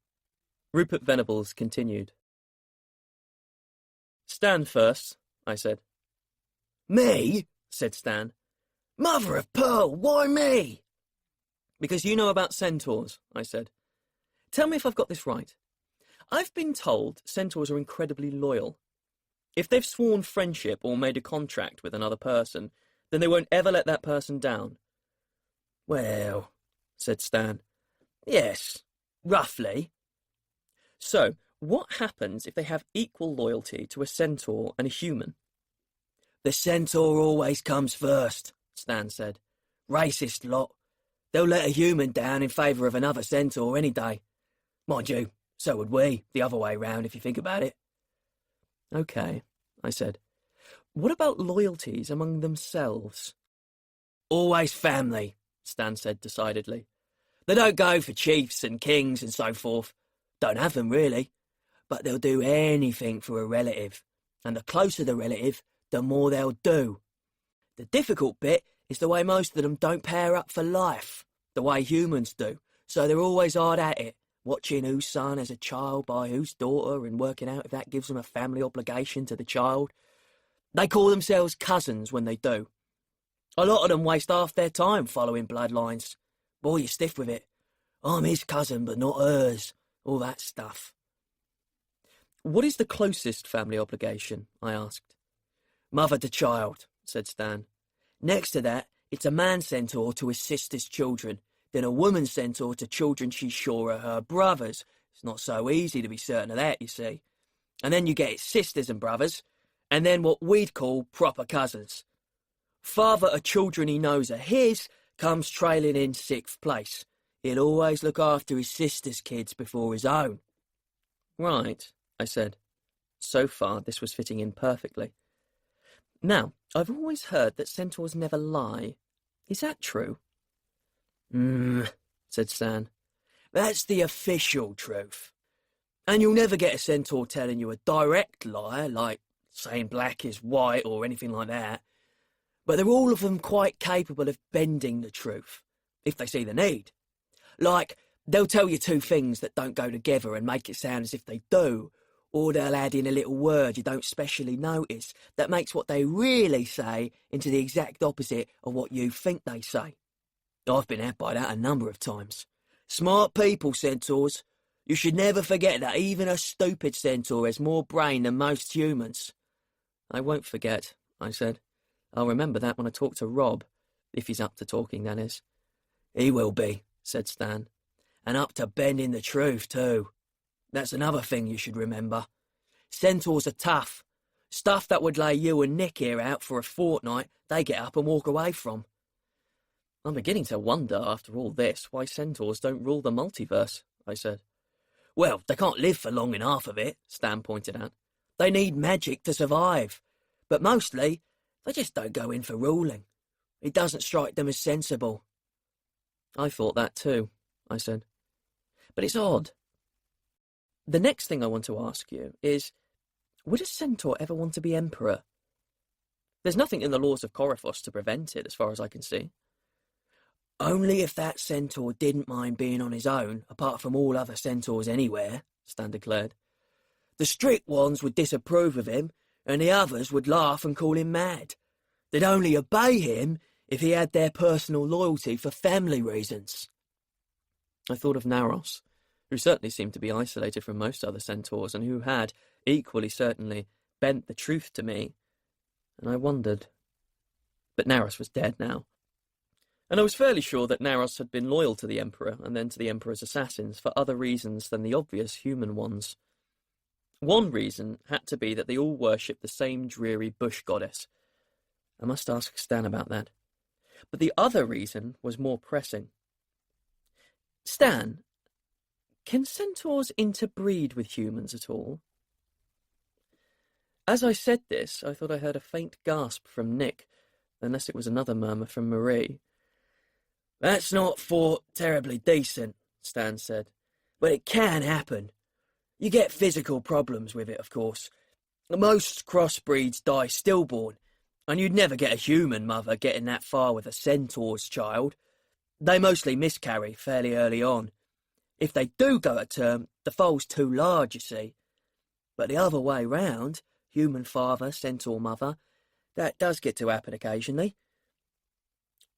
Rupert Venables continued. "Stan first," I said. "Me?" said Stan. "Mother of pearl, why me?" "Because you know about centaurs," I said. "Tell me if I've got this right. I've been told centaurs are incredibly loyal. If they've sworn friendship or made a contract with another person, then they won't ever let that person down." "Well," said Stan, Yes, roughly. So, what happens if they have equal loyalty to a centaur and a human? The centaur always comes first, Stan said. Racist lot. They'll let a human down in favour of another centaur any day. Mind you, so would we, the other way round if you think about it. Okay, I said. What about loyalties among themselves? Always family, Stan said decidedly. They don't go for chiefs and kings and so forth. Don't have them really. But they'll do anything for a relative. And the closer the relative, the more they'll do. The difficult bit is the way most of them don't pair up for life, the way humans do. So they're always hard at it, watching whose son has a child by whose daughter and working out if that gives them a family obligation to the child. They call themselves cousins when they do. A lot of them waste half their time following bloodlines. Boy, you're stiff with it. I'm his cousin, but not hers. All that stuff. What is the closest family obligation? I asked. Mother to child, said Stan. Next to that, it's a man centaur to his sister's children, then a woman centaur to children she's sure are her brothers. It's not so easy to be certain of that, you see. And then you get its sisters and brothers, and then what we'd call proper cousins. Father of children he knows are his comes trailing in 6th place. He'll always look after his sister's kids before his own. Right, I said. So far, this was fitting in perfectly. Now, I've always heard that centaurs never lie. Is that true? Said Stan. That's the official truth. And you'll never get a centaur telling you a direct lie, like saying black is white or anything like that. But they're all of them quite capable of bending the truth, if they see the need. Like, they'll tell you two things that don't go together and make it sound as if they do, or they'll add in a little word you don't specially notice that makes what they really say into the exact opposite of what you think they say. I've been had by that a number of times. Smart people, centaurs. You should never forget that even a stupid centaur has more brain than most humans. I won't forget, I said. I'll remember that when I talk to Rob, if he's up to talking, that is. He will be, said Stan. And up to bending the truth, too. That's another thing you should remember. Centaurs are tough. Stuff that would lay you and Nick here out for a fortnight, they get up and walk away from. I'm beginning to wonder, after all this, why centaurs don't rule the multiverse, I said. Well, they can't live for long in half of it, Stan pointed out. They need magic to survive. But mostly, they just don't go in for ruling. It doesn't strike them as sensible. I thought that too, I said. But it's odd. The next thing I want to ask you is, would a centaur ever want to be emperor? There's nothing in the laws of Coryphos to prevent it, as far as I can see. Only if that centaur didn't mind being on his own, apart from all other centaurs anywhere, Stan declared. The strict ones would disapprove of him, and the others would laugh and call him mad. They'd only obey him if he had their personal loyalty for family reasons. I thought of Naros, who certainly seemed to be isolated from most other centaurs, and who had, equally certainly, bent the truth to me, and I wondered. But Naros was dead now. And I was fairly sure that Naros had been loyal to the Emperor, and then to the Emperor's assassins, for other reasons than the obvious human ones. One reason had to be that they all worshipped the same dreary bush goddess. I must ask Stan about that. But the other reason was more pressing. Stan, can centaurs interbreed with humans at all? As I said this, I thought I heard a faint gasp from Nick, unless it was another murmur from Marie. That's not thought terribly decent, Stan said, but it can happen. You get physical problems with it, of course. Most crossbreeds die stillborn, and you'd never get a human mother getting that far with a centaur's child. They mostly miscarry fairly early on. If they do go to term, the foal's too large, you see. But the other way round, human father, centaur mother, that does get to happen occasionally.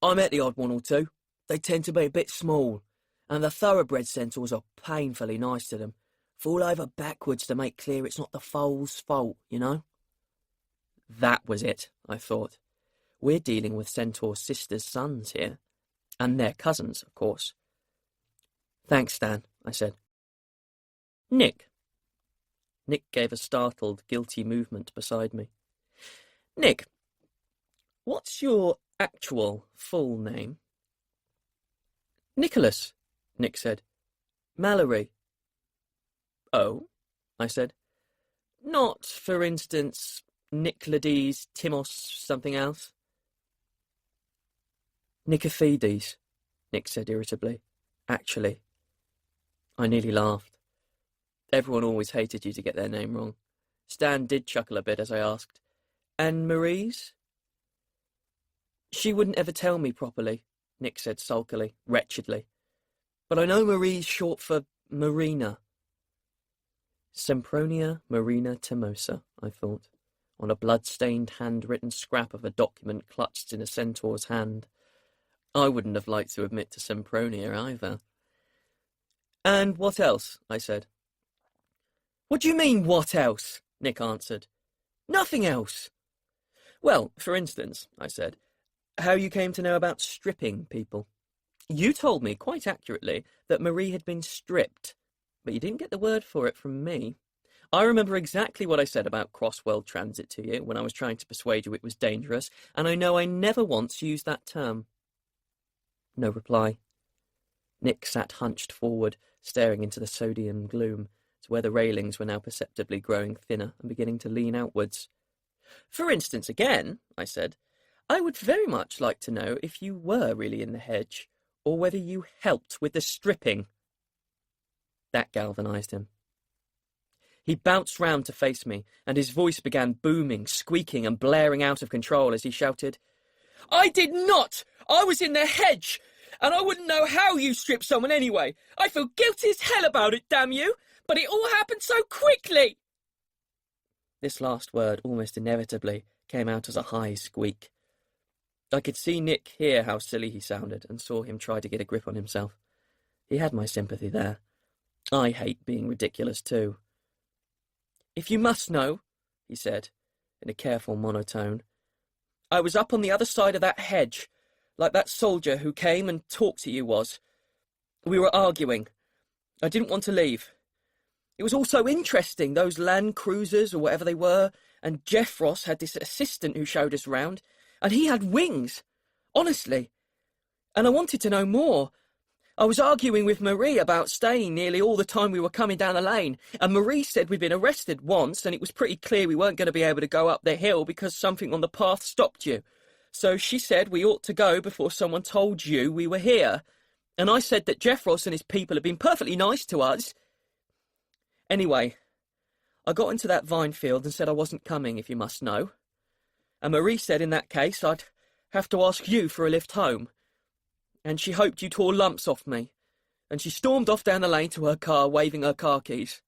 I met the odd one or two. They tend to be a bit small, and the thoroughbred centaurs are painfully nice to them. Fall over backwards to make clear it's not the foal's fault, you know? That was it, I thought. We're dealing with centaur sisters' sons here. And their cousins, of course. Thanks, Stan, I said. Nick. Nick gave a startled, guilty movement beside me. Nick, what's your actual full name? Nicholas, Nick said. Mallory. Oh, I said. Not, for instance, Nicolades, Timos, something else? Nicophides, Nick said irritably. Actually. I nearly laughed. Everyone always hated you to get their name wrong. Stan did chuckle a bit as I asked, And Marie's? She wouldn't ever tell me properly, Nick said sulkily, wretchedly. But I know Marie's short for Marina. Sempronia Marina Timosa, I thought, on a blood-stained handwritten scrap of a document clutched in a centaur's hand. I wouldn't have liked to admit to Sempronia either. And what else? I said. What do you mean, what else? Nick answered. Nothing else. Well, for instance, I said, how you came to know about stripping people. You told me, quite accurately, that Marie had been stripped, but you didn't get the word for it from me. I remember exactly what I said about cross-world transit to you when I was trying to persuade you it was dangerous, and I know I never once used that term. No reply. Nick sat hunched forward, staring into the sodium gloom, to where the railings were now perceptibly growing thinner and beginning to lean outwards. For instance, again, I said, I would very much like to know if you were really in the hedge, or whether you helped with the stripping. That galvanised him. He bounced round to face me, and his voice began booming, squeaking, and blaring out of control as he shouted, I did not! I was in the hedge! And I wouldn't know how you stripped someone anyway! I feel guilty as hell about it, damn you! But it all happened so quickly! This last word, almost inevitably, came out as a high squeak. I could see Nick hear how silly he sounded, and saw him try to get a grip on himself. He had my sympathy there. I hate being ridiculous too. If you must know, he said, in a careful monotone, I was up on the other side of that hedge, like that soldier who came and talked to you was. We were arguing. I didn't want to leave. It was all so interesting, those land cruisers or whatever they were, and Jeff Ross had this assistant who showed us round, and he had wings, honestly. And I wanted to know more. I was arguing with Marie about staying nearly all the time we were coming down the lane, and Marie said we'd been arrested once, and it was pretty clear we weren't going to be able to go up the hill because something on the path stopped you. So she said we ought to go before someone told you we were here. And I said that Jeff Ross and his people had been perfectly nice to us. Anyway, I got into that vine field and said I wasn't coming, if you must know. And Marie said in that case I'd have to ask you for a lift home. And she hoped you tore lumps off me. And she stormed off down the lane to her car, waving her car keys.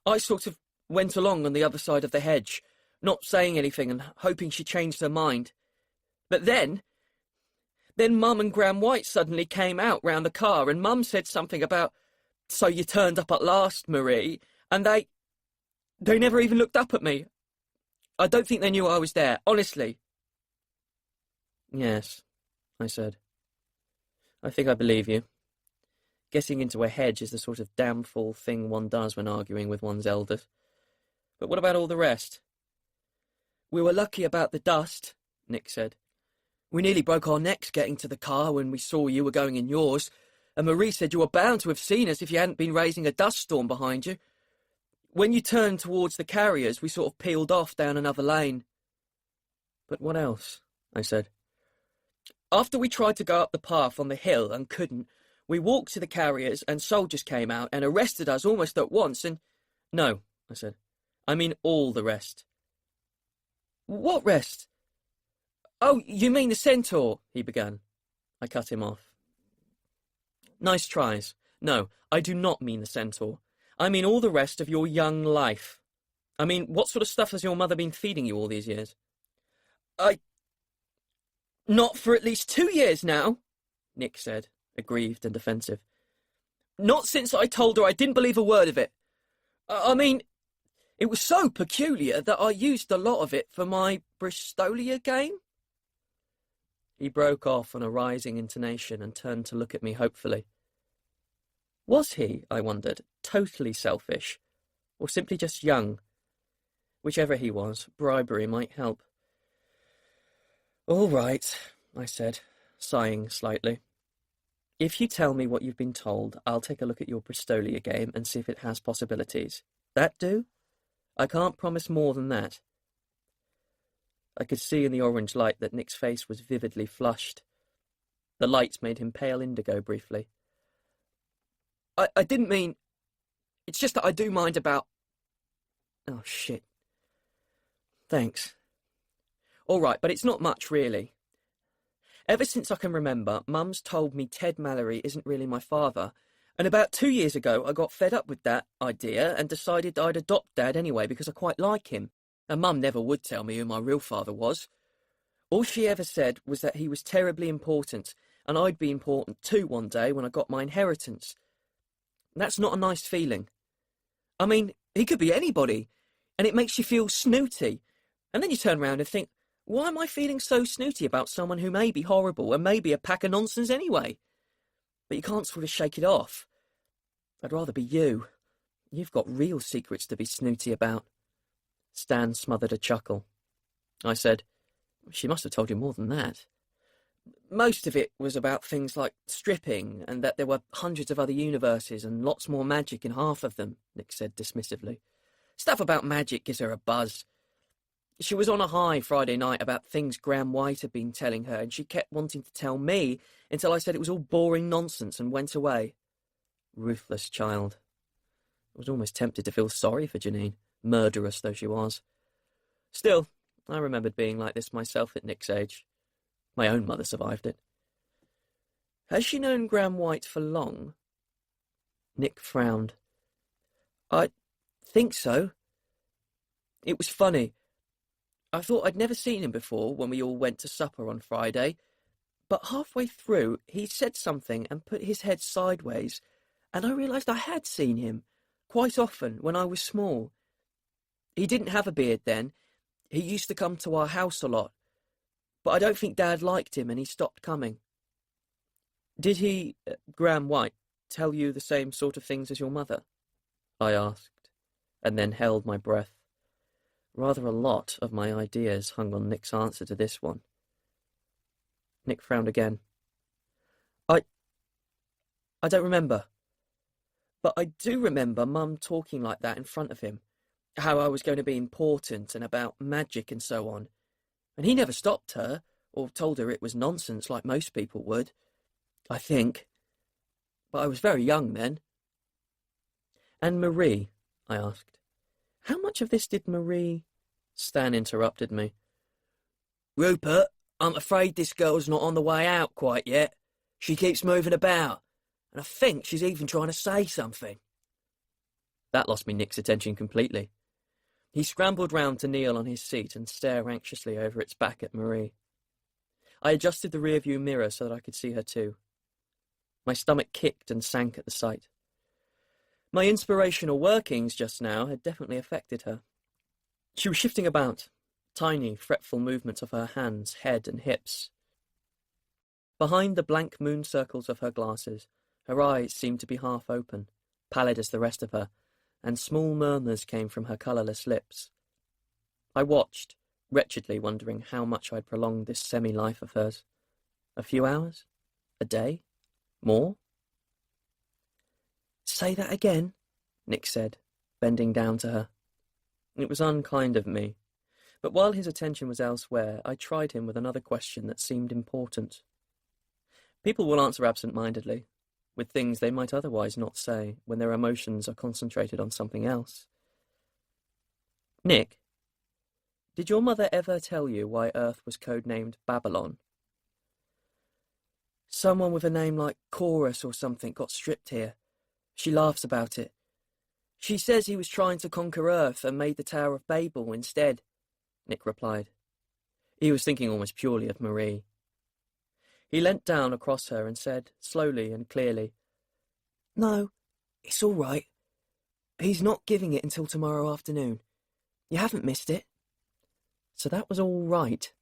I sort of went along on the other side of the hedge, not saying anything and hoping she changed her mind. But then Mum and Gran White suddenly came out round the car, and Mum said something about, so you turned up at last, Marie, and they never even looked up at me. I don't think they knew I was there, honestly. Yes, I said. I think I believe you. Getting into a hedge is the sort of damnful thing one does when arguing with one's elders. But what about all the rest? We were lucky about the dust, Nick said. We nearly broke our necks getting to the car when we saw you were going in yours, and Marie said you were bound to have seen us if you hadn't been raising a dust storm behind you. When you turned towards the carriers, we sort of peeled off down another lane. But what else? I said. After we tried to go up the path on the hill and couldn't, we walked to the carriers and soldiers came out and arrested us almost at once and... No, I said. I mean all the rest. What rest? Oh, you mean the centaur, he began. I cut him off. Nice tries. No, I do not mean the centaur. I mean all the rest of your young life. I mean, what sort of stuff has your mother been feeding you all these years? Not for at least 2 years now, Nick said, aggrieved and defensive. Not since I told her I didn't believe a word of it. I mean, it was so peculiar that I used a lot of it for my Bristolia game. He broke off on a rising intonation and turned to look at me hopefully. Was he, I wondered, totally selfish, or simply just young? Whichever he was, bribery might help. All right, I said, sighing slightly. If you tell me what you've been told, I'll take a look at your Bristolia game and see if it has possibilities. That do? I can't promise more than that. I could see in the orange light that Nick's face was vividly flushed. The light made him pale indigo briefly. I didn't mean... It's just that I do mind about... Oh, shit. Thanks. All right, but it's not much, really. Ever since I can remember, Mum's told me Ted Mallory isn't really my father, and about 2 years ago I got fed up with that idea and decided I'd adopt Dad anyway because I quite like him, and Mum never would tell me who my real father was. All she ever said was that he was terribly important, and I'd be important too one day when I got my inheritance. That's not a nice feeling. I mean, he could be anybody, and it makes you feel snooty, and then you turn around and think, why am I feeling so snooty about someone who may be horrible and may be a pack of nonsense anyway? But you can't sort of shake it off. I'd rather be you. You've got real secrets to be snooty about. Stan smothered a chuckle. I said, she must have told you more than that. Most of it was about things like stripping and that there were hundreds of other universes and lots more magic in half of them, Nick said dismissively. Stuff about magic gives her a buzz. She was on a high Friday night about things Graham White had been telling her, and she kept wanting to tell me until I said it was all boring nonsense and went away. Ruthless child. I was almost tempted to feel sorry for Janine, murderous though she was. Still, I remembered being like this myself at Nick's age. My own mother survived it. Has she known Graham White for long? Nick frowned. I think so. It was funny. I thought I'd never seen him before when we all went to supper on Friday, but halfway through he said something and put his head sideways, and I realised I had seen him, quite often, when I was small. He didn't have a beard then. He used to come to our house a lot, but I don't think Dad liked him and he stopped coming. Did he, Graham White, tell you the same sort of things as your mother? I asked, and then held my breath. Rather a lot of my ideas hung on Nick's answer to this one. Nick frowned again. I don't remember. But I do remember Mum talking like that in front of him. How I was going to be important and about magic and so on. And he never stopped her, or told her it was nonsense like most people would. I think. But I was very young then. And Marie, I asked. How much of this did Marie... Stan interrupted me. Rupert, I'm afraid this girl's not on the way out quite yet. She keeps moving about, and I think she's even trying to say something. That lost me Nick's attention completely. He scrambled round to kneel on his seat and stare anxiously over its back at Marie. I adjusted the rearview mirror so that I could see her too. My stomach kicked and sank at the sight. My inspirational workings just now had definitely affected her. She was shifting about, tiny, fretful movements of her hands, head and hips. Behind the blank moon circles of her glasses, her eyes seemed to be half open, pallid as the rest of her, and small murmurs came from her colourless lips. I watched, wretchedly wondering how much I'd prolonged this semi-life of hers. A few hours? A day? More? Say that again, Nick said, bending down to her. It was unkind of me, but while his attention was elsewhere, I tried him with another question that seemed important. People will answer absent-mindedly, with things they might otherwise not say when their emotions are concentrated on something else. Nick, did your mother ever tell you why Earth was codenamed Babylon? Someone with a name like Chorus or something got stripped here. She laughs about it. She says he was trying to conquer Earth and made the Tower of Babel instead, Nick replied. He was thinking almost purely of Marie. He leant down across her and said, slowly and clearly, No, it's all right. He's not giving it until tomorrow afternoon. You haven't missed it. So that was all right.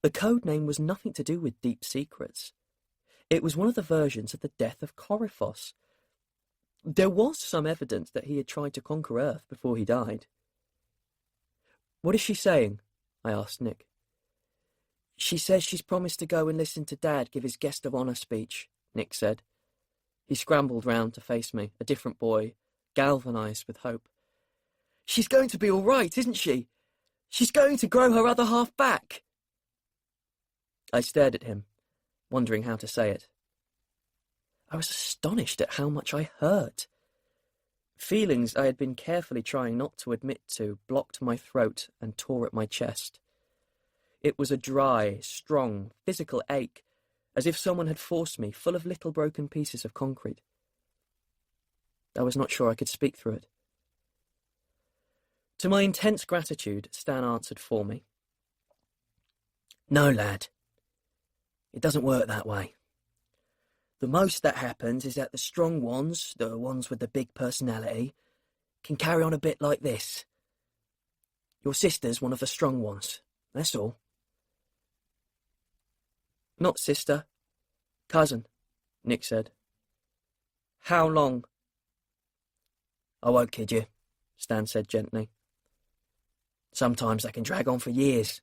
The code name was nothing to do with deep secrets. It was one of the versions of the death of Coryphos, There was some evidence that he had tried to conquer Earth before he died. "What is she saying?" I asked Nick. "She says she's promised to go and listen to Dad give his guest of honour speech," Nick said. He scrambled round to face me, a different boy, galvanised with hope. "She's going to be all right, isn't she? She's going to grow her other half back." I stared at him, wondering how to say it. I was astonished at how much I hurt. Feelings I had been carefully trying not to admit to blocked my throat and tore at my chest. It was a dry, strong, physical ache, as if someone had forced me full of little broken pieces of concrete. I was not sure I could speak through it. To my intense gratitude, Stan answered for me. "No, lad. It doesn't work that way. The most that happens is that the strong ones, the ones with the big personality, can carry on a bit like this. Your sister's one of the strong ones, that's all." "Not sister, cousin," Nick said. "How long?" "I won't kid you," Stan said gently. "Sometimes they can drag on for years."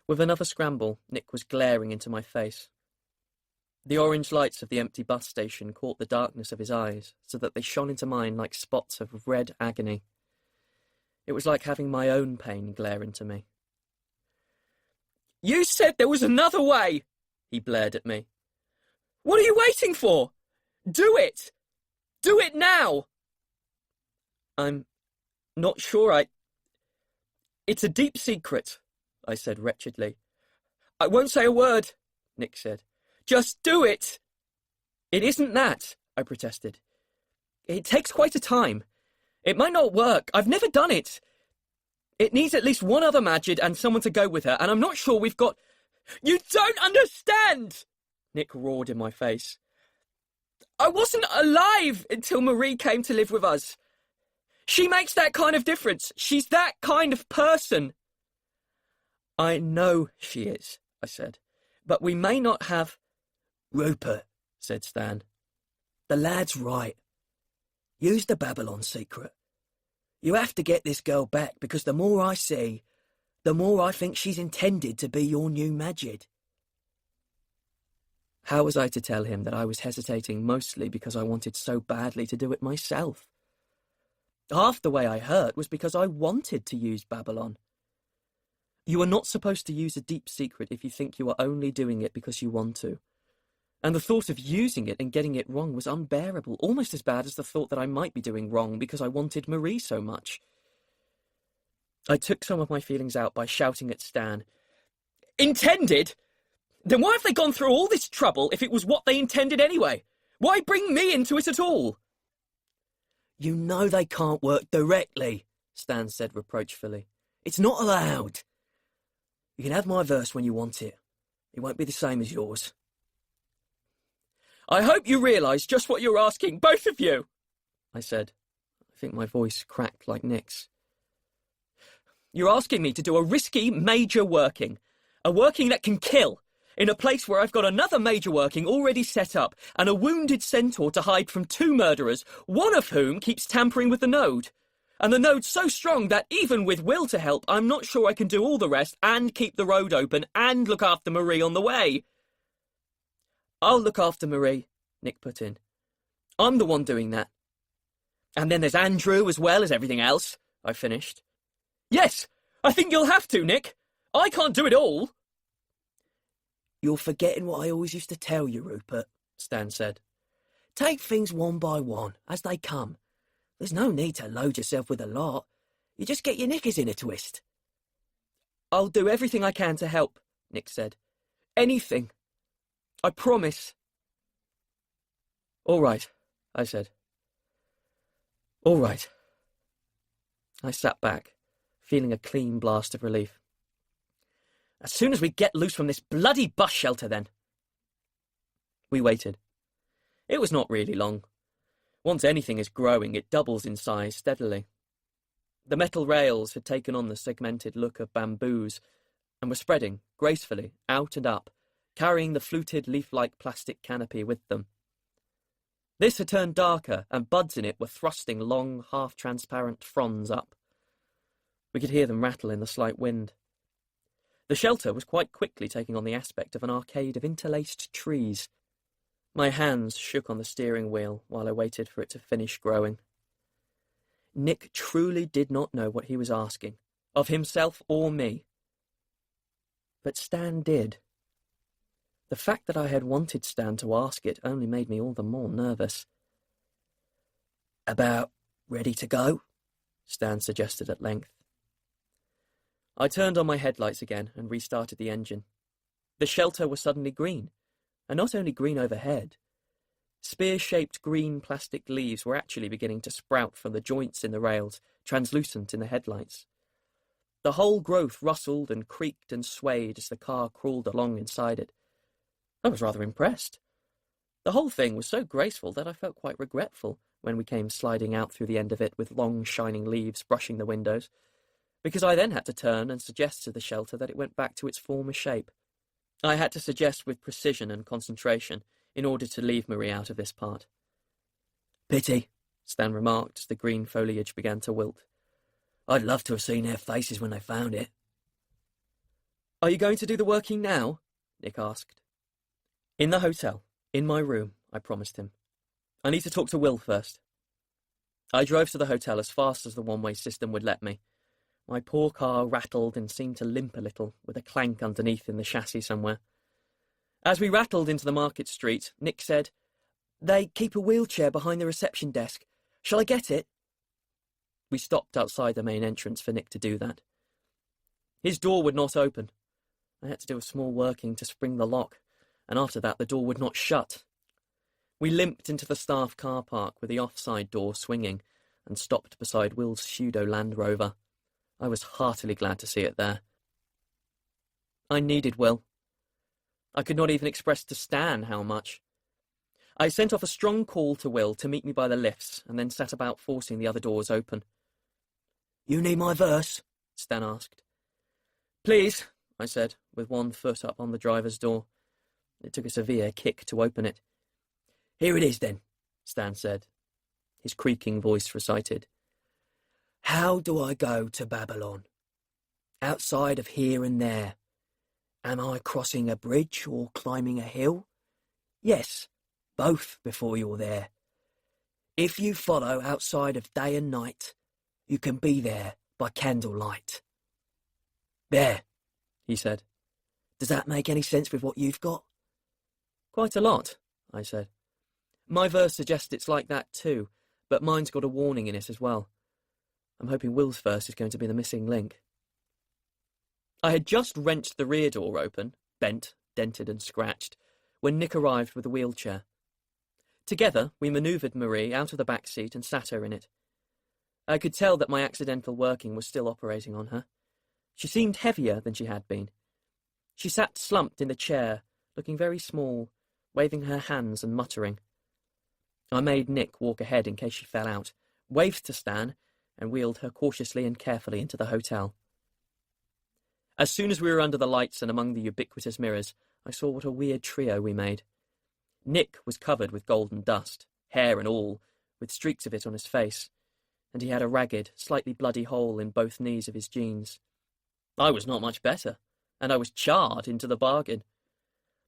With another scramble, Nick was glaring into my face. The orange lights of the empty bus station caught the darkness of his eyes, so that they shone into mine like spots of red agony. It was like having my own pain glare into me. "You said there was another way," he blared at me. "What are you waiting for? Do it! Do it now!" "I'm not sure It's a deep secret," I said wretchedly. "I won't say a word," Nick said. "Just do it!" "It isn't that," I protested. "It takes quite a time. It might not work. I've never done it. It needs at least one other Magid and someone to go with her, and I'm not sure we've got—" "You don't understand!" Nick roared in my face. "I wasn't alive until Marie came to live with us. She makes that kind of difference. She's that kind of person." "I know she is," I said, "but we may not have—" "Rupert," said Stan, "the lad's right. Use the Babylon secret. You have to get this girl back, because the more I see, the more I think she's intended to be your new Magid." How was I to tell him that I was hesitating mostly because I wanted so badly to do it myself? Half the way I hurt was because I wanted to use Babylon. You are not supposed to use a deep secret if you think you are only doing it because you want to. And the thought of using it and getting it wrong was unbearable, almost as bad as the thought that I might be doing wrong because I wanted Marie so much. I took some of my feelings out by shouting at Stan. "Intended? Then why have they gone through all this trouble if it was what they intended anyway? Why bring me into it at all?" "You know they can't work directly," Stan said reproachfully. "It's not allowed. You can have my verse when you want it. It won't be the same as yours." "I hope you realise just what you're asking, both of you," I said. I think my voice cracked like Nick's. "You're asking me to do a risky major working, a working that can kill, in a place where I've got another major working already set up and a wounded centaur to hide from 2 murderers, one of whom keeps tampering with the node. And the node's so strong that even with will to help, I'm not sure I can do all the rest and keep the road open and look after Marie on the way." "I'll look after Marie," Nick put in. "I'm the one doing that." "And then there's Andrew as well as everything else," I finished. "Yes, I think you'll have to, Nick. I can't do it all." "You're forgetting what I always used to tell you, Rupert," Stan said. "Take things one by one, as they come. There's no need to load yourself with a lot. You just get your knickers in a twist." "I'll do everything I can to help," Nick said. "Anything. I promise." "All right," I said. "All right." I sat back, feeling a clean blast of relief. "As soon as we get loose from this bloody bus shelter, then." We waited. It was not really long. Once anything is growing, it doubles in size steadily. The metal rails had taken on the segmented look of bamboos and were spreading, gracefully, out and up, carrying the fluted leaf-like plastic canopy with them. This had turned darker, and buds in it were thrusting long, half-transparent fronds up. We could hear them rattle in the slight wind. The shelter was quite quickly taking on the aspect of an arcade of interlaced trees. My hands shook on the steering wheel while I waited for it to finish growing. Nick truly did not know what he was asking, of himself or me. But Stan did. The fact that I had wanted Stan to ask it only made me all the more nervous. "About ready to go?" Stan suggested at length. I turned on my headlights again and restarted the engine. The shelter was suddenly green, and not only green overhead. Spear-shaped green plastic leaves were actually beginning to sprout from the joints in the rails, translucent in the headlights. The whole growth rustled and creaked and swayed as the car crawled along inside it. I was rather impressed. The whole thing was so graceful that I felt quite regretful when we came sliding out through the end of it with long shining leaves brushing the windows, because I then had to turn and suggest to the shelter that it went back to its former shape. I had to suggest with precision and concentration in order to leave Marie out of this part. "Pity," Stan remarked as the green foliage began to wilt. "I'd love to have seen their faces when they found it." "Are you going to do the working now?" Nick asked. "In the hotel, in my room," I promised him. "I need to talk to Will first." I drove to the hotel as fast as the one-way system would let me. My poor car rattled and seemed to limp a little, with a clank underneath in the chassis somewhere. As we rattled into the market street, Nick said, "They keep a wheelchair behind the reception desk. Shall I get it?" We stopped outside the main entrance for Nick to do that. His door would not open. I had to do a small working to spring the lock, and after that the door would not shut. We limped into the staff car park with the offside door swinging and stopped beside Will's pseudo Land Rover. I was heartily glad to see it there. I needed Will. I could not even express to Stan how much. I sent off a strong call to Will to meet me by the lifts and then sat about forcing the other doors open. "You need my verse?" Stan asked. "Please," I said, with one foot up on the driver's door. It took a severe kick to open it. "Here it is, then," Stan said. His creaking voice recited. "How do I go to Babylon? Outside of here and there. Am I crossing a bridge or climbing a hill? Yes, both before you're there. If you follow outside of day and night, you can be there by candlelight." "There," he said. "Does that make any sense with what you've got?" "Quite a lot," I said. "My verse suggests it's like that too, but mine's got a warning in it as well. I'm hoping Will's verse is going to be the missing link." I had just wrenched the rear door open, bent, dented and scratched, when Nick arrived with a wheelchair. Together, we manoeuvred Marie out of the back seat and sat her in it. I could tell that my accidental working was still operating on her. She seemed heavier than she had been. She sat slumped in the chair, looking very small, waving her hands and muttering. I made Nick walk ahead in case she fell out, waved to Stan, and wheeled her cautiously and carefully into the hotel. As soon as we were under the lights and among the ubiquitous mirrors, I saw what a weird trio we made. Nick was covered with golden dust, hair and all, with streaks of it on his face, and he had a ragged, slightly bloody hole in both knees of his jeans. I was not much better, and I was charred into the bargain.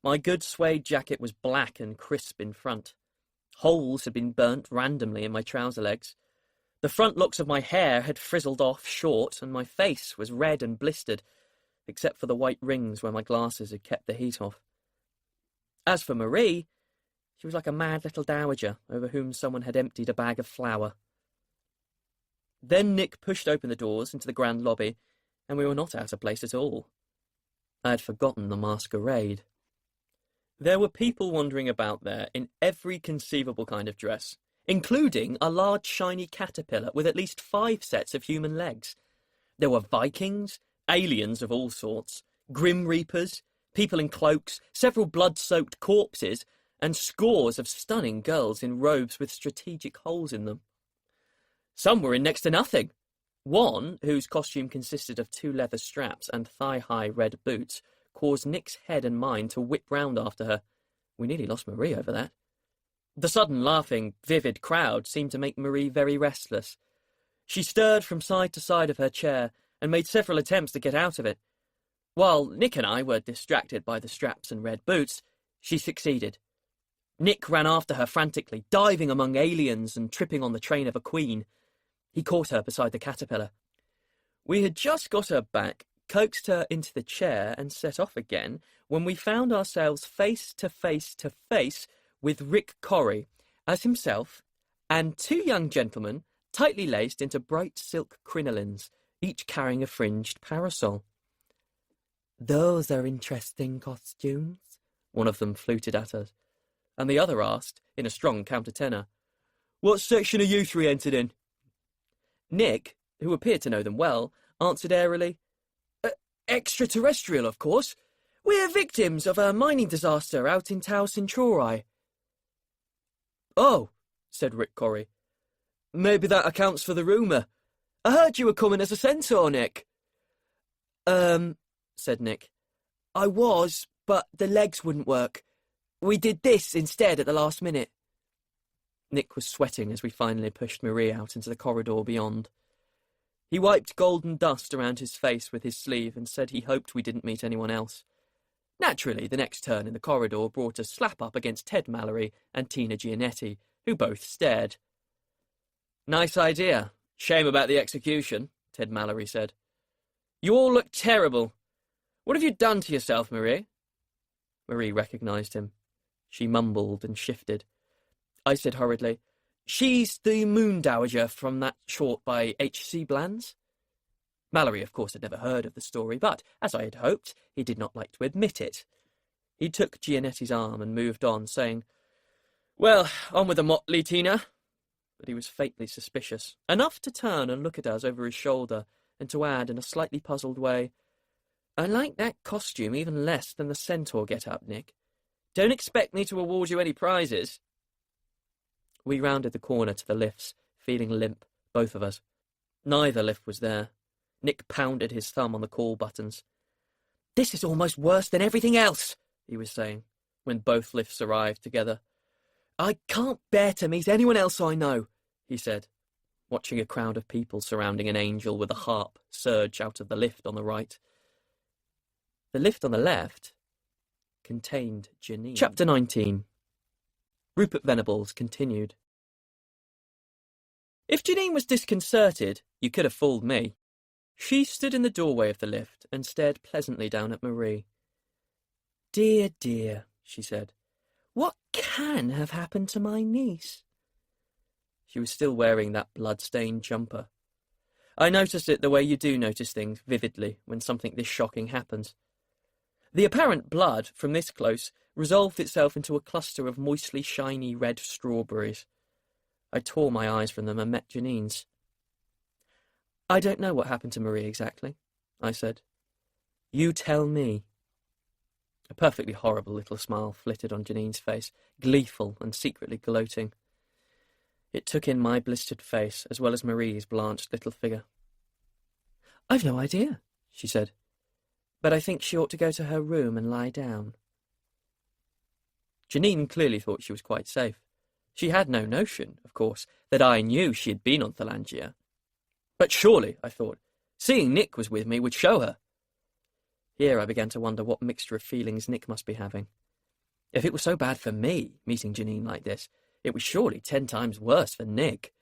My good suede jacket was black and crisp in front. Holes had been burnt randomly in my trouser legs. The front locks of my hair had frizzled off short, and my face was red and blistered, except for the white rings where my glasses had kept the heat off. As for Marie, she was like a mad little dowager over whom someone had emptied a bag of flour. Then Nick pushed open the doors into the grand lobby, and we were not out of place at all. I had forgotten the masquerade. There were people wandering about there in every conceivable kind of dress, including a large shiny caterpillar with at least 5 sets of human legs. There were Vikings, aliens of all sorts, grim reapers, people in cloaks, several blood-soaked corpses, and scores of stunning girls in robes with strategic holes in them. Some were in next to nothing. One, whose costume consisted of 2 leather straps and thigh-high red boots, caused Nick's head and mine to whip round after her. We nearly lost Marie over that. The sudden laughing, vivid crowd seemed to make Marie very restless. She stirred from side to side of her chair and made several attempts to get out of it. While Nick and I were distracted by the straps and red boots, she succeeded. Nick ran after her frantically, diving among aliens and tripping on the train of a queen. He caught her beside the caterpillar. We had just got her back, coaxed her into the chair and set off again, when we found ourselves face to face to face with Rick Corrie as himself and two young gentlemen tightly laced into bright silk crinolines, each carrying a fringed parasol. "Those are interesting costumes," one of them fluted at us, and the other asked, in a strong countertenor, "What section are you three entered in?" Nick, who appeared to know them well, answered airily, "Extraterrestrial, of course. We're victims of a mining disaster out in Tau Centauri." "Oh," said Rick Corrie. "Maybe that accounts for the rumour. I heard you were coming as a centaur, Nick." Said Nick. "I was, but the legs wouldn't work. We did this instead at the last minute." Nick was sweating as we finally pushed Marie out into the corridor beyond. He wiped golden dust around his face with his sleeve and said he hoped we didn't meet anyone else. Naturally, the next turn in the corridor brought us slap up against Ted Mallory and Tina Giannetti, who both stared. "Nice idea. Shame about the execution," Ted Mallory said. "You all look terrible. What have you done to yourself, Marie?" Marie recognised him. She mumbled and shifted. I said hurriedly, "She's the Moon Dowager from that short by H.C. Bland's." Mallory, of course, had never heard of the story, but, as I had hoped, he did not like to admit it. He took Giannetti's arm and moved on, saying, "Well, on with the motley, Tina." But he was faintly suspicious, enough to turn and look at us over his shoulder, and to add in a slightly puzzled way, "I like that costume even less than the centaur get-up, Nick. Don't expect me to award you any prizes." We rounded the corner to the lifts, feeling limp, both of us. Neither lift was there. Nick pounded his thumb on the call buttons. "This is almost worse than everything else," he was saying, when both lifts arrived together. "I can't bear to meet anyone else I know," he said, watching a crowd of people surrounding an angel with a harp surge out of the lift on the right. The lift on the left contained Janine. Chapter 19. Rupert Venables continued. If Janine was disconcerted, you could have fooled me. She stood in the doorway of the lift and stared pleasantly down at Marie. "Dear, dear," she said, "what can have happened to my niece?" She was still wearing that blood-stained jumper. I noticed it the way you do notice things vividly when something this shocking happens. The apparent blood from this close resolved itself into a cluster of moistly shiny red strawberries. I tore my eyes from them and met Janine's. "I don't know what happened to Marie exactly," I said. "You tell me." A perfectly horrible little smile flitted on Janine's face, gleeful and secretly gloating. It took in my blistered face as well as Marie's blanched little figure. "I've no idea," she said, "but I think she ought to go to her room and lie down." Janine clearly thought she was quite safe. She had no notion, of course, that I knew she had been on Thalangia. But surely, I thought, seeing Nick was with me would show her. Here I began to wonder what mixture of feelings Nick must be having. If it was so bad for me, meeting Janine like this, it was surely 10 times worse for Nick.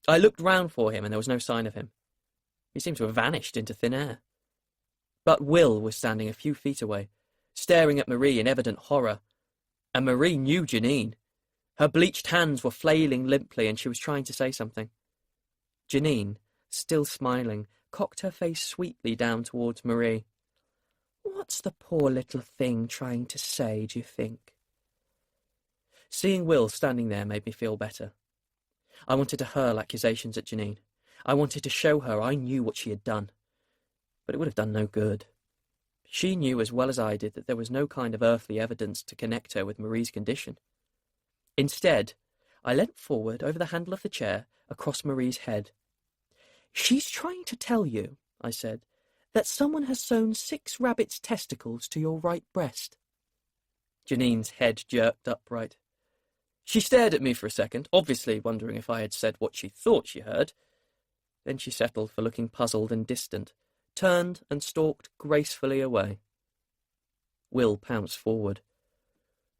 I looked round for him and there was no sign of him. He seemed to have vanished into thin air. But Will was standing a few feet away, staring at Marie in evident horror. And Marie knew Janine. Her bleached hands were flailing limply and she was trying to say something. Janine, still smiling, cocked her face sweetly down towards Marie. "What's the poor little thing trying to say, do you think?" Seeing Will standing there made me feel better. I wanted to hurl accusations at Janine. I wanted to show her I knew what she had done. But it would have done no good. She knew as well as I did that there was no kind of earthly evidence to connect her with Marie's condition. Instead, I leant forward over the handle of the chair across Marie's head. "She's trying to tell you," I said, "that someone has sewn 6 rabbits' testicles to your right breast." Janine's head jerked upright. She stared at me for a second, obviously wondering if I had said what she thought she heard. Then she settled for looking puzzled and distant, turned and stalked gracefully away. Will pounced forward.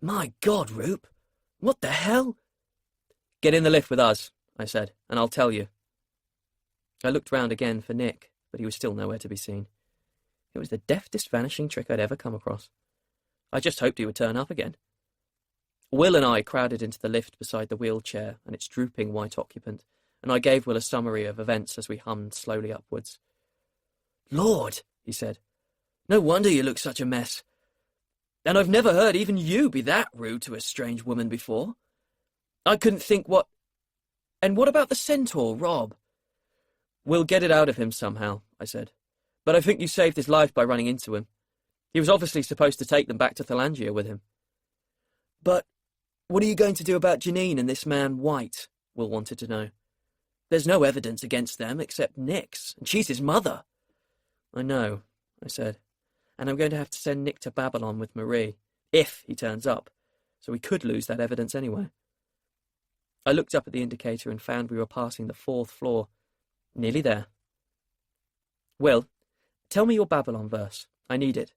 My God, Roop! What the hell? Get in the lift with us, I said, and I'll tell you. I looked round again for Nick, but he was still nowhere to be seen. It was the deftest vanishing trick I'd ever come across. I just hoped he would turn up again. Will and I crowded into the lift beside the wheelchair and its drooping white occupant, and I gave Will a summary of events as we hummed slowly upwards. Lord, he said, no wonder you look such a mess. And I've never heard even you be that rude to a strange woman before. I couldn't think what... And what about the centaur, Rob? We'll get it out of him somehow, I said. But I think you saved his life by running into him. He was obviously supposed to take them back to Thalangia with him. But what are you going to do about Janine and this man White? Will wanted to know. There's no evidence against them except Nick's, and she's his mother. I know, I said, and I'm going to have to send Nick to Babylon with Marie, if he turns up, so we could lose that evidence anyway. I looked up at the indicator and found we were passing the 4th floor. Nearly there. Will, tell me your Babylon verse. I need it.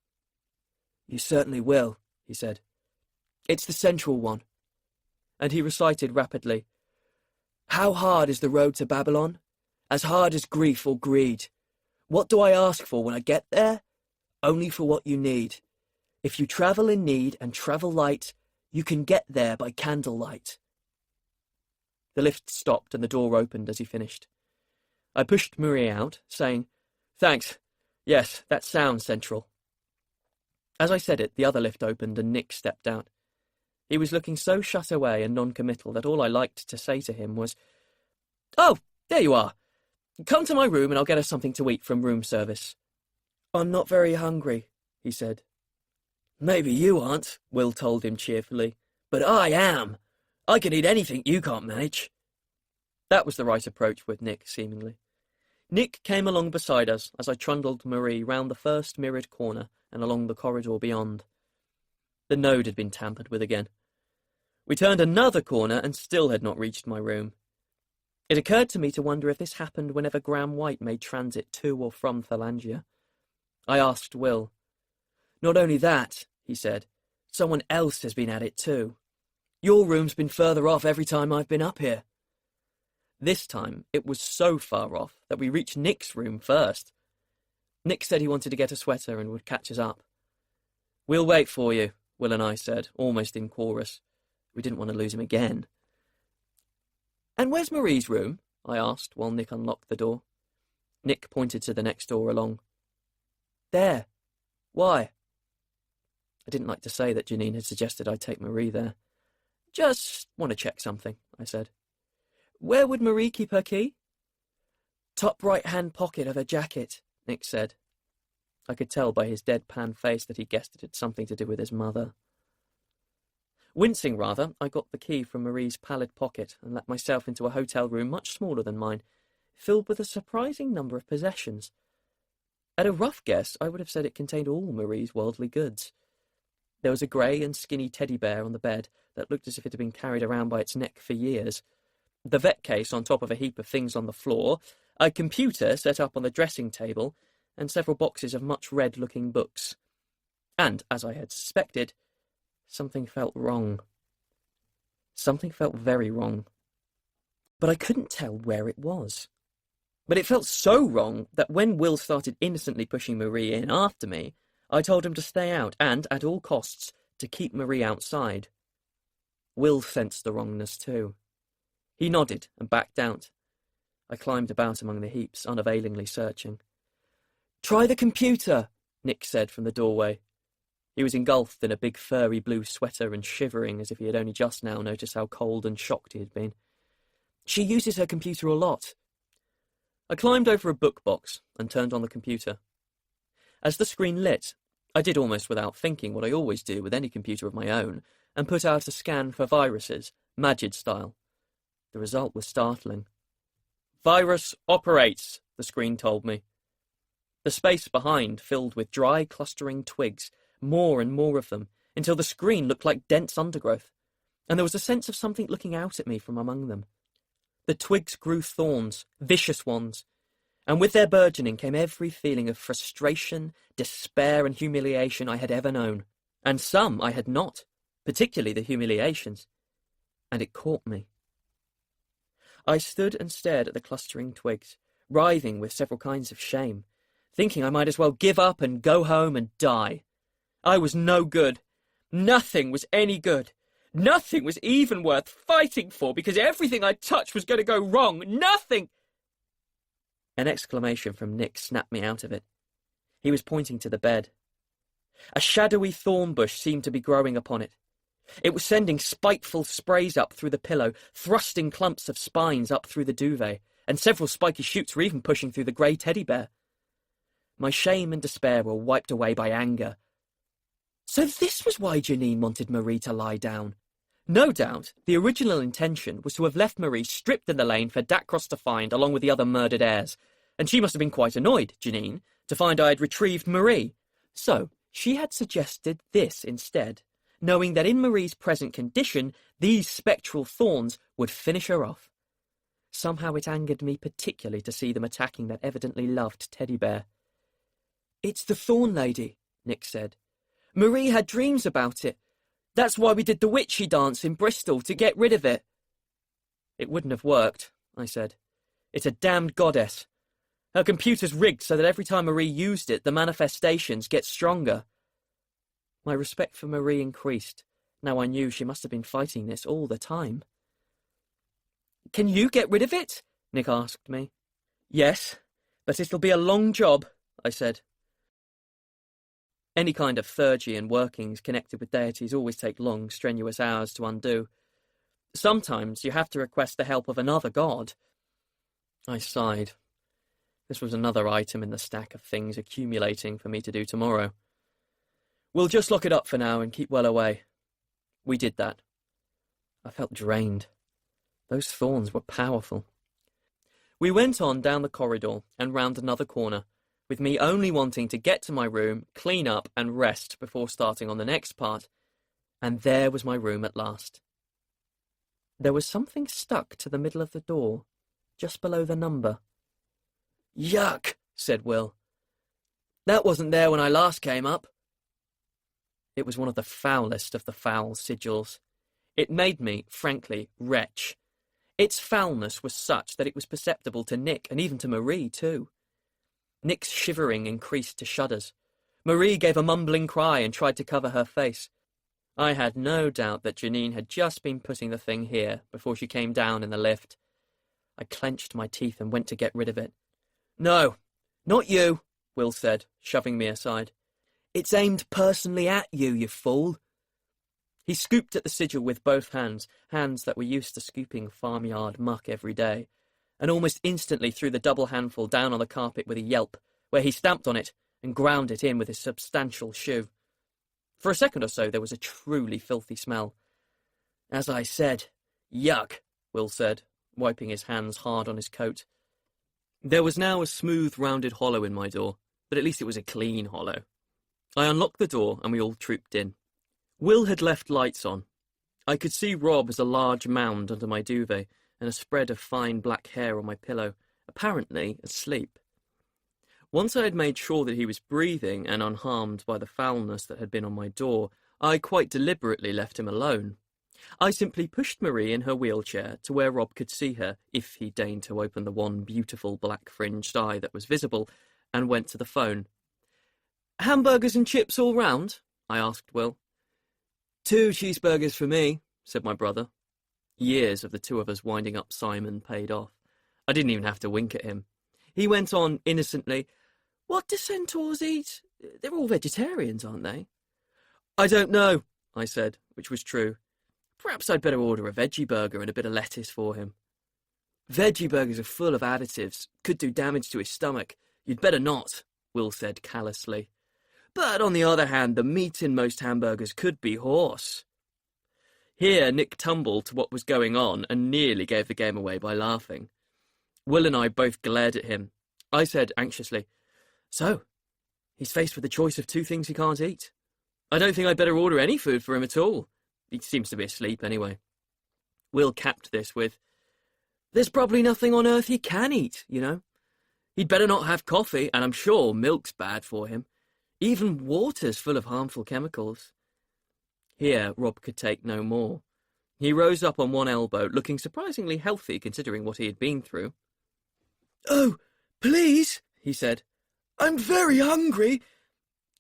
You certainly will, he said. It's the central one. And he recited rapidly. How hard is the road to Babylon? As hard as grief or greed. What do I ask for when I get there? Only for what you need. If you travel in need and travel light, you can get there by candlelight. The lift stopped and the door opened as he finished. I pushed Marie out, saying, Thanks. Yes, that sounds central. As I said it, the other lift opened and Nick stepped out. He was looking so shut away and non-committal that all I liked to say to him was, Oh, there you are. Come to my room and I'll get us something to eat from room service. I'm not very hungry, he said. Maybe you aren't, Will told him cheerfully, but I am. I can eat anything you can't manage. That was the right approach with Nick, seemingly. Nick came along beside us as I trundled Marie round the first mirrored corner and along the corridor beyond. The node had been tampered with again. We turned another corner and still had not reached my room. It occurred to me to wonder if this happened whenever Graham White made transit to or from Thalangia. I asked Will. Not only that, he said, someone else has been at it too. Your room's been further off every time I've been up here. This time it was so far off that we reached Nick's room first. Nick said he wanted to get a sweater and would catch us up. We'll wait for you, Will and I said, almost in chorus. We didn't want to lose him again. And where's Marie's room? I asked while Nick unlocked the door. Nick pointed to the next door along. There. Why? I didn't like to say that Janine had suggested I take Marie there. Just want to check something, I said. Where would Marie keep her key? Top right-hand pocket of her jacket, Nick said. I could tell by his deadpan face that he guessed it had something to do with his mother. Wincing rather, I got the key from Marie's pallid pocket and let myself into a hotel room much smaller than mine, filled with a surprising number of possessions. At a rough guess, I would have said it contained all Marie's worldly goods. There was a grey and skinny teddy bear on the bed that looked as if it had been carried around by its neck for years, the vet case on top of a heap of things on the floor, a computer set up on the dressing table, and several boxes of much read-looking books. And, as I had suspected, something felt wrong. Something felt very wrong. But I couldn't tell where it was. But it felt so wrong that when Will started innocently pushing Marie in after me, I told him to stay out and, at all costs, to keep Marie outside. Will sensed the wrongness too. He nodded and backed out. I climbed about among the heaps, unavailingly searching. Try the computer, Nick said from the doorway. He was engulfed in a big furry blue sweater and shivering as if he had only just now noticed how cold and shocked he had been. She uses her computer a lot. I climbed over a book box and turned on the computer. As the screen lit, I did almost without thinking what I always do with any computer of my own, and put out a scan for viruses, Magid style. The result was startling. Virus operates, the screen told me. The space behind filled with dry, clustering twigs, more and more of them, until the screen looked like dense undergrowth. and there was a sense of something looking out at me from among them. The twigs grew thorns, vicious ones, and with their burgeoning came every feeling of frustration, despair, and humiliation I had ever known, and some I had not, particularly the humiliations, and it caught me. I stood and stared at the clustering twigs, writhing with several kinds of shame, thinking I might as well give up and go home and die. I was no good. Nothing was any good. Nothing was even worth fighting for, because everything I touched was going to go wrong. Nothing! An exclamation from Nick snapped me out of it. He was pointing to the bed. A shadowy thorn bush seemed to be growing upon it. It was sending spiteful sprays up through the pillow, thrusting clumps of spines up through the duvet, and several spiky shoots were even pushing through the grey teddy bear. My shame and despair were wiped away by anger. So this was why Janine wanted Marie to lie down. No doubt, the original intention was to have left Marie stripped in the lane for Dacros to find along with the other murdered heirs, and she must have been quite annoyed, Janine, to find I had retrieved Marie. So she had suggested this instead, knowing that in Marie's present condition, these spectral thorns would finish her off. Somehow it angered me particularly to see them attacking that evidently loved teddy bear. "It's the Thorn Lady," Nick said. "Marie had dreams about it. That's why we did the witchy dance in Bristol, to get rid of it." "It wouldn't have worked," I said. "It's a damned goddess. Her computer's rigged so that every time Marie used it, the manifestations get stronger." My respect for Marie increased. Now I knew she must have been fighting this all the time. "Can you get rid of it?" Nick asked me. "Yes, but it'll be a long job," I said. Any kind of theurgy and workings connected with deities always take long, strenuous hours to undo. Sometimes you have to request the help of another god. I sighed. This was another item in the stack of things accumulating for me to do tomorrow. "We'll just lock it up for now and keep well away." We did that. I felt drained. Those thorns were powerful. We went on down the corridor and round another corner, with me only wanting to get to my room, clean up and rest before starting on the next part. And there was my room at last. There was something stuck to the middle of the door, just below the number. "Yuck," said Will. "That wasn't there when I last came up." It was one of the foulest of the foul sigils. It made me, frankly, retch. Its foulness was such that it was perceptible to Nick, and even to Marie, too. Nick's shivering increased to shudders. Marie gave a mumbling cry and tried to cover her face. I had no doubt that Janine had just been putting the thing here before she came down in the lift. I clenched my teeth and went to get rid of it. "No, not you," Will said, shoving me aside. "It's aimed personally at you, you fool." He scooped at the sigil with both hands, hands that were used to scooping farmyard muck every day, and almost instantly threw the double handful down on the carpet with a yelp, where he stamped on it and ground it in with his substantial shoe. For a second or so there was a truly filthy smell. "As I said, yuck," Will said, wiping his hands hard on his coat. There was now a smooth, rounded hollow in my door, but at least it was a clean hollow. I unlocked the door and we all trooped in. Will had left lights on. I could see Rob as a large mound under my duvet and a spread of fine black hair on my pillow, apparently asleep. Once I had made sure that he was breathing and unharmed by the foulness that had been on my door, I quite deliberately left him alone. I simply pushed Marie in her wheelchair to where Rob could see her, if he deigned to open the one beautiful black-fringed eye that was visible, and went to the phone. "Hamburgers and chips all round?" I asked Will. "2 cheeseburgers for me," said my brother. Years of the two of us winding up Simon paid off. I didn't even have to wink at him. He went on innocently, "What do centaurs eat? They're all vegetarians, aren't they?" "I don't know," I said, which was true. "Perhaps I'd better order a veggie burger and a bit of lettuce for him." "Veggie burgers are full of additives. Could do damage to his stomach. You'd better not," Will said callously. "But on the other hand, the meat in most hamburgers could be horse." Here Nick tumbled to what was going on and nearly gave the game away by laughing. Will and I both glared at him. I said anxiously, "So, he's faced with the choice of 2 things he can't eat. I don't think I'd better order any food for him at all. He seems to be asleep anyway. Will capped this with, "There's probably nothing on earth he can eat, you know. He'd better not have coffee, and I'm sure milk's bad for him. Even water's full of harmful chemicals." Here, Rob could take no more. He rose up on one elbow, looking surprisingly healthy considering what he had been through. "Oh, please," he said. "I'm very hungry.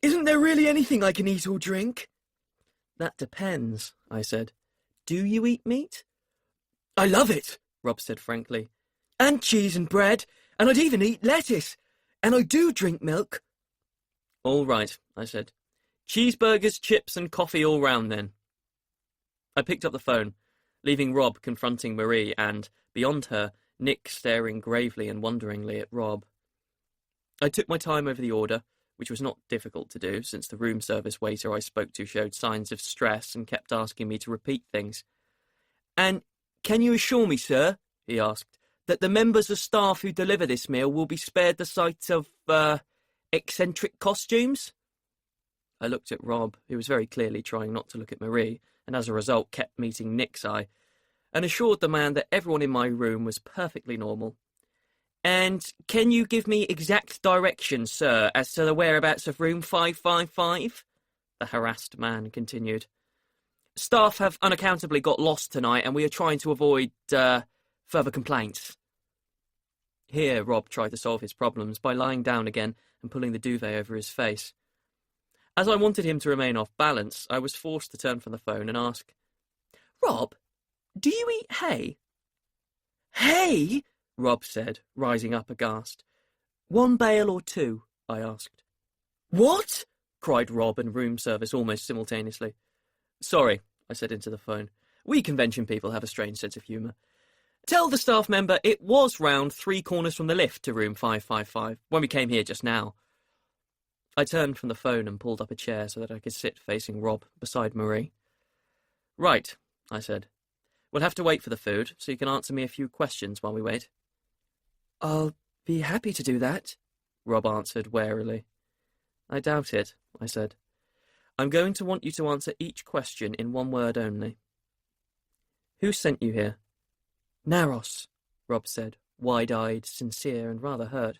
Isn't there really anything I can eat or drink?" "That depends," I said. "Do you eat meat?" "I love it," Rob said frankly. "And cheese and bread, and I'd even eat lettuce. And I do drink milk." "All right," I said. "Cheeseburgers, chips, and coffee all round, then." I picked up the phone, leaving Rob confronting Marie and, beyond her, Nick staring gravely and wonderingly at Rob. I took my time over the order, which was not difficult to do, since the room service waiter I spoke to showed signs of stress and kept asking me to repeat things. "And can you assure me, sir," he asked, "that the members of staff who deliver this meal will be spared the sight of, eccentric costumes?" I looked at Rob, who was very clearly trying not to look at Marie, and as a result kept meeting Nick's eye, and assured the man that everyone in my room was perfectly normal. "And can you give me exact directions, sir, as to the whereabouts of room 555? The harassed man continued. "Staff have unaccountably got lost tonight, and we are trying to avoid, further complaints." Here Rob tried to solve his problems by lying down again and pulling the duvet over his face. As I wanted him to remain off balance, I was forced to turn from the phone and ask, "Rob, do you eat hay?" "Hay?" Rob said, rising up aghast. "1 bale or 2?" I asked. "What?" cried Rob and room service almost simultaneously. "Sorry," I said into the phone. "We convention people have a strange sense of humour. Tell the staff member it was round 3 corners from the lift to room 555 when we came here just now." I turned from the phone and pulled up a chair so that I could sit facing Rob beside Marie. "Right," I said. "We'll have to wait for the food, so you can answer me a few questions while we wait." "I'll be happy to do that," Rob answered warily. "I doubt it," I said. "I'm going to want you to answer each question in 1 word only." "Who sent you here?" "Naros," Rob said, wide-eyed, sincere, and rather hurt.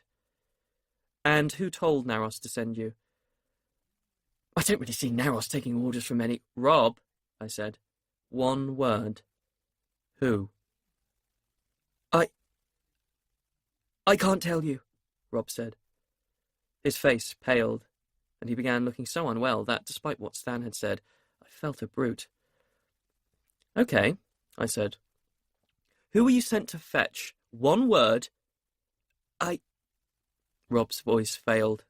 "And who told Naros to send you?" "I don't really see Naros taking orders from any—" "Rob," I said. 1 word. "Who?" I can't tell you," Rob said. His face paled, and he began looking so unwell that, despite what Stan had said, I felt a brute. "Okay," I said. "Who were you sent to fetch? 1 word." Rob's voice failed.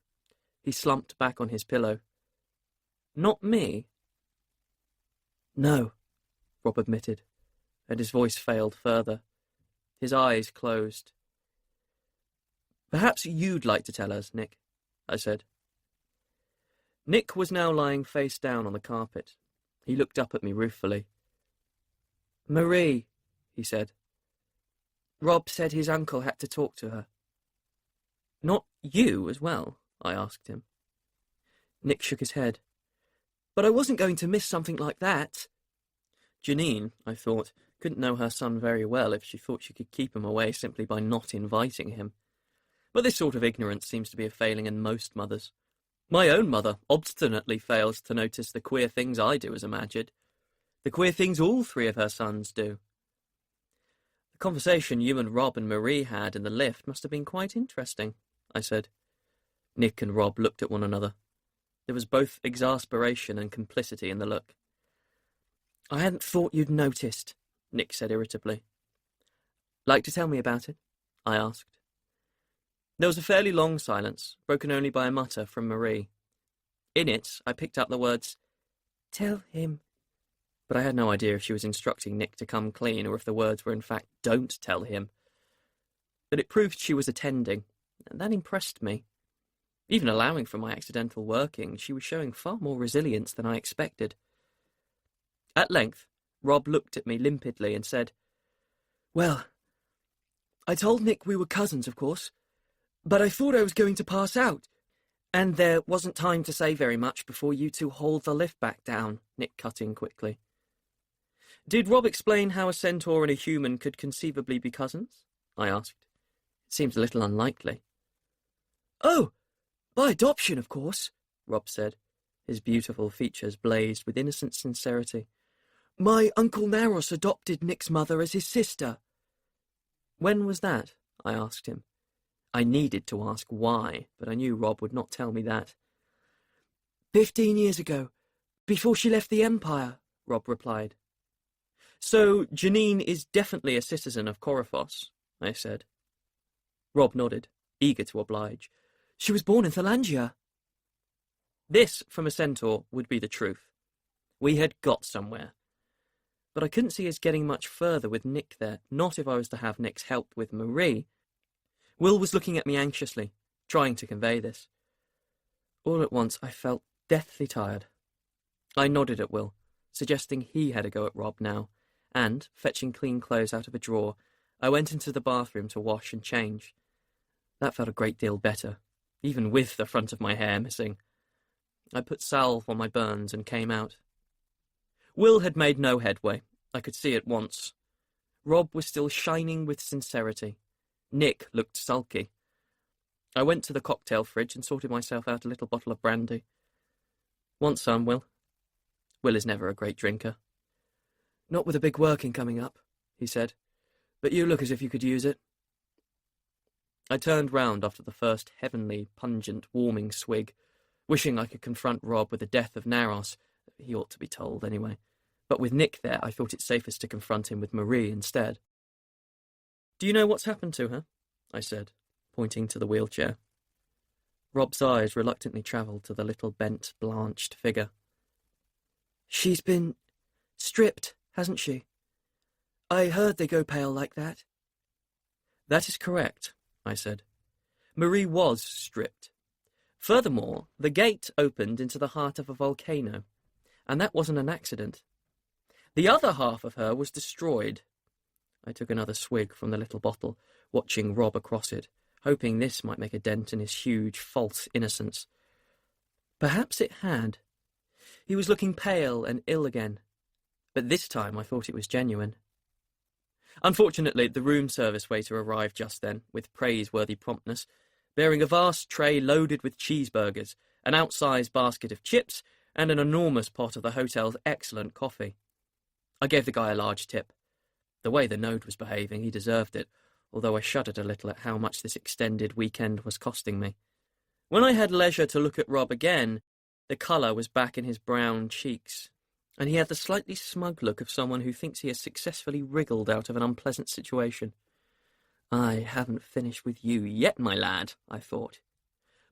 He slumped back on his pillow. "Not me?" "No," Rob admitted, and his voice failed further. His eyes closed. "Perhaps you'd like to tell us, Nick," I said. Nick was now lying face down on the carpet. He looked up at me ruefully. "Marie," he said. "Rob said his uncle had to talk to her." "Not you as well?" I asked him. Nick shook his head. "But I wasn't going to miss something like that." Janine, I thought, couldn't know her son very well if she thought she could keep him away simply by not inviting him. But this sort of ignorance seems to be a failing in most mothers. My own mother obstinately fails to notice the queer things I do as a Magid, the queer things all 3 of her sons do. The conversation you and Rob and Marie had in the lift must have been quite interesting, I said. Nick and Rob looked at one another. There was both exasperation and complicity in the look. "I hadn't thought you'd noticed," Nick said irritably. "Like to tell me about it?" I asked. There was a fairly long silence, broken only by a mutter from Marie. In it, I picked up the words, "Tell him," but I had no idea if she was instructing Nick to come clean or if the words were in fact, "Don't tell him." But it proved she was attending, and that impressed me. Even allowing for my accidental working, she was showing far more resilience than I expected. At length, Rob looked at me limpidly and said, "Well, I told Nick we were cousins, of course, but I thought I was going to pass out, and there wasn't time to say very much before you 2 hauled the lift back down," Nick cut in quickly. Did Rob explain how a centaur and a human could conceivably be cousins? I asked. It seems a little unlikely. Oh, by adoption, of course, Rob said. His beautiful features blazed with innocent sincerity. My Uncle Naros adopted Nick's mother as his sister. When was that? I asked him. I needed to ask why, but I knew Rob would not tell me that. 15 years ago, before she left the Empire, Rob replied. So Janine is definitely a citizen of Coryphos, I said. Rob nodded, eager to oblige. She was born in Thalangia. This, from a centaur, would be the truth. We had got somewhere. But I couldn't see us getting much further with Nick there, not if I was to have Nick's help with Marie. Will was looking at me anxiously, trying to convey this. All at once I felt deathly tired. I nodded at Will, suggesting he had a go at Rob now, and, fetching clean clothes out of a drawer, I went into the bathroom to wash and change. That felt a great deal better, even with the front of my hair missing. I put salve on my burns and came out. Will had made no headway. I could see at once. Rob was still shining with sincerity. Nick looked sulky. I went to the cocktail fridge and sorted myself out a little bottle of brandy. Want some, Will? Will is never a great drinker. Not with a big working coming up, he said. But you look as if you could use it. I turned round after the first heavenly, pungent, warming swig, wishing I could confront Rob with the death of Naros. He ought to be told, anyway. But with Nick there, I thought it safest to confront him with Marie instead. Do you know what's happened to her? I said, pointing to the wheelchair. Rob's eyes reluctantly travelled to the little bent, blanched figure. She's been stripped, hasn't she? I heard they go pale like that. That is correct, I said. Marie was stripped. Furthermore, the gate opened into the heart of a volcano, and that wasn't an accident. The other half of her was destroyed. I took another swig from the little bottle, watching Rob across it, hoping this might make a dent in his huge, false innocence. Perhaps it had. He was looking pale and ill again, but this time I thought it was genuine. Unfortunately, the room service waiter arrived just then, with praiseworthy promptness, bearing a vast tray loaded with cheeseburgers, an outsized basket of chips, and an enormous pot of the hotel's excellent coffee. I gave the guy a large tip. The way the node was behaving, he deserved it, although I shuddered a little at how much this extended weekend was costing me. When I had leisure to look at Rob again, the colour was back in his brown cheeks, and he had the slightly smug look of someone who thinks he has successfully wriggled out of an unpleasant situation. I haven't finished with you yet, my lad, I thought.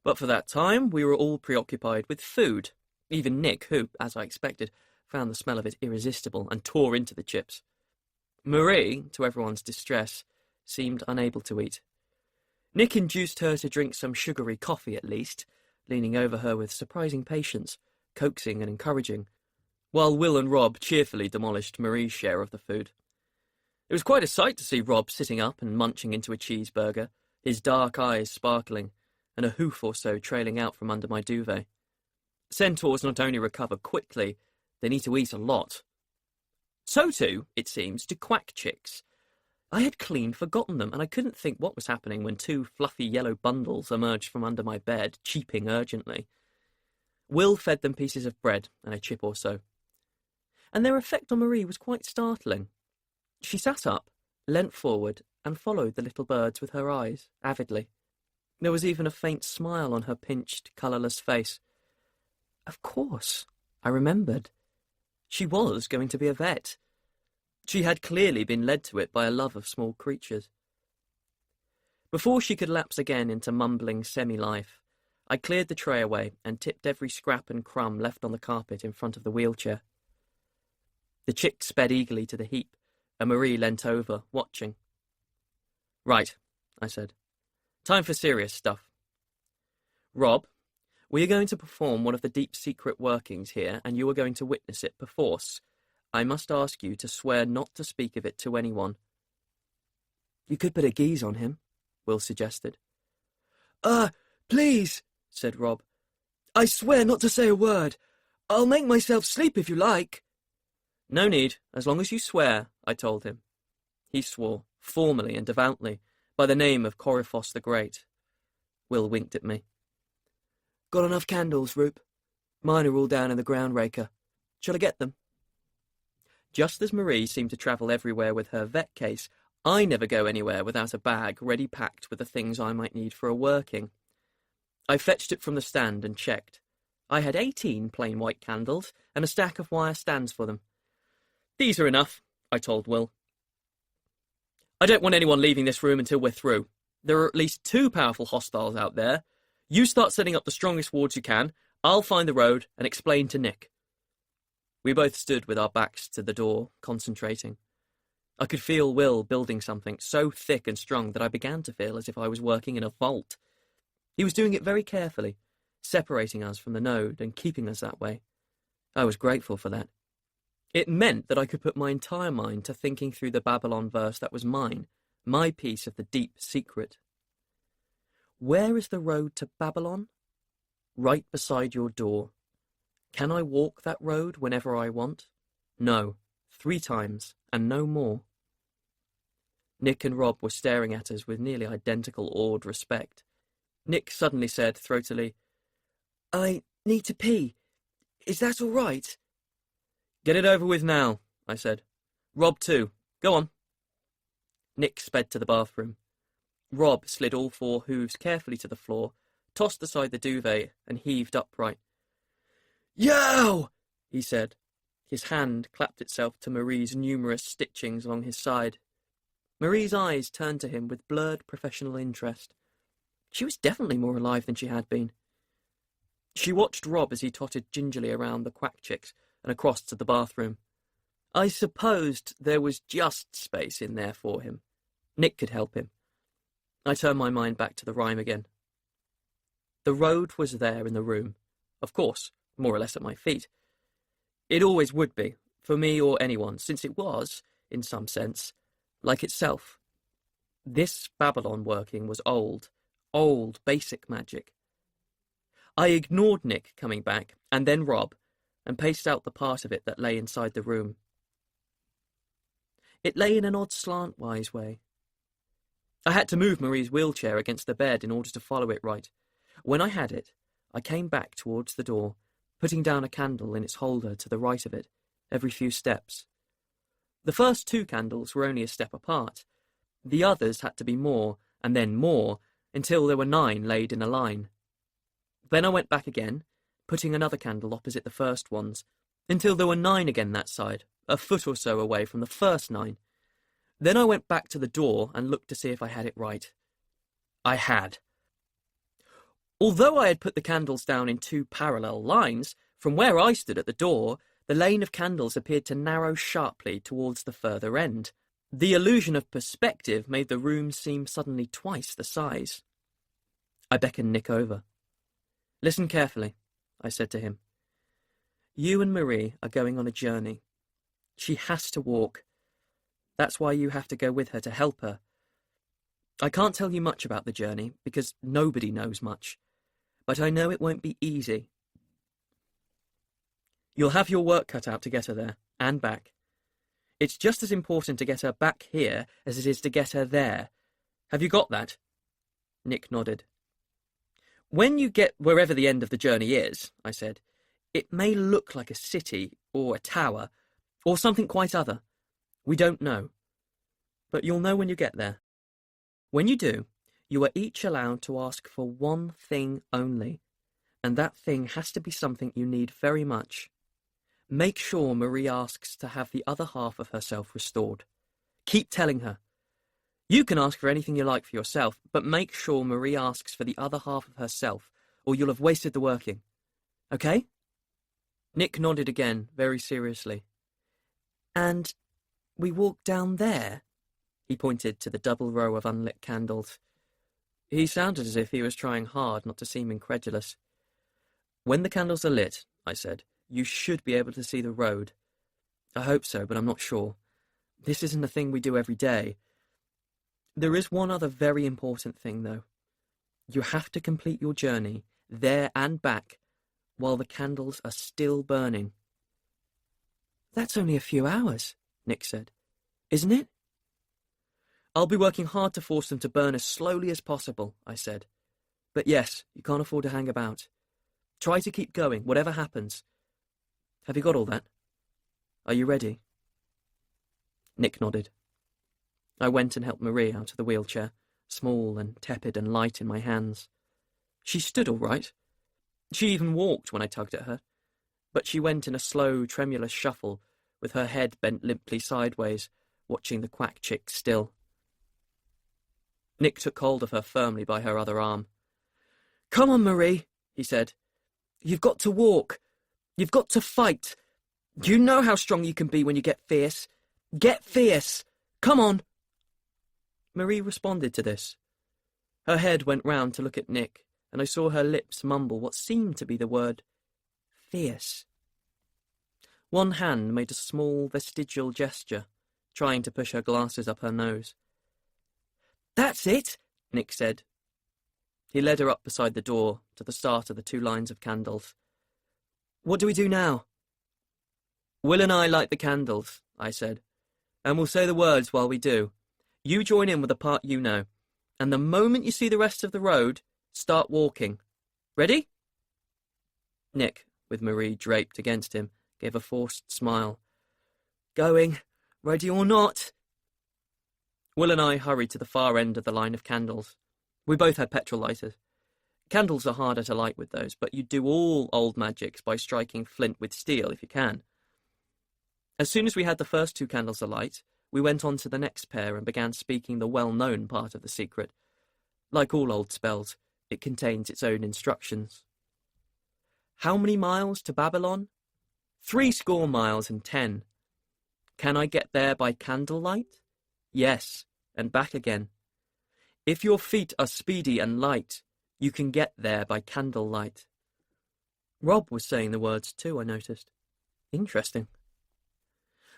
But for that time, we were all preoccupied with food, even Nick, who, as I expected, found the smell of it irresistible and tore into the chips. Marie, to everyone's distress, seemed unable to eat. Nick induced her to drink some sugary coffee at least, leaning over her with surprising patience, coaxing and encouraging, while Will and Rob cheerfully demolished Marie's share of the food. It was quite a sight to see Rob sitting up and munching into a cheeseburger, his dark eyes sparkling, and a hoof or so trailing out from under my duvet. Centaurs not only recover quickly, they need to eat a lot. So too, it seems, do quack chicks. I had clean forgotten them, and I couldn't think what was happening when two fluffy yellow bundles emerged from under my bed, cheeping urgently. Will fed them pieces of bread and a chip or so. And their effect on Marie was quite startling. She sat up, leant forward, and followed the little birds with her eyes, avidly. There was even a faint smile on her pinched, colourless face. Of course, I remembered. She was going to be a vet. She had clearly been led to it by a love of small creatures. Before she could lapse again into mumbling semi-life, I cleared the tray away and tipped every scrap and crumb left on the carpet in front of the wheelchair. The chick sped eagerly to the heap, and Marie leant over, watching. Right, I said. Time for serious stuff. Rob, we are going to perform one of the deep secret workings here, and you are going to witness it perforce. I must ask you to swear not to speak of it to anyone. You could put a geese on him, Will suggested. Please, said Rob. I swear not to say a word. I'll make myself sleep if you like. No need, as long as you swear, I told him. He swore, formally and devoutly, by the name of Coryphos the Great. Will winked at me. Got enough candles, Roop? Mine are all down in the ground raker. Shall I get them? Just as Marie seemed to travel everywhere with her vet case, I never go anywhere without a bag ready packed with the things I might need for a working. I fetched it from the stand and checked. I had 18 plain white candles and a stack of wire stands for them. These are enough, I told Will. I don't want anyone leaving this room until we're through. There are at least 2 powerful hostiles out there. You start setting up the strongest wards you can. I'll find the road and explain to Nick. We both stood with our backs to the door, concentrating. I could feel Will building something so thick and strong that I began to feel as if I was working in a vault. He was doing it very carefully, separating us from the node and keeping us that way. I was grateful for that. It meant that I could put my entire mind to thinking through the Babylon verse that was mine, my piece of the deep secret. Where is the road to Babylon? Right beside your door. Can I walk that road whenever I want? No, 3 times, and no more. Nick and Rob were staring at us with nearly identical awed respect. Nick suddenly said, throatily, I need to pee. Is that all right? Get it over with now, I said. Rob too. Go on. Nick sped to the bathroom. Rob slid all 4 hooves carefully to the floor, tossed aside the duvet, and heaved upright. Yo! He said. His hand clapped itself to Marie's numerous stitchings along his side. Marie's eyes turned to him with blurred professional interest. She was definitely more alive than she had been. She watched Rob as he tottered gingerly around the quack chicks and across to the bathroom. I supposed there was just space in there for him. Nick could help him. I turned my mind back to the rhyme again. The road was there in the room, of course, more or less at my feet. It always would be, for me or anyone, since it was, in some sense, like itself. This Babylon working was old, basic magic. I ignored Nick coming back, and then Rob, and paced out the part of it that lay inside the room. It lay in an odd slantwise way. I had to move Marie's wheelchair against the bed in order to follow it right. When I had it, I came back towards the door, putting down a candle in its holder to the right of it, every few steps. The first 2 candles were only a step apart. The others had to be more, and then more, until there were 9 laid in a line. Then I went back again, putting another candle opposite the first ones, until there were 9 again that side, a foot or so away from the first 9. Then I went back to the door and looked to see if I had it right. I had. Although I had put the candles down in 2 parallel lines, from where I stood at the door, the lane of candles appeared to narrow sharply towards the further end. The illusion of perspective made the room seem suddenly twice the size. I beckoned Nick over. Listen carefully, I said to him. You and Marie are going on a journey. She has to walk. That's why you have to go with her to help her. I can't tell you much about the journey, because nobody knows much. But I know it won't be easy. You'll have your work cut out to get her there, and back. It's just as important to get her back here as it is to get her there. Have you got that? Nick nodded. When you get wherever the end of the journey is, I said, it may look like a city, or a tower, or something quite other. We don't know. But you'll know when you get there. When you do, you are each allowed to ask for one thing only, and that thing has to be something you need very much. Make sure Marie asks to have the other half of herself restored. Keep telling her. You can ask for anything you like for yourself, but make sure Marie asks for the other half of herself, or you'll have wasted the working. Okay? Nick nodded again, very seriously. And we walk down there? He pointed to the double row of unlit candles. He sounded as if he was trying hard not to seem incredulous. When the candles are lit, I said, you should be able to see the road. I hope so, but I'm not sure. This isn't a thing we do every day. There is one other very important thing, though. You have to complete your journey, there and back, while the candles are still burning. That's only a few hours, Nick said. Isn't it? I'll be working hard to force them to burn as slowly as possible, I said. But yes, you can't afford to hang about. Try to keep going, whatever happens. Have you got all that? Are you ready? Nick nodded. I went and helped Marie out of the wheelchair, small and tepid and light in my hands. She stood all right. She even walked when I tugged at her, but she went in a slow, tremulous shuffle, with her head bent limply sideways, watching the quack chick still. Nick took hold of her firmly by her other arm. "Come on, Marie," he said. "You've got to walk. You've got to fight. You know how strong you can be when you get fierce. Get fierce! Come on!" Marie responded to this. Her head went round to look at Nick, and I saw her lips mumble what seemed to be the word fierce. One hand made a small vestigial gesture, trying to push her glasses up her nose. "That's it," Nick said. He led her up beside the door, to the start of the 2 lines of candles. "What do we do now?" "Will and I light the candles," I said, "and we'll say the words while we do. You join in with the part you know, and the moment you see the rest of the road, start walking. Ready?" Nick, with Marie draped against him, gave a forced smile. "Going, ready or not?" Will and I hurried to the far end of the line of candles. We both had petrol lighters. Candles are harder to light with those, but you do all old magics by striking flint with steel if you can. As soon as we had the first 2 candles alight, we went on to the next pair and began speaking the well-known part of the secret. Like all old spells, it contains its own instructions. "How many miles to Babylon?" 70 miles and 10. "Can I get there by candlelight?" "Yes, and back again. If your feet are speedy and light, you can get there by candlelight." Rob was saying the words too, I noticed. Interesting.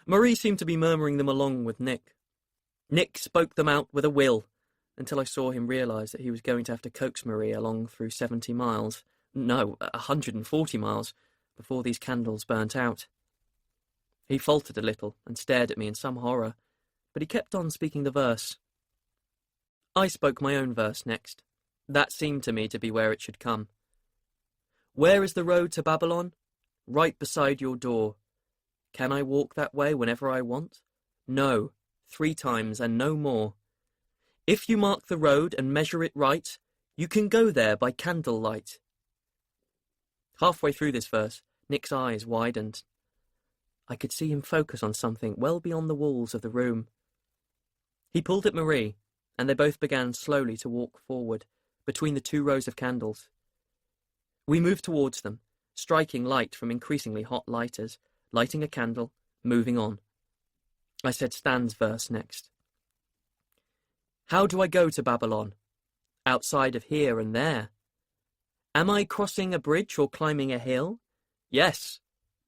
Marie seemed to be murmuring them along with Nick. Nick spoke them out with a will, until I saw him realise that he was going to have to coax Marie along through 70 miles, no, 140 miles, before these candles burnt out. He faltered a little and stared at me in some horror, but he kept on speaking the verse. I spoke my own verse next. That seemed to me to be where it should come. "Where is the road to Babylon? Right beside your door. Can I walk that way whenever I want? No, 3 times and no more. If you mark the road and measure it right, you can go there by candlelight." Halfway through this verse, Nick's eyes widened. I could see him focus on something well beyond the walls of the room. He pulled at Marie, and they both began slowly to walk forward, between the 2 rows of candles. We moved towards them, striking light from increasingly hot lighters, lighting a candle, moving on. I said Stan's verse next. "How do I go to Babylon? Outside of here and there. Am I crossing a bridge or climbing a hill? Yes,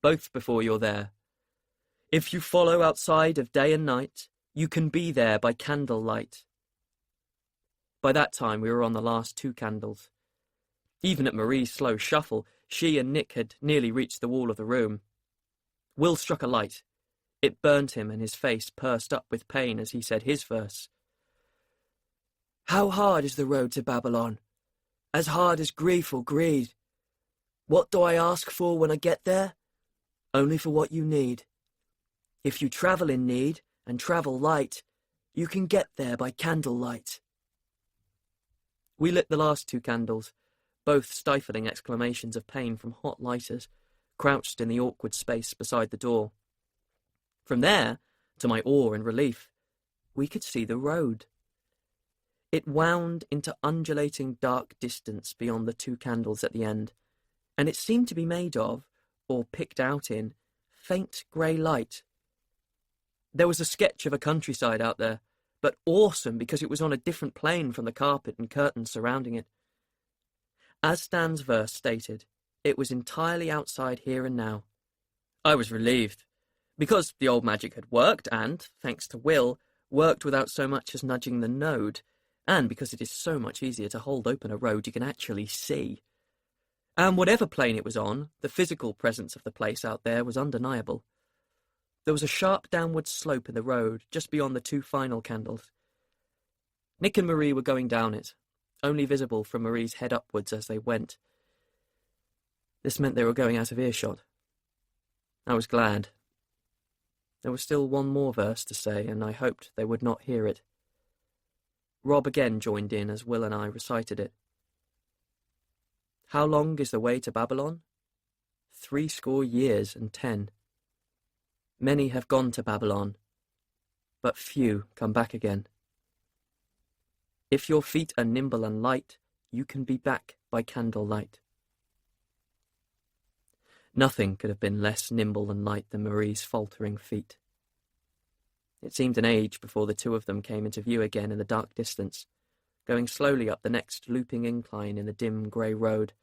both before you're there. If you follow outside of day and night, you can be there by candlelight." By that time we were on the last 2 candles. Even at Marie's slow shuffle, she and Nick had nearly reached the wall of the room. Will struck a light. It burned him, and his face pursed up with pain as he said his verse. "How hard is the road to Babylon? As hard as grief or greed. What do I ask for when I get there? Only for what you need. If you travel in need and travel light, you can get there by candlelight." We lit the last 2 candles, both stifling exclamations of pain from hot lighters, crouched in the awkward space beside the door. From there, to my awe and relief, we could see the road. It wound into undulating dark distance beyond the 2 candles at the end, and it seemed to be made of, or picked out in, faint grey light. There was a sketch of a countryside out there, but awesome because it was on a different plane from the carpet and curtains surrounding it. As Stan's verse stated, it was entirely outside here and now. I was relieved, because the old magic had worked and, thanks to Will, worked without so much as nudging the node, and because it is so much easier to hold open a road you can actually see. And whatever plane it was on, the physical presence of the place out there was undeniable. There was a sharp downward slope in the road just beyond the two final candles. Nick and Marie were going down it, only visible from Marie's head upwards as they went. This meant they were going out of earshot. I was glad. There was still one more verse to say, and I hoped they would not hear it. Rob again joined in as Will and I recited it. How long is the way to Babylon? 70 years and 10. Many have gone to Babylon, but few come back again. If your feet are nimble and light, you can be back by candlelight. Nothing could have been less nimble and light than Marie's faltering feet. It seemed an age before the two of them came into view again in the dark distance, going slowly up the next looping incline in the dim grey road,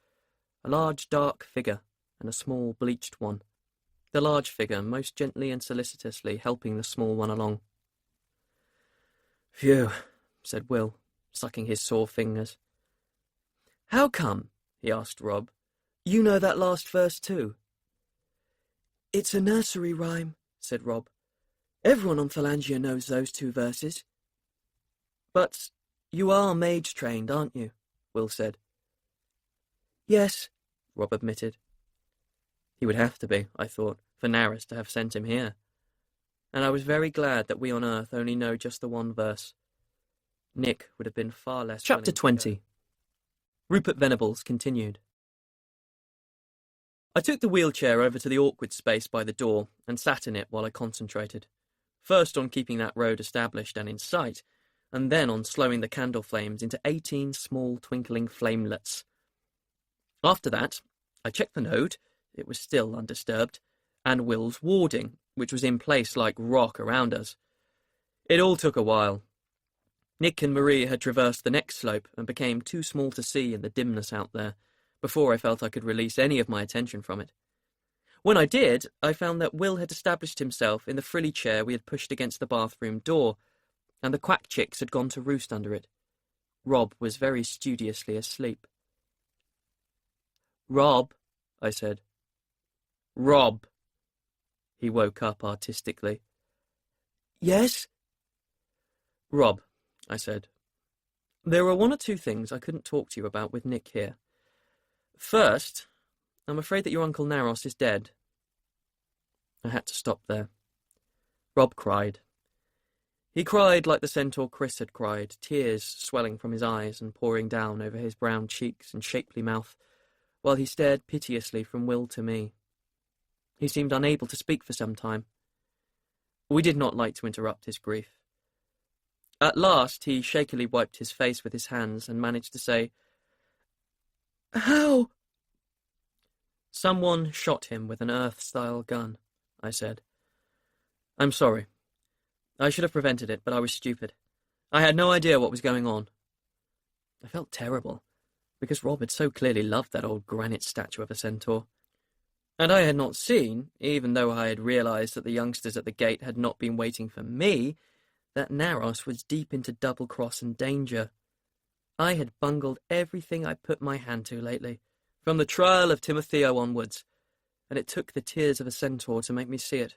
a large dark figure and a small bleached one, the large figure most gently and solicitously helping the small one along. "Phew," said Will, sucking his sore fingers. "How come?" he asked Rob. "You know that last verse too?" "It's a nursery rhyme," said Rob. "Everyone on Thalangia knows those 2 verses." "But you are mage trained, aren't you?" Will said. "Yes," Rob admitted. He would have to be, I thought, for Naros to have sent him here. And I was very glad that we on Earth only know just the one verse. Nick would have been far less. Chapter 20. Rupert Venables continued. I took the wheelchair over to the awkward space by the door and sat in it while I concentrated, first on keeping that road established and in sight, and then on slowing the candle flames into 18 small twinkling flamelets. After that, I checked the node, it was still undisturbed, and Will's warding, which was in place like rock around us. It all took a while. Nick and Marie had traversed the next slope and became too small to see in the dimness out there, before I felt I could release any of my attention from it. When I did, I found that Will had established himself in the frilly chair we had pushed against the bathroom door, and the quack chicks had gone to roost under it. Rob was very studiously asleep. "Rob," I said. "Rob." He woke up artistically. "Yes?" "Rob," I said, "there are 1 or 2 things I couldn't talk to you about with Nick here. First, I'm afraid that your Uncle Naros is dead." I had to stop there. Rob cried. He cried like the centaur Chris had cried, tears swelling from his eyes and pouring down over his brown cheeks and shapely mouth, while he stared piteously from Will to me. He seemed unable to speak for some time. We did not like to interrupt his grief. At last he shakily wiped his face with his hands and managed to say, "How?" "Someone shot him with an Earth-style gun," I said. "I'm sorry. I should have prevented it, but I was stupid. I had no idea what was going on." I felt terrible, because Rob had so clearly loved that old granite statue of a centaur. And I had not seen, even though I had realised that the youngsters at the gate had not been waiting for me, that Naros was deep into double-cross and danger. I had bungled everything I put my hand to lately, from the trial of Timotheo onwards, and it took the tears of a centaur to make me see it.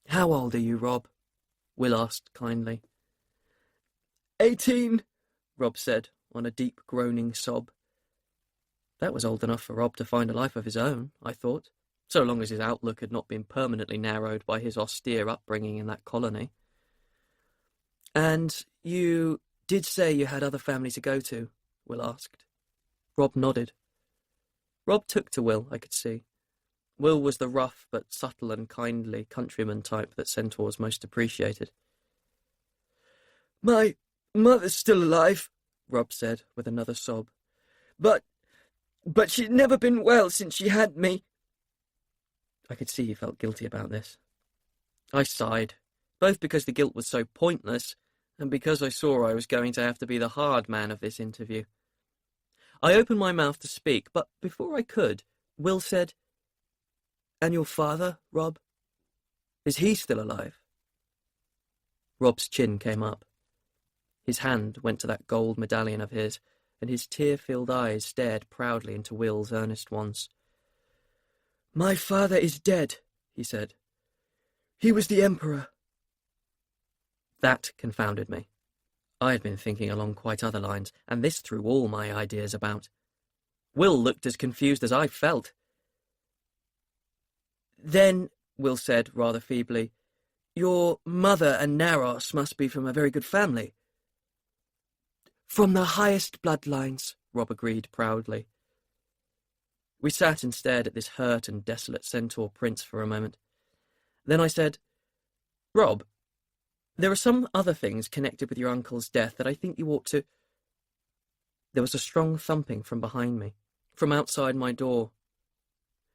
"How old are you, Rob?" Will asked kindly. 18, Rob said, on a deep groaning sob. That was old enough for Rob to find a life of his own, I thought, so long as his outlook had not been permanently narrowed by his austere upbringing in that colony. "And you did say you had other family to go to?" Will asked. Rob nodded. Rob took to Will, I could see. Will was the rough but subtle and kindly countryman type that centaurs most appreciated. "My mother's still alive," Rob said, with another sob. But she'd never been well since she had me." I could see he felt guilty about this. I sighed, both because the guilt was so pointless, and because I saw I was going to have to be the hard man of this interview. I opened my mouth to speak, but before I could, Will said, "And your father, Rob? Is he still alive?" Rob's chin came up. His hand went to that gold medallion of his, and his tear-filled eyes stared proudly into Will's earnest ones. "My father is dead," he said, He was the Emperor. That confounded me. I had been thinking along quite other lines, and this threw all my ideas about. Will looked as confused as I felt. Then, Will said, rather feebly, your mother and Naros must be from a very good family. From the highest bloodlines, Rob agreed proudly. We sat and stared at this hurt and desolate centaur prince for a moment. Then I said, Rob, there are some other things connected with your uncle's death that I think you ought to... There was a strong thumping from behind me, from outside my door.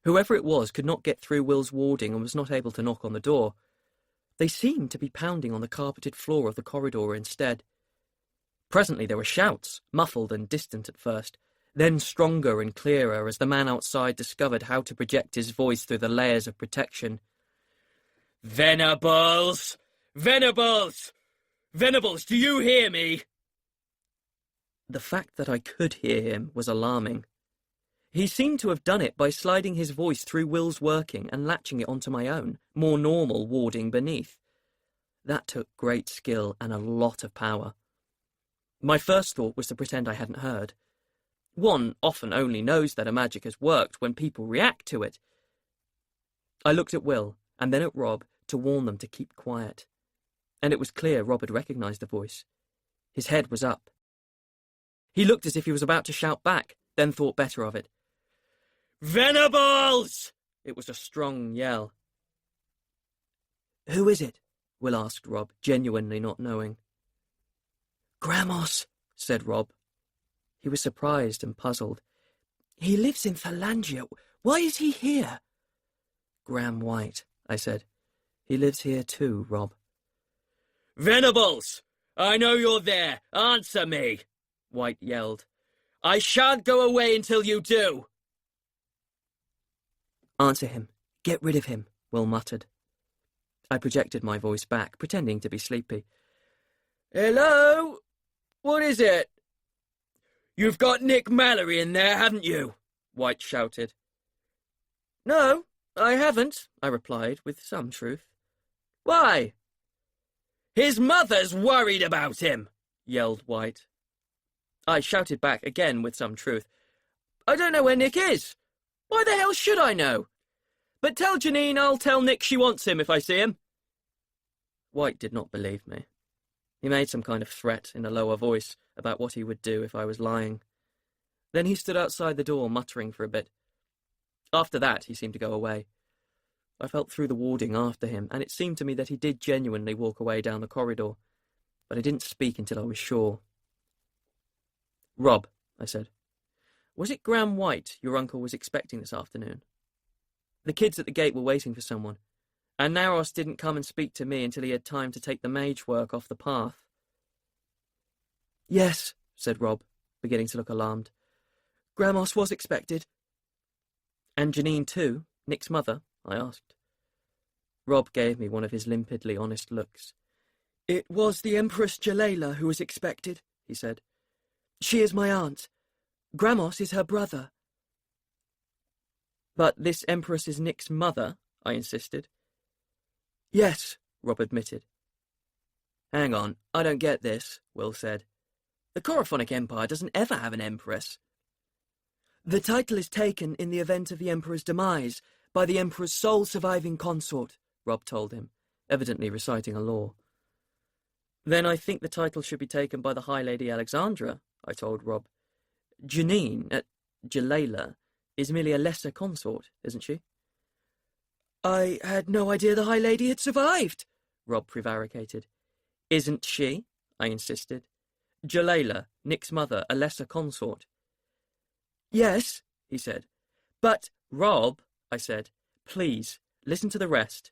Whoever it was could not get through Will's warding and was not able to knock on the door. They seemed to be pounding on the carpeted floor of the corridor instead. Presently there were shouts, muffled and distant at first, then stronger and clearer as the man outside discovered how to project his voice through the layers of protection. Venables! Venables! Venables, do you hear me? The fact that I could hear him was alarming. He seemed to have done it by sliding his voice through Will's working and latching it onto my own, more normal warding beneath. That took great skill and a lot of power. My first thought was to pretend I hadn't heard. One often only knows that a magic has worked when people react to it. I looked at Will, and then at Rob, to warn them to keep quiet. And it was clear Rob had recognised the voice. His head was up. He looked as if he was about to shout back, then thought better of it. Venables! It was a strong yell. Who is it? Will asked Rob, genuinely not knowing. Gramos, said Rob. He was surprised and puzzled. He lives in Thalangia. Why is he here? Graham White, I said. He lives here too, Rob. Venables! I know you're there. Answer me! White yelled. I shan't go away until you do. Answer him. Get rid of him, Will muttered. I projected my voice back, pretending to be sleepy. Hello? What is it? You've got Nick Mallory in there, haven't you? White shouted. No, I haven't, I replied with some truth. Why? His mother's worried about him, yelled White. I shouted back again with some truth. I don't know where Nick is. Why the hell should I know? But tell Janine I'll tell Nick she wants him if I see him. White did not believe me. He made some kind of threat in a lower voice about what he would do if I was lying. Then he stood outside the door muttering for a bit. After that he seemed to go away. I felt through the warding after him, and it seemed to me that he did genuinely walk away down the corridor, but I didn't speak until I was sure. Rob, I said, was it Graham White your uncle was expecting this afternoon? The kids at the gate were waiting for someone, and Naros didn't come and speak to me until he had time to take the mage work off the path. Yes, said Rob, beginning to look alarmed. Gramos was expected. And Janine too, Nick's mother? I asked. Rob gave me one of his limpidly honest looks. It was the Empress Jalala who was expected, he said. She is my aunt. Gramos is her brother. But this Empress is Nick's mother, I insisted. Yes, Rob admitted. Hang on, I don't get this, Will said. The Corophonic Empire doesn't ever have an Empress. The title is taken in the event of the Emperor's demise by the Emperor's sole surviving consort, Rob told him, evidently reciting a law. Then I think the title should be taken by the High Lady Alexandra, I told Rob. Janine, Jalala, is merely a lesser consort, isn't she? I had no idea the High Lady had survived, Rob prevaricated. Isn't she? I insisted. Jalala, Nick's mother, a lesser consort. Yes, he said. But, Rob, I said, please, listen to the rest.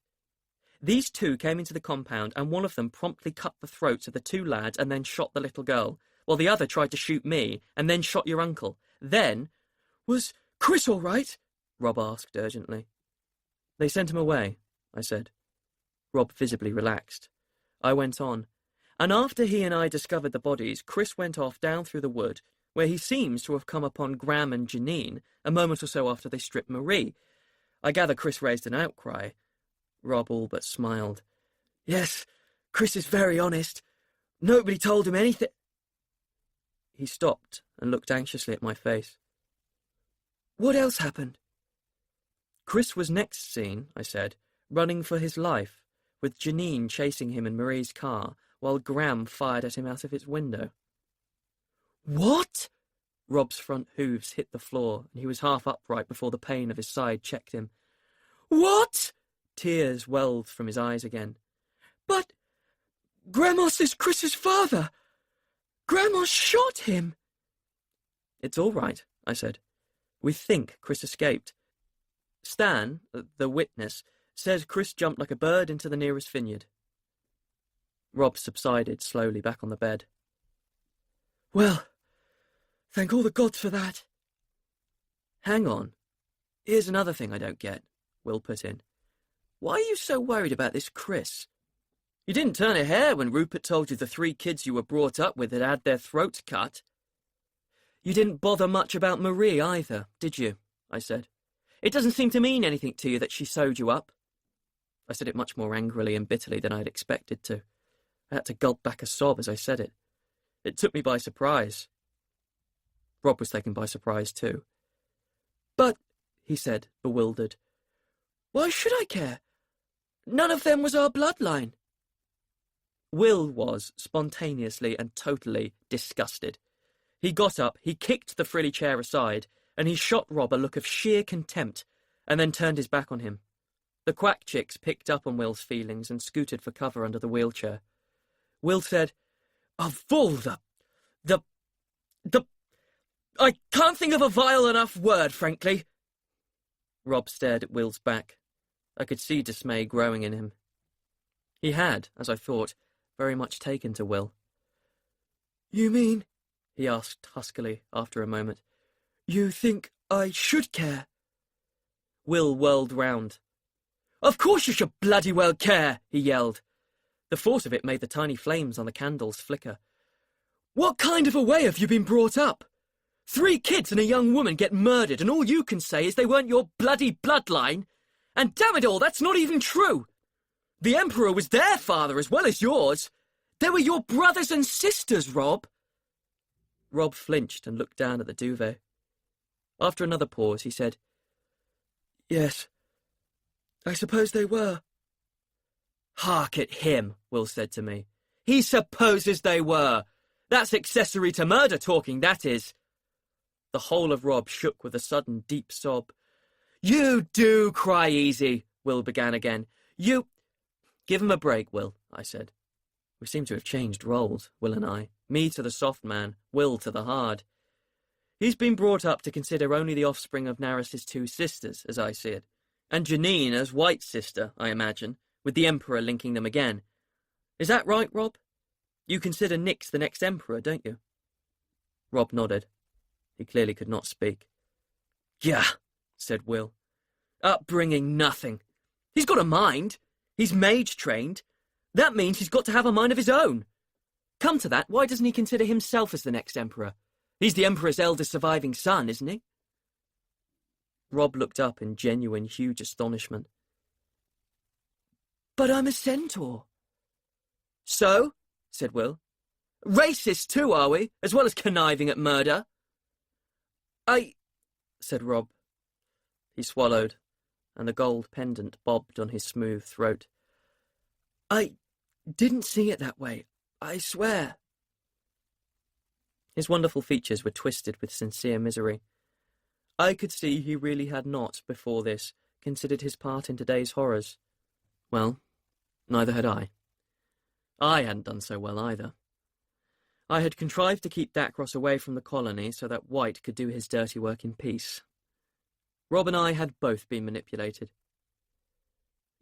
These two came into the compound, and one of them promptly cut the throats of the two lads and then shot the little girl, while the other tried to shoot me and then shot your uncle. Then... Was Chris all right? Rob asked urgently. They sent him away, I said. Rob visibly relaxed. I went on. And after he and I discovered the bodies, Chris went off down through the wood, where he seems to have come upon Graham and Janine a moment or so after they stripped Marie. I gather Chris raised an outcry. Rob all but smiled. Yes, Chris is very honest. Nobody told him anything. He stopped and looked anxiously at my face. What else happened? Chris was next seen, I said, running for his life, with Janine chasing him in Marie's car, while Graham fired at him out of its window. What? Rob's front hooves hit the floor, and he was half upright before the pain of his side checked him. What? Tears welled from his eyes again. But Gramos is Chris's father. Gramos shot him. It's all right, I said. We think Chris escaped. Stan, the witness, said Chris jumped like a bird into the nearest vineyard. Rob subsided slowly back on the bed. Well, thank all the gods for that. Hang on. Here's another thing I don't get, Will put in. Why are you so worried about this Chris? You didn't turn a hair when Rupert told you the 3 kids you were brought up with had their throats cut. You didn't bother much about Marie either, did you? I said. It doesn't seem to mean anything to you that she sewed you up. I said it much more angrily and bitterly than I had expected to. I had to gulp back a sob as I said it. It took me by surprise. Rob was taken by surprise too. But, he said, bewildered, why should I care? None of them was our bloodline. Will was spontaneously and totally disgusted. He got up, he kicked the frilly chair aside, and he shot Rob a look of sheer contempt, and then turned his back on him. The quack chicks picked up on Will's feelings and scooted for cover under the wheelchair. Will said, Of all the... I can't think of a vile enough word, frankly. Rob stared at Will's back. I could see dismay growing in him. He had, as I thought, very much taken to Will. You mean, he asked huskily after a moment, you think I should care? Will whirled round. Of course you should bloody well care, he yelled. The force of it made the tiny flames on the candles flicker. What kind of a way have you been brought up? 3 kids and a young woman get murdered and all you can say is they weren't your bloody bloodline? And damn it all, that's not even true! The Emperor was their father as well as yours. They were your brothers and sisters, Rob. Rob flinched and looked down at the duvet. After another pause, he said, Yes, I suppose they were. Hark at him, Will said to me. He supposes they were. That's accessory to murder talking, that is. The whole of Rob shook with a sudden deep sob. You do cry easy, Will began again. You... Give him a break, Will, I said. We seem to have changed roles, Will and I. Me to the soft man, Will to the hard. He's been brought up to consider only the offspring of Naros' 2 sisters, as I see it, and Janine as White's sister, I imagine, with the Emperor linking them again. Is that right, Rob? You consider Nick's the next Emperor, don't you? Rob nodded. He clearly could not speak. Yah, said Will. Upbringing nothing. He's got a mind. He's mage trained. That means he's got to have a mind of his own. Come to that, why doesn't he consider himself as the next Emperor? He's the Emperor's eldest surviving son, isn't he? Rob looked up in genuine, huge astonishment. But I'm a centaur. So, said Will. Racist too, are we, as well as conniving at murder? Said Rob. He swallowed, and the gold pendant bobbed on his smooth throat. I didn't see it that way, I swear. His wonderful features were twisted with sincere misery. I could see he really had not, before this, considered his part in today's horrors. Well, neither had I. I hadn't done so well either. I had contrived to keep Dacros away from the colony so that White could do his dirty work in peace. Rob and I had both been manipulated.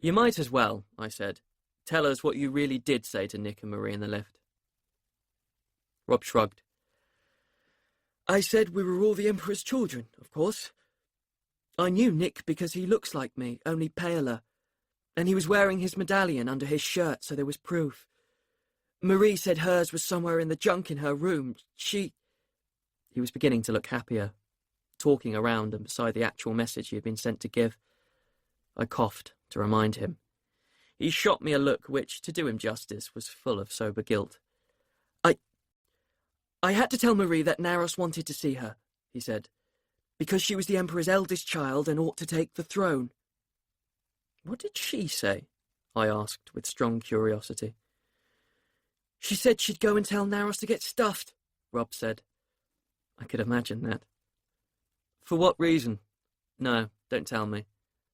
You might as well, I said, tell us what you really did say to Nick and Marie in the lift. Rob shrugged. I said we were all the Emperor's children, of course. I knew Nick because he looks like me, only paler, and he was wearing his medallion under his shirt, so there was proof. Marie said hers was somewhere in the junk in her room. He was beginning to look happier, talking around and beside the actual message he had been sent to give. I coughed to remind him. He shot me a look which, to do him justice, was full of sober guilt. I had to tell Marie that Naros wanted to see her, he said, because she was the Emperor's eldest child and ought to take the throne. What did she say? I asked, with strong curiosity. She said she'd go and tell Naros to get stuffed, Rob said. I could imagine that. For what reason? No, don't tell me.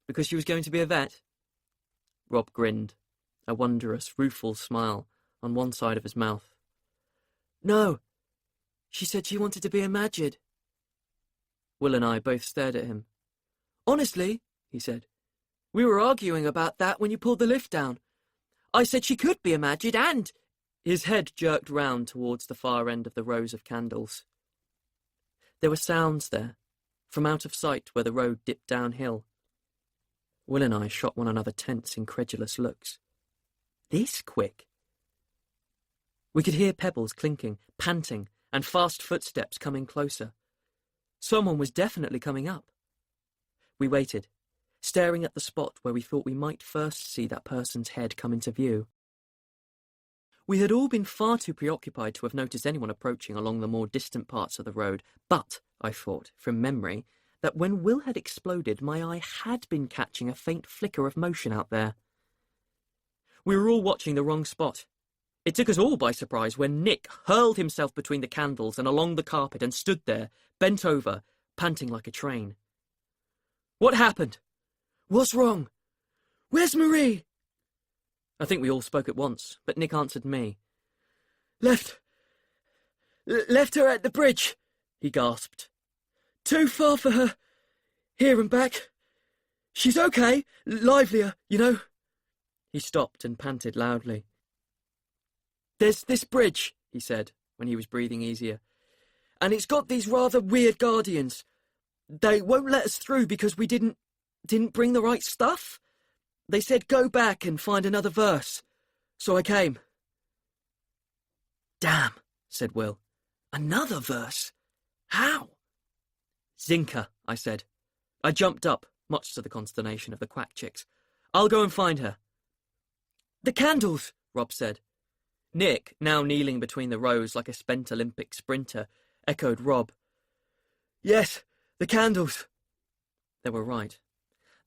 Because she was going to be a vet? Rob grinned, a wondrous, rueful smile on one side of his mouth. No. She said she wanted to be a magid. Will and I both stared at him. Honestly, he said, we were arguing about that when you pulled the lift down. I said she could be a magid and... His head jerked round towards the far end of the rows of candles. There were sounds there, from out of sight where the road dipped downhill. Will and I shot one another tense, incredulous looks. This quick? We could hear pebbles clinking, panting, and fast footsteps coming closer. Someone was definitely coming up. We waited, staring at the spot where we thought we might first see that person's head come into view. We had all been far too preoccupied to have noticed anyone approaching along the more distant parts of the road, but, I thought, from memory, that when Will had exploded, my eye had been catching a faint flicker of motion out there. We were all watching the wrong spot. It took us all by surprise when Nick hurled himself between the candles and along the carpet and stood there, bent over, panting like a train. What happened? What's wrong? Where's Marie? I think we all spoke at once, but Nick answered me. Left her at the bridge, he gasped. Too far for her. Here and back. She's okay, livelier, you know. He stopped and panted loudly. There's this bridge, he said, when he was breathing easier, and it's got these rather weird guardians. They won't let us through because we didn't bring the right stuff. They said go back and find another verse. So I came. Damn, said Will. Another verse? How? Zinka, I said. I jumped up, much to the consternation of the quack chicks. I'll go and find her. The candles, Rob said. Nick, now kneeling between the rows like a spent Olympic sprinter, echoed Rob. Yes, the candles. They were right.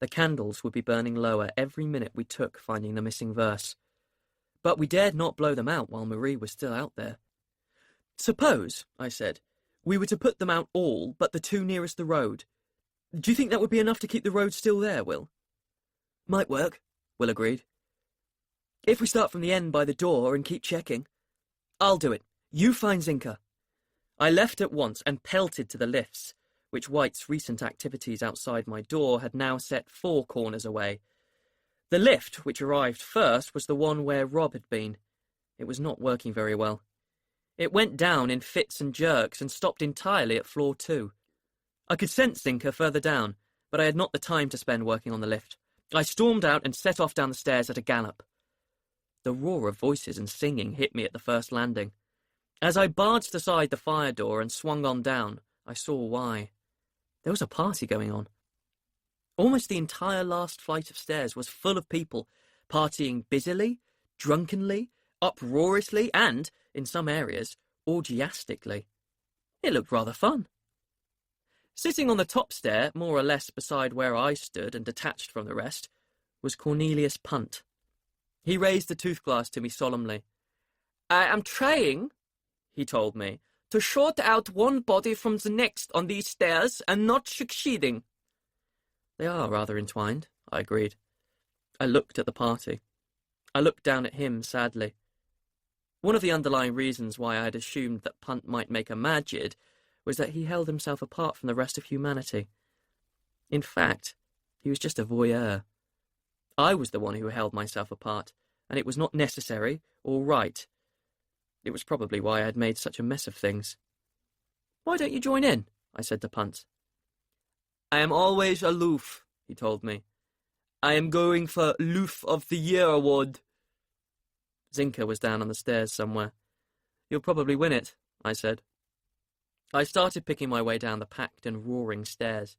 The candles would be burning lower every minute we took finding the missing verse. But we dared not blow them out while Marie was still out there. Suppose, I said, we were to put them out all but the two nearest the road. Do you think that would be enough to keep the road still there, Will? Might work, Will agreed. If we start from the end by the door and keep checking. I'll do it. You find Zinka. I left at once and pelted to the lifts, which White's recent activities outside my door had now set 4 corners away. The lift, which arrived first, was the one where Rob had been. It was not working very well. It went down in fits and jerks and stopped entirely at floor 2. I could sense Zinka further down, but I had not the time to spend working on the lift. I stormed out and set off down the stairs at a gallop. The roar of voices and singing hit me at the first landing. As I barged aside the fire door and swung on down, I saw why. There was a party going on. Almost the entire last flight of stairs was full of people, partying busily, drunkenly, uproariously, and, in some areas, orgiastically. It looked rather fun. Sitting on the top stair, more or less beside where I stood and detached from the rest, was Cornelius Punt. He raised the toothglass to me solemnly. I am trying, he told me, to sort out one body from the next on these stairs and not succeeding. They are rather entwined, I agreed. I looked at the party. I looked down at him sadly. One of the underlying reasons why I had assumed that Punt might make a Magid was that he held himself apart from the rest of humanity. In fact, he was just a voyeur. I was the one who held myself apart, and it was not necessary or right. It was probably why I had made such a mess of things. Why don't you join in? I said to Punt. I am always aloof, he told me. I am going for Loof of the Year award. Zinka was down on the stairs somewhere. You'll probably win it, I said. I started picking my way down the packed and roaring stairs.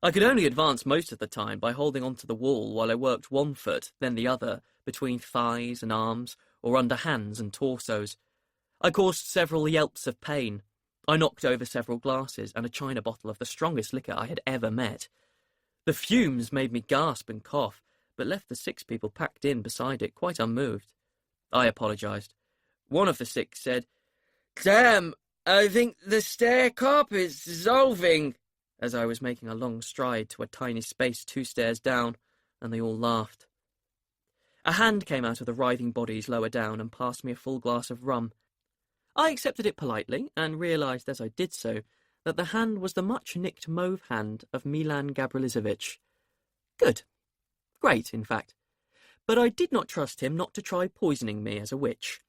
I could only advance most of the time by holding onto the wall while I worked one foot, then the other, between thighs and arms, or under hands and torsos. I caused several yelps of pain. I knocked over several glasses and a china bottle of the strongest liquor I had ever met. The fumes made me gasp and cough, but left the 6 people packed in beside it quite unmoved. I apologised. One of the 6 said, "Damn, I think the stair carpet's dissolving," as I was making a long stride to a tiny space 2 stairs down, and they all laughed. A hand came out of the writhing bodies lower down and passed me a full glass of rum. I accepted it politely, and realised as I did so that the hand was the much-nicked mauve hand of Milan Gabrielizovich. Good. Great, in fact. But I did not trust him not to try poisoning me as a witch.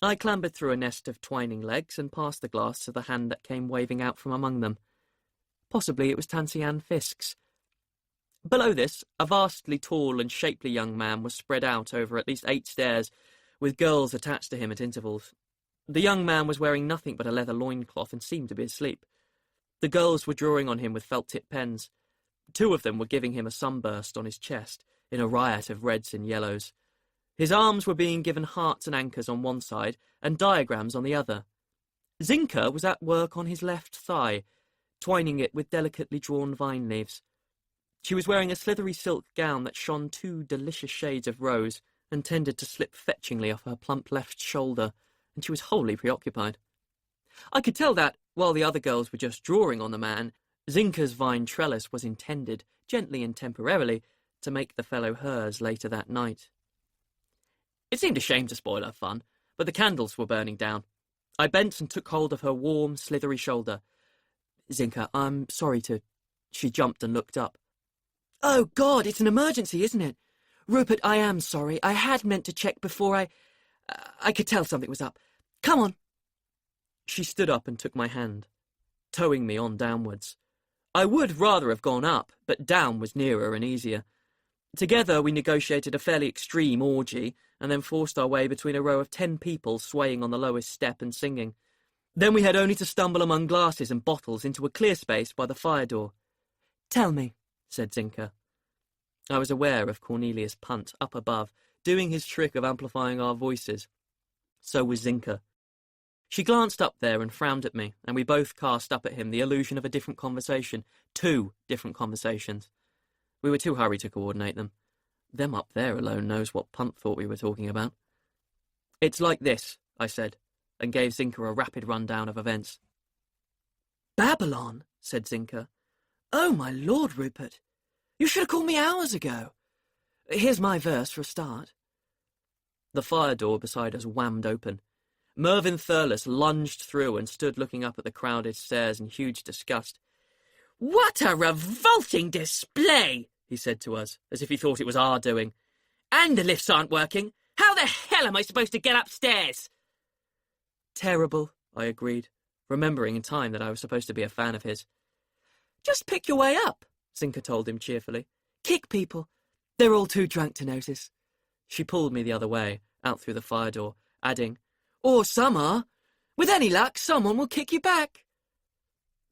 I clambered through a nest of twining legs and passed the glass to the hand that came waving out from among them. Possibly it was Tansy Ann Fisk's. Below this, a vastly tall and shapely young man was spread out over at least 8 stairs, with girls attached to him at intervals. The young man was wearing nothing but a leather loincloth and seemed to be asleep. The girls were drawing on him with felt-tip pens. 2 of them were giving him a sunburst on his chest, in a riot of reds and yellows. His arms were being given hearts and anchors on one side, and diagrams on the other. Zinka was at work on his left thigh, twining it with delicately drawn vine leaves. She was wearing a slithery silk gown that shone 2 delicious shades of rose, and tended to slip fetchingly off her plump left shoulder, and she was wholly preoccupied. I could tell that, while the other girls were just drawing on the man, Zinka's vine trellis was intended, gently and temporarily, to make the fellow hers later that night. It seemed a shame to spoil her fun, but the candles were burning down. I bent and took hold of her warm, slithery shoulder. "Zinka, I'm sorry to—" She jumped and looked up. "Oh, God, it's an emergency, isn't it? Rupert, I am sorry. I had meant to check before I could tell something was up. Come on." She stood up and took my hand, towing me on downwards. I would rather have gone up, but down was nearer and easier. Together we negotiated a fairly extreme orgy, and then forced our way between a row of 10 people swaying on the lowest step and singing. Then we had only to stumble among glasses and bottles into a clear space by the fire door. "Tell me," said Zinka. I was aware of Cornelius Punt up above, doing his trick of amplifying our voices. So was Zinka. She glanced up there and frowned at me, and we both cast up at him the illusion of a different conversation. 2 different conversations. We were too hurried to coordinate them. Them up there alone knows what Punt thought we were talking about. "It's like this," I said, and gave Zinka a rapid rundown of events. "Babylon," said Zinka. "Oh, my Lord, Rupert. You should have called me hours ago. Here's my verse for a start." The fire door beside us whammed open. Mervyn Thurles lunged through and stood looking up at the crowded stairs in huge disgust. "What a revolting display!" he said to us, as if he thought it was our doing. "And the lifts aren't working. How the hell am I supposed to get upstairs?" "Terrible," I agreed, remembering in time that I was supposed to be a fan of his. "Just pick your way up," Zinka told him cheerfully. "Kick people. They're all too drunk to notice." She pulled me the other way, out through the fire door, adding, "Or some are. With any luck, someone will kick you back."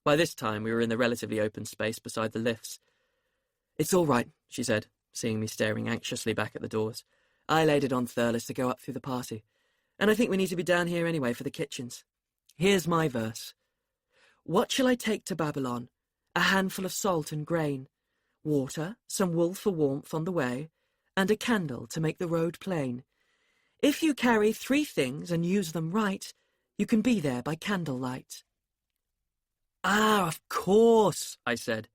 By this time, we were in the relatively open space beside the lifts. "It's all right," she said, seeing me staring anxiously back at the doors. "I laid it on Thurles to go up through the party, and I think we need to be down here anyway for the kitchens. Here's my verse. What shall I take to Babylon? A handful of salt and grain, water, some wool for warmth on the way, and a candle to make the road plain. If you carry 3 things and use them right, you can be there by candlelight." "Ah, of course," I said.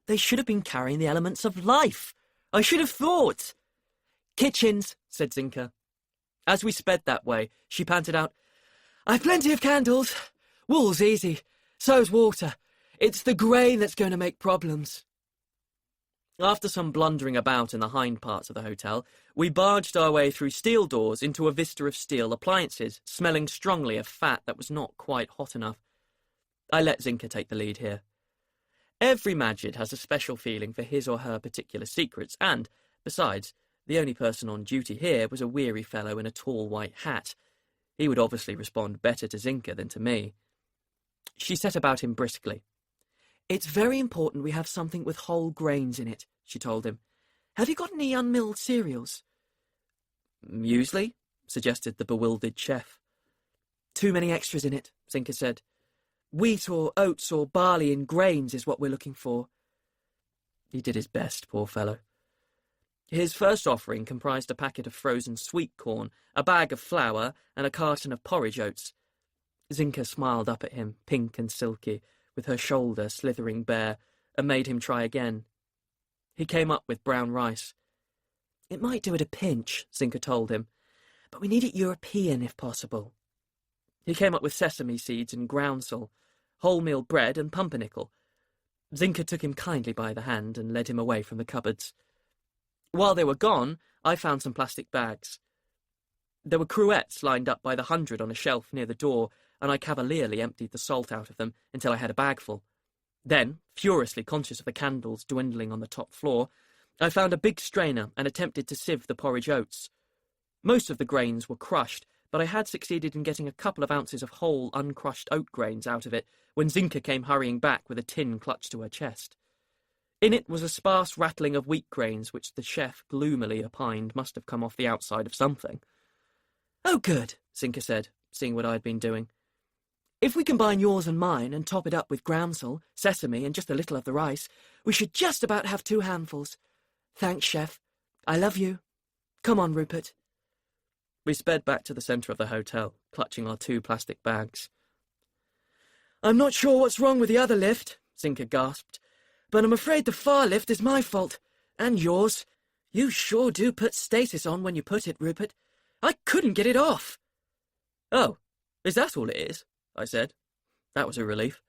"They should have been carrying the elements of life. I should have thought." "Kitchens," said Zinka. As we sped that way, she panted out, "I've plenty of candles. Wool's easy. So's water. It's the grain that's going to make problems." After some blundering about in the hind parts of the hotel, we barged our way through steel doors into a vista of steel appliances, smelling strongly of fat that was not quite hot enough. I let Zinka take the lead here. Every Magid has a special feeling for his or her particular secrets, and, besides, the only person on duty here was a weary fellow in a tall white hat. He would obviously respond better to Zinka than to me. She set about him briskly. "It's very important we have something with whole grains in it," she told him. "Have you got any unmilled cereals?" Muesli? Suggested the bewildered chef. Too many extras in it, Zinka said. Wheat or oats or barley in grains is what we're looking for. He did his best, poor fellow. His first offering comprised a packet of frozen sweet corn, a bag of flour, and a carton of porridge oats. Zinka smiled up at him, pink and silky, with her shoulder slithering bare, and made him try again. He came up with brown rice. It might do at a pinch, Zinka told him, but we need it European if possible. He came up with sesame seeds and groundsel, wholemeal bread and pumpernickel. Zinka took him kindly by the hand and led him away from the cupboards. While they were gone, I found some plastic bags. There were cruets lined up by the 100 on a shelf near the door, and I cavalierly emptied the salt out of them until I had a bagful. Then, furiously conscious of the candles dwindling on the top floor, I found a big strainer and attempted to sieve the porridge oats. Most of the grains were crushed, but I had succeeded in getting a couple of ounces of whole, uncrushed oat grains out of it when Zinka came hurrying back with a tin clutched to her chest. In it was a sparse rattling of wheat grains which the chef gloomily opined must have come off the outside of something. "Oh, good," Zinka said, seeing what I had been doing. "If we combine yours and mine and top it up with groundsel, sesame, and just a little of the rice, we should just about have 2 handfuls. Thanks, Chef. I love you. Come on, Rupert." We sped back to the centre of the hotel, clutching our 2 plastic bags. "I'm not sure what's wrong with the other lift," Zinka gasped, "but I'm afraid the far lift is my fault. And yours. You sure do put stasis on when you put it, Rupert. I couldn't get it off." "Oh, is that all it is?" I said. That was a relief.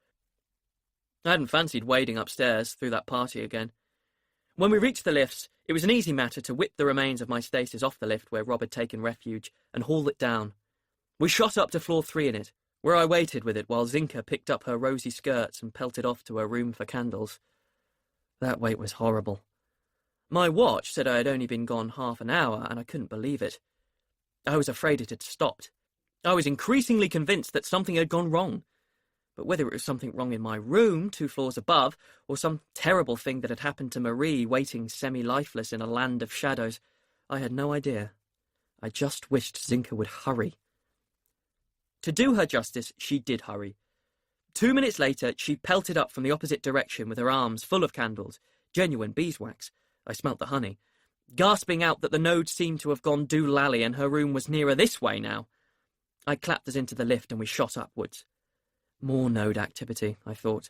I hadn't fancied wading upstairs through that party again. When we reached the lifts, it was an easy matter to whip the remains of my stasis off the lift where Rob had taken refuge and haul it down. We shot up to floor 3 in it, where I waited with it while Zinka picked up her rosy skirts and pelted off to her room for candles. That wait was horrible. My watch said I had only been gone half an hour, and I couldn't believe it. I was afraid it had stopped. I was increasingly convinced that something had gone wrong. But whether it was something wrong in my room, 2 floors above, or some terrible thing that had happened to Marie waiting semi-lifeless in a land of shadows, I had no idea. I just wished Zinka would hurry. To do her justice, she did hurry. 2 minutes later, she pelted up from the opposite direction with her arms full of candles, genuine beeswax. I smelt the honey, gasping out that the node seemed to have gone doolally and her room was nearer this way now. I clapped us into the lift and we shot upwards. More node activity, I thought.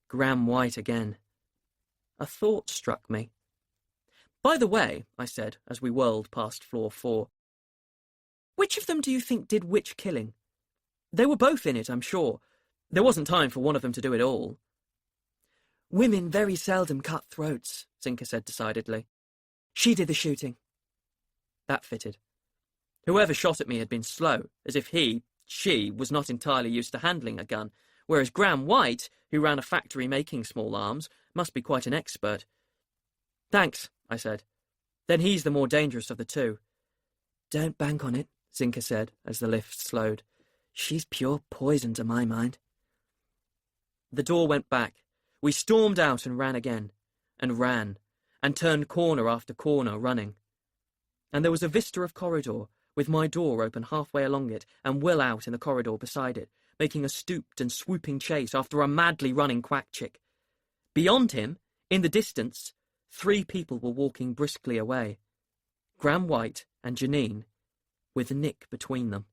Graham White again. A thought struck me. "By the way," I said, as we whirled past floor 4, "which of them do you think did which killing? They were both in it, I'm sure. There wasn't time for one of them to do it all." "Women very seldom cut throats," Zinka said decidedly. "She did the shooting." That fitted. Whoever shot at me had been slow, as if she was not entirely used to handling a gun, whereas Graham White, who ran a factory making small arms, must be quite an expert. "Thanks," I said. "Then he's the more dangerous of the 2. "Don't bank on it," Zinka said, as the lift slowed. "She's pure poison to my mind." The door went back. We stormed out and ran again, and turned corner after corner running. And there was a vista of corridor, with my door open halfway along it, and Will out in the corridor beside it, making a stooped and swooping chase after a madly running quack chick. Beyond him, in the distance, 3 people were walking briskly away. Graham White and Janine, with Nick between them.